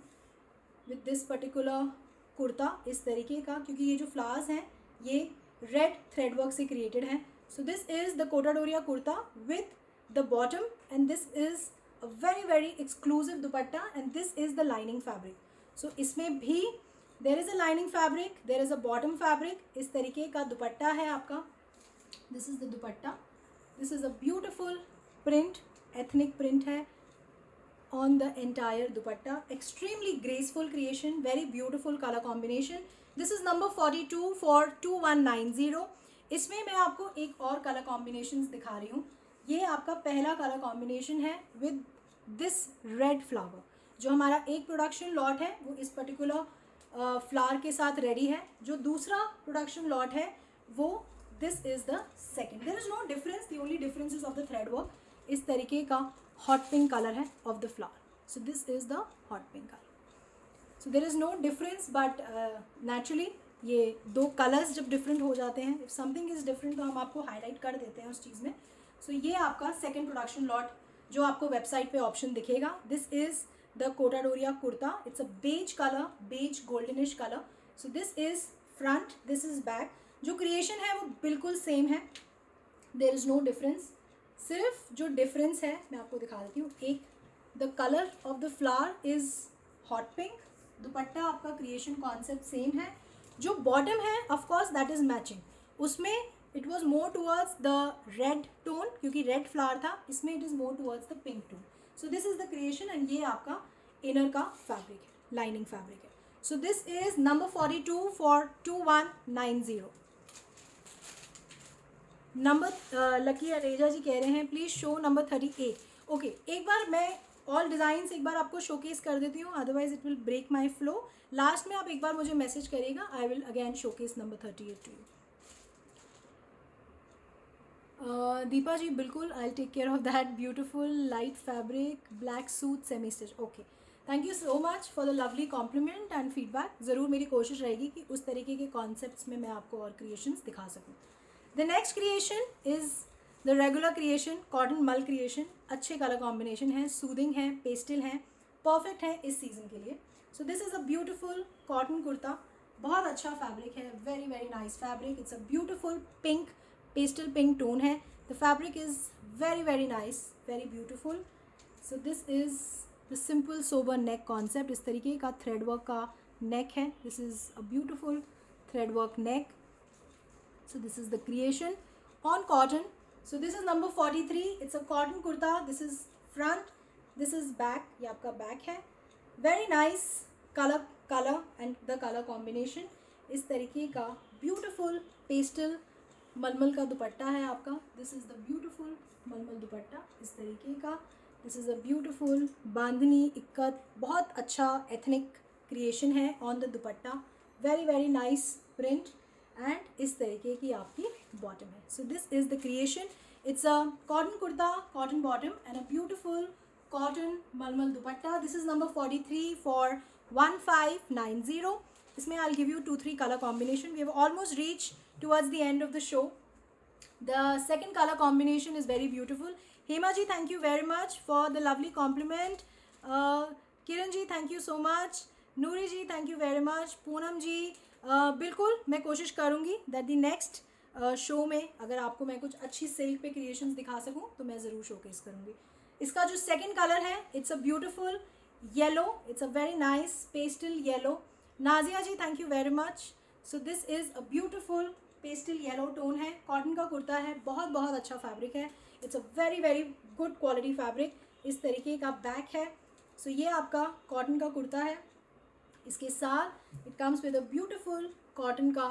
with this particular kurta, इस तरीके का, क्योंकि ये जो फ्लावर्स हैं ये रेड थ्रेड वर्क से क्रिएटेड हैं। So this is the Kota Doria kurta with the bottom, and this is a very exclusive dupatta, and this is the lining fabric. So इसमें भी there is a lining fabric, there is a bottom fabric, इस तरीके का दुपट्टा है आपका। This is the dupatta, this is a beautiful print, ethnic print है on the entire dupatta. Extremely graceful creation, very beautiful color combination. This is number 42 for 2190. इसमें मैं आपको एक और कलर कॉम्बिनेशंस दिखा रही हूँ। ये आपका पहला कलर कॉम्बिनेशन है विद दिस रेड फ्लावर। जो हमारा एक प्रोडक्शन लॉट है वो इस पर्टिकुलर फ्लावर के साथ रेडी है। जो दूसरा प्रोडक्शन लॉट है वो this is the second. There is no difference, the only difference is of the thread work. इस तरीके का हॉट पिंक कलर है of the flower. So this is the hot pink colour. So there is no difference, but naturally ये दो colours जब different हो जाते हैं, इफ समथिंग इज़ डिफरेंट तो हम आपको हाईलाइट कर देते हैं उस चीज़ में। सो ये आपका सेकेंड प्रोडक्शन लॉट जो आपको वेबसाइट पे ऑप्शन दिखेगा। This is the Kota Doria kurta, it's a beige colour, beige goldenish colour. So this is front, this is back. जो क्रिएशन है वो बिल्कुल सेम है, देयर इज़ नो डिफरेंस। सिर्फ जो डिफरेंस है मैं आपको दिखा देती हूँ। एक, the colour of the flower is hot pink, dupatta आपका क्रिएशन कॉन्सेप्ट सेम है. जो बॉटम है of course that is matching, उसमें it was more towards the red tone क्योंकि रेड फ्लावर था, इसमें it is more towards the pink tone. So this is the creation and ये आपका inner का फैब्रिक है, लाइनिंग फैब्रिक है. So this is number 42 for 2190. Number lucky अरेजा जी कह रहे हैं प्लीज़ शो नंबर 38. ओके, एक बार मैं ऑल डिज़ाइंस एक बार आपको शोकेस कर देती हूँ, otherwise it will break my flow. Last में आप एक बार मुझे मैसेज करिएगा, I will again showcase number 38 to you. Deepa ji बिल्कुल, I take care of that. Beautiful light fabric, black suit, semi stitch. Okay, thank you so much for the lovely compliment and feedback. ज़रूर मेरी कोशिश रहेगी कि उस तरीके के कॉन्सेप्ट्स में मैं आपको और क्रिएशंस दिखा सकूँ. The next creation is the regular creation, cotton मल क्रिएशन. अच्छे कलर कॉम्बिनेशन है, सूदिंग है, पेस्टल है, परफेक्ट है इस सीज़न के लिए. So this is a beautiful cotton kurta. बहुत अच्छा फैब्रिक है, very very nice fabric. It's a beautiful pink, pastel pink tone है. The fabric is very very nice, very beautiful. So this is the simple sober neck concept. इस तरीके का thread work का neck है. This is a beautiful thread work neck. So this is the creation on cotton. So this is number 43. It's a cotton kurta. This is front, this is back. ये आपका back है. Very nice color and the color combination. इस तरीके का beautiful pastel मलमल का दुपट्टा है आपका. This is the beautiful मलमल दुपट्टा इस तरीके का. This is a beautiful बांधनी इक्कत, बहुत अच्छा ethnic creation है on the dupatta. Very very nice print. And इस तरीके की आपकी बॉटम है. So this is the creation. It's a cotton kurta, cotton bottom and a beautiful cotton mulmul dupatta. This is number 43 for 1590. इसमें I give you 2-3 colour combination. We have almost reach towards the end of the show. The second colour combination is very beautiful. Hema ji thank you very much for the lovely compliment. Kiran ji thank you so much. Noori ji thank you very much. Poonam ji बिल्कुल मैं कोशिश करूँगी that the next show में अगर आपको मैं कुछ अच्छी सिल्क पे क्रिएशंस दिखा सकूँ तो मैं ज़रूर शोकेस करूँगी. इसका जो सेकंड कलर है it's a beautiful yellow. It's a very nice pastel yellow. Nazia ji thank you very much. So this is a beautiful pastel yellow tone है. कॉटन का कुर्ता है, बहुत बहुत अच्छा फैब्रिक है. It's a very very good quality fabric. इस तरीके का बैक है. सो ये आपका कॉटन का कुर्ता है. इसके साथ it comes with a beautiful cotton का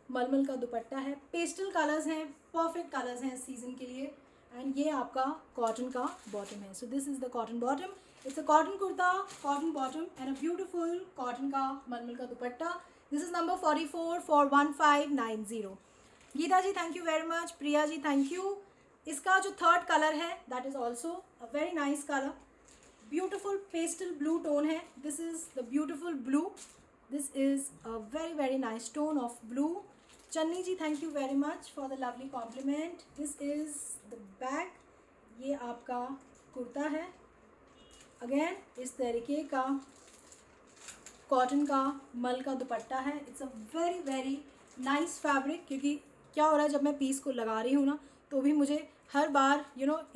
मलमल का दुपट्टा है. पेस्टल कलर्स हैं, परफेक्ट कलर्स हैं सीजन के लिए. एंड ये आपका कॉटन का बॉटम है. So this is the cotton bottom. It's a cotton kurta, cotton bottom and a beautiful cotton का मलमल का dupatta. This is number 44 for 1590. Geeta ji thank you very much. Priya ji thank you. इसका जो थर्ड कलर है that is also a very nice colour. Beautiful pastel blue tone है. This is the beautiful blue. This is a very very nice tone of blue. Channi ji thank you very much for the lovely compliment. This is the back. ये आपका कुर्ता है. Again इस तरीके का cotton का मल का दुपट्टा है. It's a very very nice fabric. क्योंकि क्या हो रहा है जब मैं पीस को लगा रही हूँ ना तो भी मुझे हर बार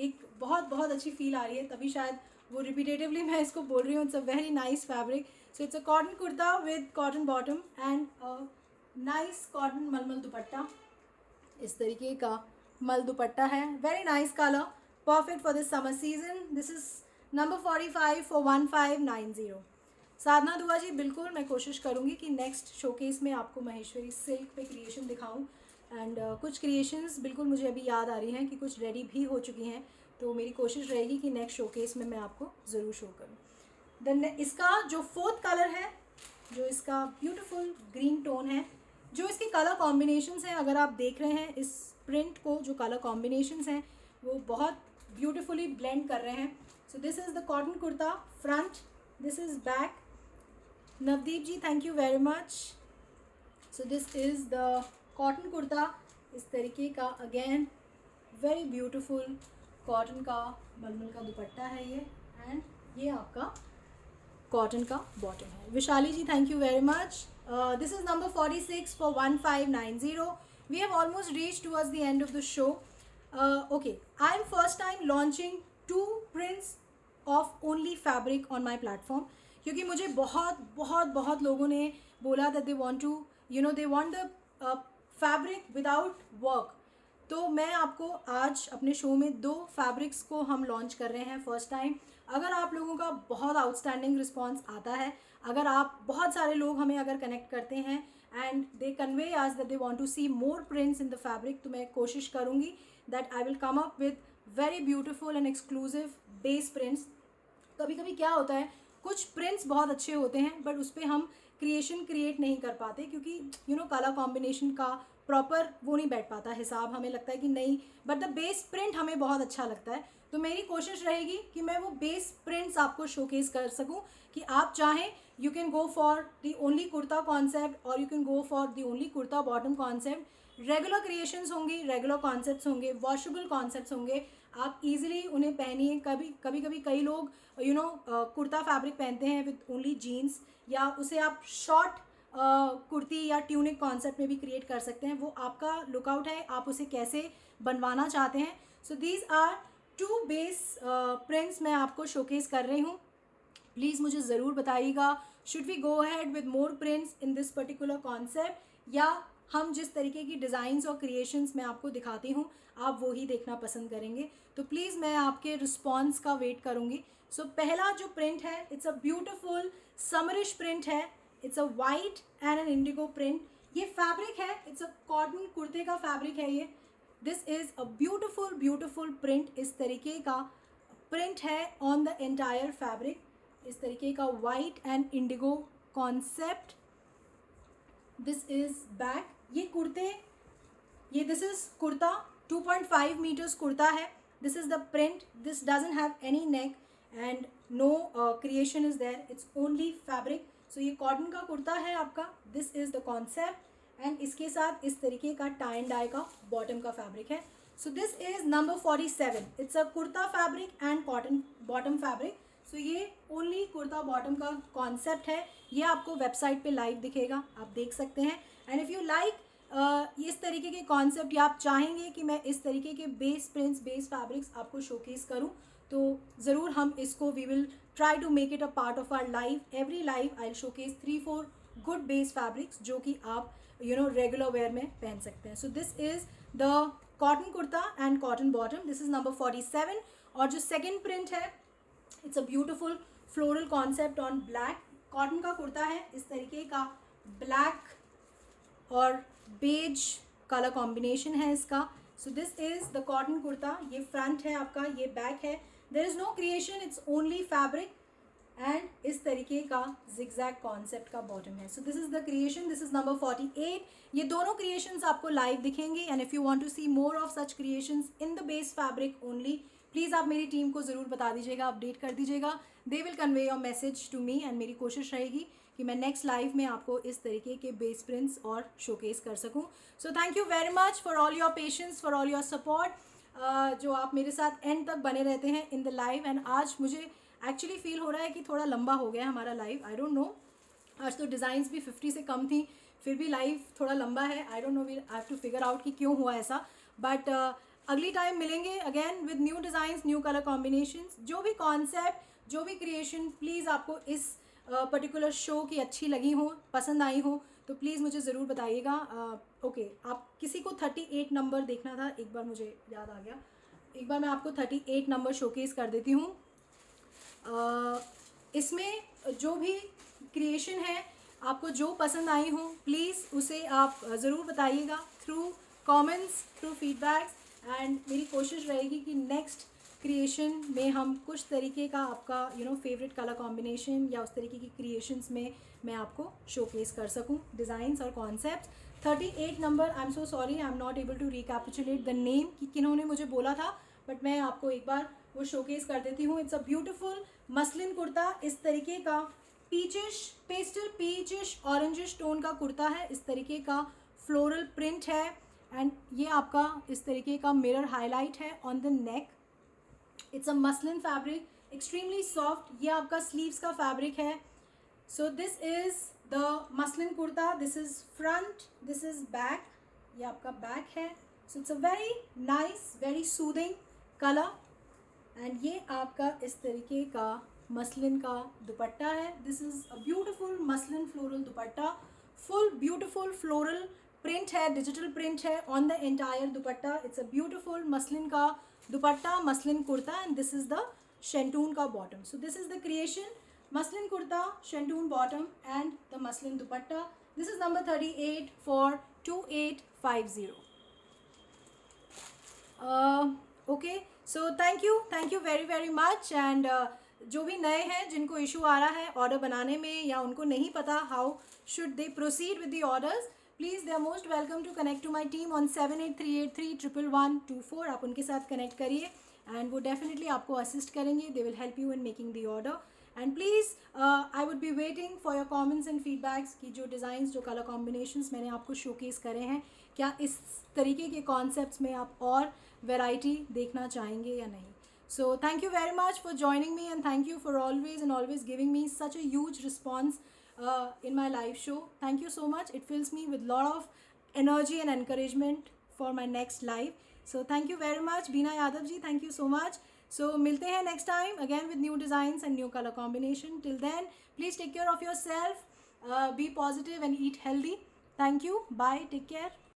एक बहुत बहुत अच्छी फील आ रही है, तभी शायद वो रिपीटेटिवली मैं इसको बोल रही हूँ. It's a very nice fabric. So it's a cotton kurta with cotton bottom and nice cotton mulmul दुपट्टा. इस तरीके का मल दुपट्टा है. Very nice colour, perfect for this summer season. This is number 45 for 1590. साधना दुआ जी बिल्कुल मैं कोशिश करूँगी कि नेक्स्ट शोकेस में आपको महेश्वरी सिल्क पे क्रिएशन दिखाऊँ. एंड कुछ क्रिएशंस बिल्कुल मुझे अभी याद आ रही हैं कि कुछ रेडी भी हो चुकी हैं, तो मेरी कोशिश रहेगी कि नेक्स्ट शोकेस में मैं आपको ज़रूर शो करूँ. देन इसका जो फोर्थ कलर है, जो इसका ब्यूटीफुल ग्रीन टोन है, जो इसके कलर कॉम्बिनेशंस हैं अगर आप देख रहे हैं इस प्रिंट को, जो कलर कॉम्बिनेशंस हैं वो बहुत ब्यूटीफुली ब्लेंड कर रहे हैं. So this is the cotton kurta front. This is back. Navdeep ji thank you very much. So this is the cotton kurta. इस तरीके का अगेन वेरी ब्यूटीफुल कॉटन का मलमल का दुपट्टा है ये. एंड ये आपका कॉटन का बॉटम है. Vishali ji thank you very much. This is number 46 for 1590. We have almost reach towards the end of the show. Okay, I am first time launching 2 prints of only fabric on my platform. क्योंकि मुझे बहुत बहुत बहुत लोगों ने बोला that they want to they want the fabric without work. तो मैं आपको आज अपने शो में 2 फैब्रिक्स को हम लॉन्च कर रहे हैं फर्स्ट टाइम। अगर आप लोगों का बहुत आउटस्टैंडिंग रिस्पॉन्स आता है, अगर आप बहुत सारे लोग हमें अगर कनेक्ट करते हैं एंड दे कन्वे आज that they want to see more prints in the fabric, तो मैं कोशिश करूँगी that I will come up with very beautiful and exclusive base prints. कभी कभी क्या होता है, कुछ प्रिंट्स बहुत अच्छे होते हैं बट उस पर हम क्रिएशन क्रिएट नहीं कर पाते, क्योंकि कलर कॉम्बिनेशन का प्रॉपर वो नहीं बैठ पाता हिसाब, हमें लगता है कि नहीं, बट द बेस प्रिंट हमें बहुत अच्छा लगता है। तो मेरी कोशिश रहेगी कि मैं वो बेस प्रिंट्स आपको शोकेस कर सकूं कि आप चाहें you can go for the only kurta concept और you can go for the only kurta bottom concept. Regular creations होंगी, रेगुलर कॉन्सेप्ट्स होंगे, वॉशेबल कॉन्सेप्ट्स होंगे, आप इजीली उन्हें पहनिए। कभी कभी कई लोग कुर्ता फैब्रिक पहनते हैं विद ओनली जीन्स, या उसे आप शॉर्ट कुर्ती या ट्यूनिक कॉन्सेप्ट में भी क्रिएट कर सकते हैं। वो आपका लुकआउट है, आप उसे कैसे बनवाना चाहते हैं। So these are 2 base prints मैं आपको शोकेस कर रही हूँ। प्लीज़ मुझे ज़रूर बताइएगा, should we go ahead with more prints in this particular concept, या हम जिस तरीके की डिज़ाइंस और क्रिएशंस मैं आपको दिखाती हूँ आप वो ही देखना पसंद करेंगे। तो प्लीज़ मैं आपके रिस्पॉन्स का वेट करूँगी। सो पहला जो प्रिंट है, it's a beautiful summerish print है। It's a white and an indigo print. ये फैब्रिक है, इट्स अ कॉटन कुर्ते का फैब्रिक है ये। This is a beautiful beautiful print. इस तरीके का प्रिंट है ऑन द एंटायर फैब्रिक, इस तरीके का white and indigo concept. This is back. ये this is kurta, 2.5 metres kurta है। This is the print, this doesn't have any neck and no creation is there, it's only fabric. So ये cotton का कुर्ता है आपका। This is the concept and इसके साथ इस तरीके का टाई एंड डाई का बॉटम का फैब्रिक है। So this is number 47। It's a kurta fabric and cotton bottom fabric. So ये ओनली कुर्ता बॉटम का कॉन्सेप्ट है। ये आपको वेबसाइट पे लाइव दिखेगा, आप देख सकते हैं। एंड इफ़ यू लाइक इस तरीके के कॉन्सेप्ट, या आप चाहेंगे कि मैं इस तरीके के बेस प्रिंट्स, बेस फैब्रिक्स आपको शोकेस करूं, तो ज़रूर हम इसको we will try to make it a part of our live. Every live I will showcase 3-4 good base fabrics जो कि आप रेगुलर वेयर में पहन सकते हैं। So this is the cotton kurta and cotton bottom. This is number 47। और जो second print है, it's a beautiful floral concept on black. Cotton का कुर्ता है, इस तरीके का ब्लैक और बेज कलर कॉम्बिनेशन है इसका। So this is the cotton kurta. ये फ्रंट है आपका, ये बैक है। There is no creation, it's only fabric and इस तरीके का जिगजैग कॉन्सेप्ट का बॉटम है। So this is the creation. This is number 48। ये दोनों क्रिएशंस आपको लाइव दिखेंगे। And if you want to see more of such creations in the base fabric only, please आप मेरी टीम को ज़रूर बता दीजिएगा, अपडेट कर दीजिएगा। They will convey your message to me and मेरी कोशिश रहेगी कि मैं नेक्स्ट लाइव में आपको इस तरीके के बेस प्रिंट्स और शोकेस कर सकूं। सो thank you very much for all your patience, for all your support, जो आप मेरे साथ एंड तक बने रहते हैं इन द लाइव। एंड आज मुझे एक्चुअली फील हो रहा है कि थोड़ा लंबा हो गया हमारा लाइव। आई डोंट नो, आज तो डिज़ाइंस भी 50 से कम थी, फिर भी लाइव थोड़ा लंबा है। I don't know, we have to figure out कि क्यों हुआ ऐसा। बट अगली टाइम मिलेंगे again with new designs, new colour combinations. जो भी कॉन्सेप्ट, जो भी क्रिएशन प्लीज़ आपको इस पर्टिकुलर शो की अच्छी लगी हो, पसंद आई हो, तो प्लीज़ मुझे ज़रूर बताइएगा। ओके, आप किसी को 38 नंबर देखना था, एक बार मुझे याद आ गया, एक बार मैं आपको 38 नंबर शोकेस कर देती हूँ। इसमें जो भी क्रिएशन है आपको जो पसंद आई हो, प्लीज़ उसे आप ज़रूर बताइएगा through comments, through feedbacks. And मेरी कोशिश रहेगी कि नेक्स्ट क्रिएशन में हम कुछ तरीके का आपका फेवरेट कलर कॉम्बिनेशन या उस तरीके की क्रिएशंस में मैं आपको शोकेस कर सकूं, डिज़ाइंस और concepts. 38 number, I am so sorry, I am not able to recapitulate the name कि किन्होंने मुझे बोला था, बट मैं आपको एक बार वो शोकेस कर देती हूँ। It's a beautiful muslin kurta, इस तरीके का peachish, pastel peachish orangish tone का कुर्ता है। इस तरीके का फ्लोरल प्रिंट है एंड ये आपका इस तरीके का मिरर हाईलाइट है on the neck. It's a muslin fabric, extremely soft. ये आपका स्लीव्स का फैब्रिक है। So this is the muslin kurta. This is front, this is back, ये आपका बैक है। So it's a very nice, very soothing colour and ये आपका इस तरीके का मसलिन का दुपट्टा है. This is a beautiful muslin floral dupatta. Full beautiful floral print है, डिजिटल प्रिंट है on the entire dupatta. It's a beautiful muslin का dupatta, muslin kurta, and this is the शेंटून का bottom. So this is the creation, muslin kurta, shantung bottom and the muslin dupatta. This is number 38 for 2850. Okay, so thank you very very much. And जो भी नए हैं जिनको issue आ रहा है order बनाने में या उनको नहीं पता how should they proceed with the orders, please they are most welcome to connect to my team on 7838311124. आप उनके साथ कनेक्ट करिए एंड वो डेफिनेटली आपको असिस्ट करेंगे. दे will help you in making the order. And please I would be waiting for your comments and feedbacks कि जो designs, जो कलर कॉम्बिनेशंस मैंने आपको शोकेस करे हैं, क्या इस तरीके के कॉन्सेप्ट्स में आप और वैरायटी देखना चाहेंगे या नहीं. So thank you very much for joining me, and thank you for always giving me such a huge response in my live show. Thank you so much. It fills me with lot of energy and encouragement for my next live. So thank you very much, Beena Yadav ji. Thank you so much. So milte hain next time again with new designs and new color combination. Till then, please take care of yourself, be positive and eat healthy. Thank you. Bye. Take care.